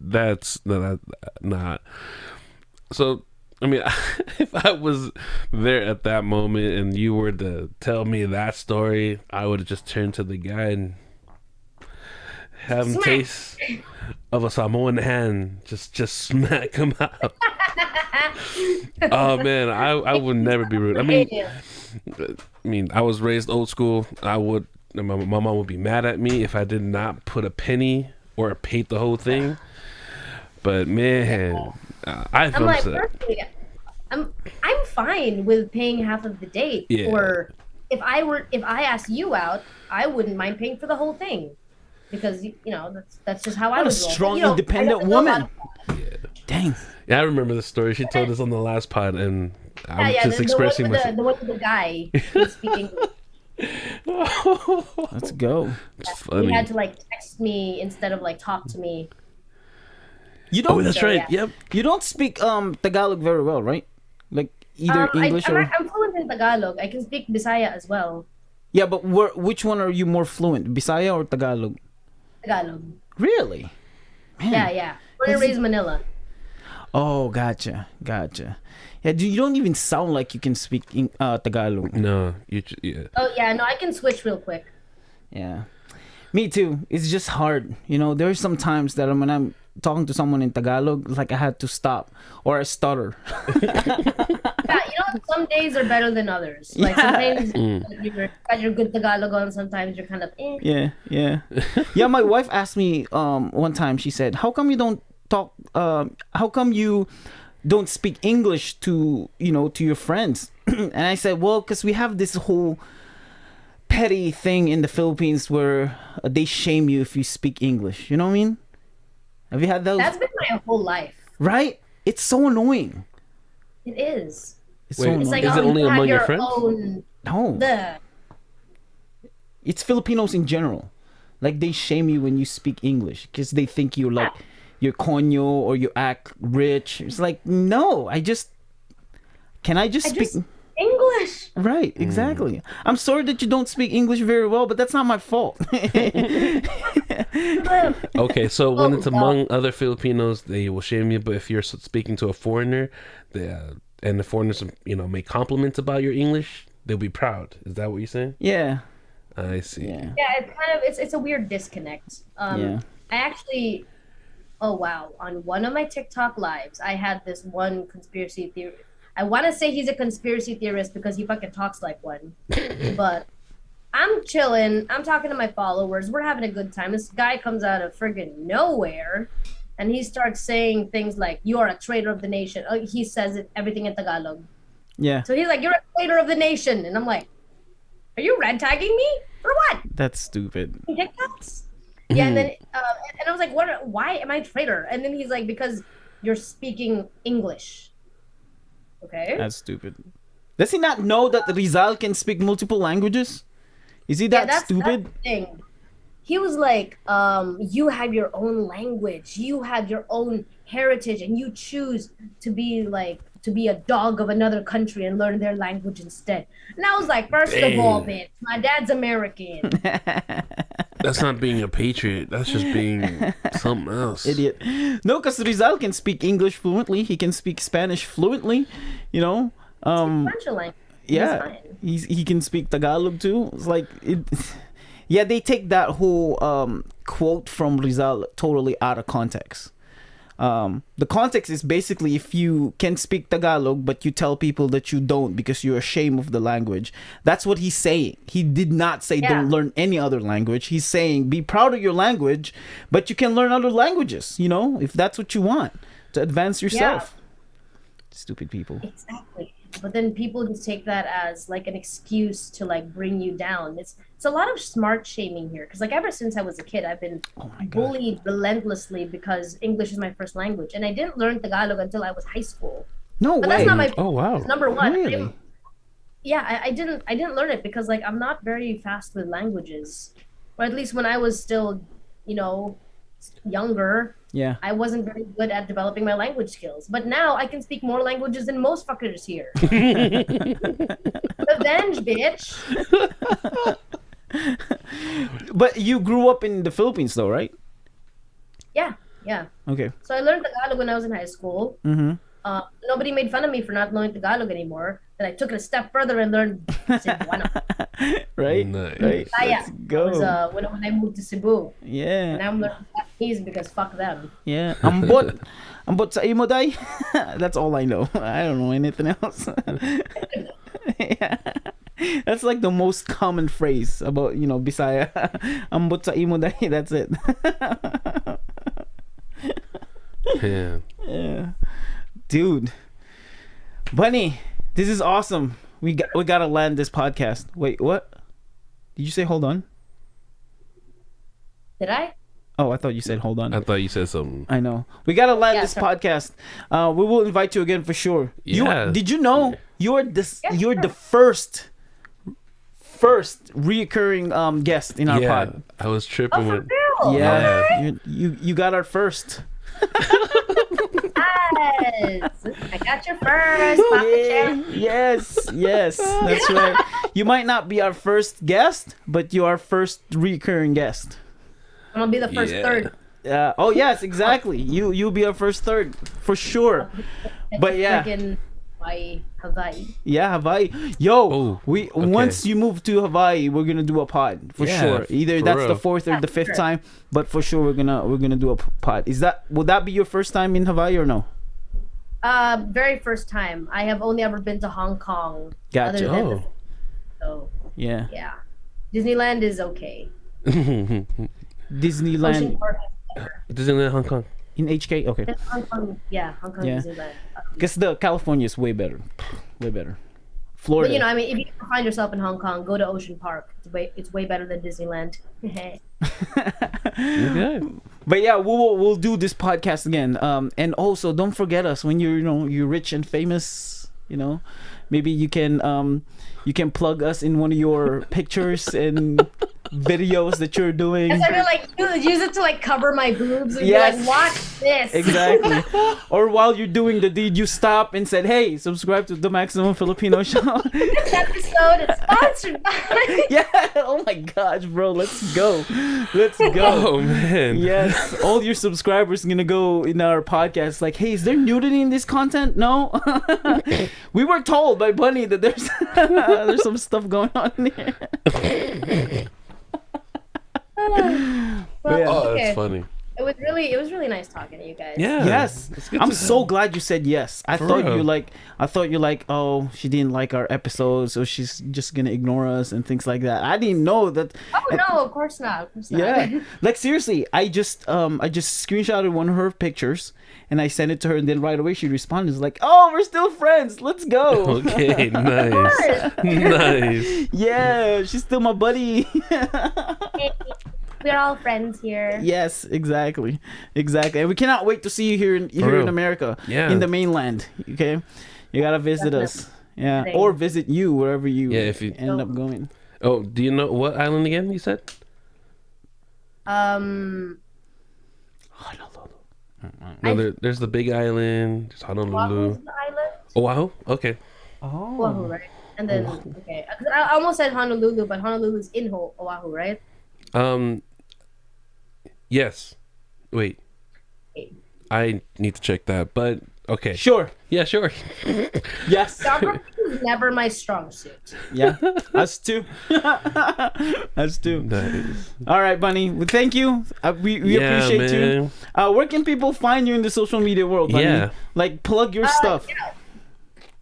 That's not. So, I mean, if I was there at that moment and you were to tell me that story, I would have just turned to the guy and have him taste of a Samoan hand. Just smack him out. Oh man, I would never be rude. I mean, I was raised old school. My mom would be mad at me if I did not put a penny or paid the whole thing. But man, I feel upset. I'm fine with paying half of the date. Yeah. Or if I asked you out, I wouldn't mind paying for the whole thing. Because that's just how I was. A strong, independent woman. Yeah. Dang. Yeah, I remember the story. She told us on the last pod, and I'm just expressing myself. The one with the guy who's speaking. Let's go. It's funny. He had to text me instead of talk to me. You don't. Oh, that's right. Yeah. Yep. You don't speak Tagalog very well, right? Like either English or. I'm fluent in Tagalog. I can speak Bisaya as well. Yeah, but which one are you more fluent, Bisaya or Tagalog? Tagalog. Really? Man. Yeah. Born and raised Manila. Oh, gotcha. Yeah, you don't even sound like you can speak Tagalog. No, yeah. Oh yeah, no, I can switch real quick. Yeah, me too. It's just hard. There's some times that when I'm talking to someone in Tagalog, like I had to stop or I stutter. Yeah, some days are better than others. Like sometimes you're got your good Tagalog on, sometimes you're kind of Yeah. Yeah, my wife asked me one time, she said, how come you don't talk how come you don't speak English to your friends? And I said, well, because we have this whole petty thing in the Philippines where they shame you if you speak English. You know what I mean? Have you had those? That's been my whole life. Right? It's so annoying. It is. It's so annoying. It's like, is it only among your friends? No. It's Filipinos in general. Like they shame you when you speak English because they think you're conyo or you act rich. It's like, no, can I just speak English? Right, exactly. I'm sorry that you don't speak English very well, but that's not my fault. Okay, so when it's among other Filipinos, they will shame you. But if you're speaking to a foreigner, and the foreigners, make compliments about your English, they'll be proud. Is that what you're saying? Yeah. I see. Yeah, it's a weird disconnect. I actually, oh wow, on one of my TikTok lives, I had this one conspiracy theory. I want to say he's a conspiracy theorist because he fucking talks like one. But I'm chilling. I'm talking to my followers. We're having a good time. This guy comes out of friggin' nowhere, and he starts saying things like, "You are a traitor of the nation." Oh, he says everything in Tagalog. Yeah. So he's like, "You're a traitor of the nation," and I'm like, "Are you red tagging me for what?" That's stupid. TikToks. Yeah, and then and I was like, "What? Why am I a traitor?" And then he's like, "Because you're speaking English." Okay. That's stupid. Does he not know that Rizal can speak multiple languages? Is he that stupid? That's the thing. he was like, you have your own language, you have your own heritage, and you choose to be a dog of another country and learn their language instead. And I was like, first of all, bitch, my dad's American. That's not being a patriot. That's just being something else. Idiot. No, because Rizal can speak English fluently. He can speak Spanish fluently. You know. French language. Yeah, he can speak Tagalog too. It's like yeah, they take that whole quote from Rizal totally out of context. The context is basically if you can speak Tagalog but you tell people that you don't because you're ashamed of the language. That's what he's saying. He did not say don't learn any other language. He's saying be proud of your language, but you can learn other languages, you know, if that's what you want to advance yourself. Stupid people. Exactly. But then people just take that as like an excuse to like bring you down. It's a lot of smart shaming here, because like ever since I was a kid, I've been bullied relentlessly because English is my first language, and I didn't learn Tagalog until I was high school. No but way. That's not my wow. Number one. Really? I didn't learn it because like I'm not very fast with languages, or at least when I was still, you know, younger. Yeah. I wasn't very good at developing my language skills. But now I can speak more languages than most fuckers here. Revenge, bitch. But you grew up in the Philippines though, right? Yeah. Okay. So I learned Tagalog when I was in high school. Mm-hmm. Nobody made fun of me for not knowing Tagalog anymore. Then I took it a step further and learned Cebuano. Right? Nice. Right. Let's go. It was, when I moved to Cebu. Yeah. And I'm learning Japanese because fuck them. Yeah. Ambot sa imo day. That's all I know. I don't know anything else. Yeah. That's like the most common phrase about, you know, Bisaya. Ambot sa imo day. That's it. Yeah. Dude. Bunny, this is awesome. We gotta land this podcast. Wait, what? Did you say hold on? Did I? Oh, I thought you said hold on. I thought you said something. I know. We gotta land this podcast. We will invite you again for sure. Yeah. Did you know you're the first reoccurring guest in our pod? I was tripping For with. real? Yeah. You got our first. Yes. I got your first. Papa Yes. That's right. You might not be our first guest, but you are first recurring guest. I'm gonna be the first third. Oh yes, exactly. You'll be our first third for sure. But yeah. Hawaii. Yeah, Hawaii. Yo, once you move to Hawaii, we're gonna do a pod for sure. Either that's the fourth or the fifth time, but for sure we're gonna do a pod. Will that be your first time in Hawaii or no? Very first time. I have only ever been to Hong Kong. Gotcha. So yeah. Disneyland is okay. Disneyland. Disneyland Hong Kong. In HK, okay. Hong Kong Disneyland. Because the California is way better. Florida. But you know, I mean, if you find yourself in Hong Kong, go to Ocean Park. It's way better than Disneyland. Okay. But yeah, we'll do this podcast again. And also don't forget us when you're rich and famous. You know, maybe you can plug us in one of your pictures and videos that you're doing. Yes, I feel like use it to like cover my boobs and be like, watch this. Exactly. Or while you're doing the deed, you stop and said, "Hey, subscribe to the Maximum Filipino Show." This episode is sponsored by. Yeah. Oh my gosh, bro. Let's go. Oh man. Yes. All your subscribers are gonna go in our podcast like, "Hey, is there nudity in this content?" No. We were told by Bunny that there's some stuff going on here. That's funny. It was really nice talking to you guys. Yeah. Yes. I'm so glad you said yes. I thought you're like, oh, she didn't like our episodes, so she's just gonna ignore us and things like that. I didn't know that. Oh no, of course not. Yeah. Like seriously, I just screenshotted one of her pictures and I sent it to her, and then right away she responded like, "Oh, we're still friends. Let's go." Okay, nice. Nice. Yeah, she's still my buddy. We're all friends here. Yes, exactly. And we cannot wait to see you here in America. Yeah. In the mainland. Okay, you gotta visit us. Yeah, or visit you wherever you if you end up going. Oh, do you know what island again? You said Honolulu. No, there's the Big Island. There's Honolulu. Oahu's the island. Oahu? Okay. Oahu, Oh. right? And then okay, 'cause I almost said Honolulu, but Honolulu's in Oahu, right? Yes. Wait. I need to check that, but okay. Sure. Yeah, sure. Yes. Geography is never my strong suit. Yeah. Us too. Us too. Nice. All right, Bunny. Well, thank you. We appreciate you. Where can people find you in the social media world, Bunny? Yeah. Like, plug your stuff. Yeah.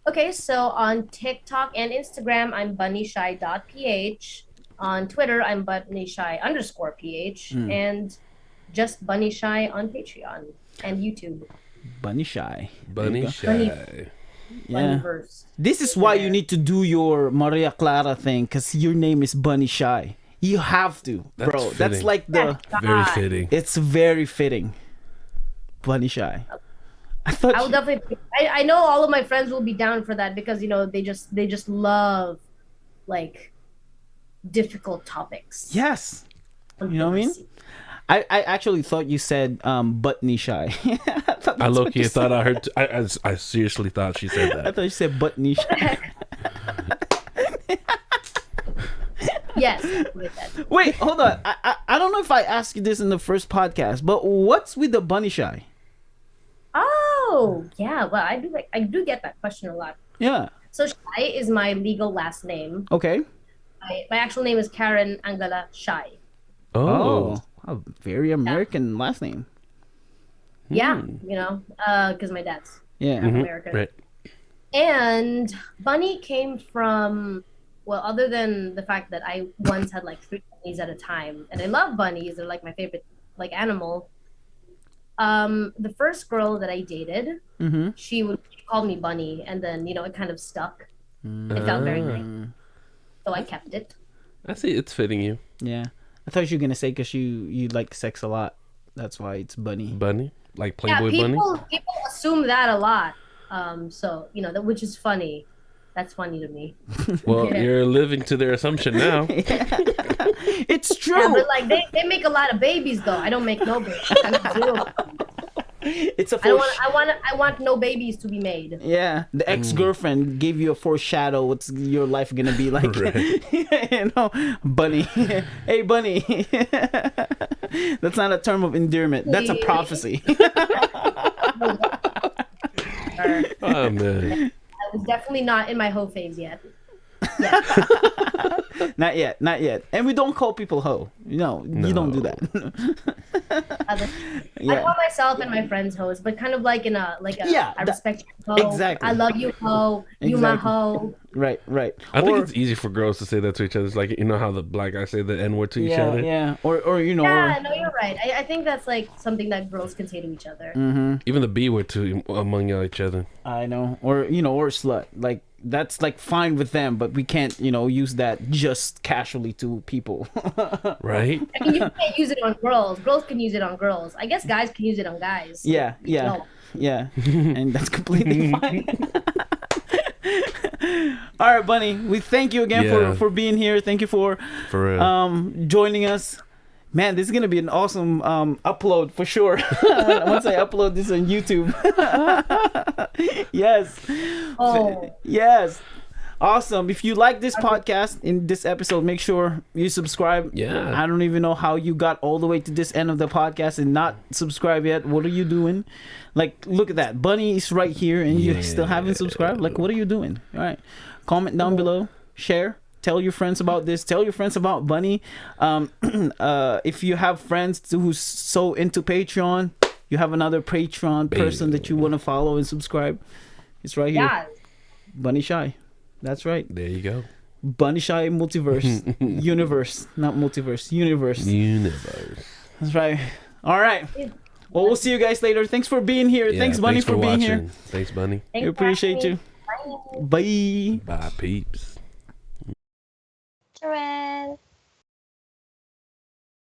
Okay, so on TikTok and Instagram, I'm bunnyshy.ph. On Twitter, I'm bunnyshy_ph. And just Bunny Shy on Patreon and YouTube. Bunny Shy. Bunny Shy. Yeah. Bunnyverse. This is why you need to do your Maria Clara thing, because your name is Bunny Shy. You have to, That's bro. fitting. That's like the... Very fitting. It's very fitting. Bunny Shy. I thought I would definitely. I know all of my friends will be down for that because they just love like difficult topics. Yes. You know what I mean? I actually thought you said buttony shy. I low-key thought I heard. I seriously thought she said that. I thought you said buttony shy. Yes. Wait, hold on. I don't know if I asked you this in the first podcast, but what's with the bunny shy? Oh yeah, well I do get that question a lot. Yeah. So Shai is my legal last name. Okay. My actual name is Karen Angela Shai. Oh. A very American last name. Yeah, because my dad's Yeah. American. Right. And Bunny came from, well, other than the fact that I once had like 3 bunnies at a time, and I love bunnies, they're like my favorite like animal. The first girl that I dated, she called me Bunny, and then it kind of stuck. It felt very nice, so I kept it. I see. It's fitting you. Yeah. I thought you were gonna say because you like sex a lot. That's why it's Bunny. Bunny, like Playboy yeah, Bunny. People assume that a lot. So which is funny. That's funny to me. Well, you're living to their assumption now. It's true. Yeah, but like they make a lot of babies though. I don't make no babies. I don't do. It's a I want no babies to be made. Yeah, the ex-girlfriend gave you a foreshadow what's your life gonna be like. Right. Bunny. Hey, Bunny. That's not a term of endearment. That's a prophecy. Oh man. I was definitely not in my hoe phase yet. Not yet. And we don't call people hoe. No. You don't do that. I call myself and my friends hoes, but kind of like I respect you, hoe. Exactly. I love you, hoe. You my hoe. Right. I think it's easy for girls to say that to each other. It's like how the black guys say the N-word to each other. Yeah. Or Yeah, no, you're right. I think that's like something that girls can say to each other. Even the B word too among each other. I know. Or or slut. Like that's like fine with them, but we can't, use that just casually to people. Right? I mean, you can't use it on girls. Girls can use it on girls. I guess guys can use it on guys. Yeah. And that's completely fine. All right, Bunny. We thank you again for being here. Thank you for joining us. Man, this is gonna be an awesome upload for sure. Once I upload this on YouTube. Yes. Oh. Yes. Awesome. If you like this podcast in this episode, make sure you subscribe. Yeah. I don't even know how you got all the way to this end of the podcast and not subscribe yet. What are you doing? Like, look at that. Bunny is right here and you still haven't subscribed. Like, what are you doing? All right. Comment down below. Share. Tell your friends about this. Tell your friends about Bunny. If you have friends who's so into Patreon, you have another Patreon person that you want to follow and subscribe. It's right here. Yeah. Bunny Shy. That's right. There you go. Bunny Shy Multiverse. Universe. Not multiverse. Universe. That's right. All right. Well, we'll see you guys later. Thanks for being here. Yeah, thanks, Bunny, for being here. Thanks, Bunny. We appreciate you. Bye. Bye. Bye, peeps. Joanne.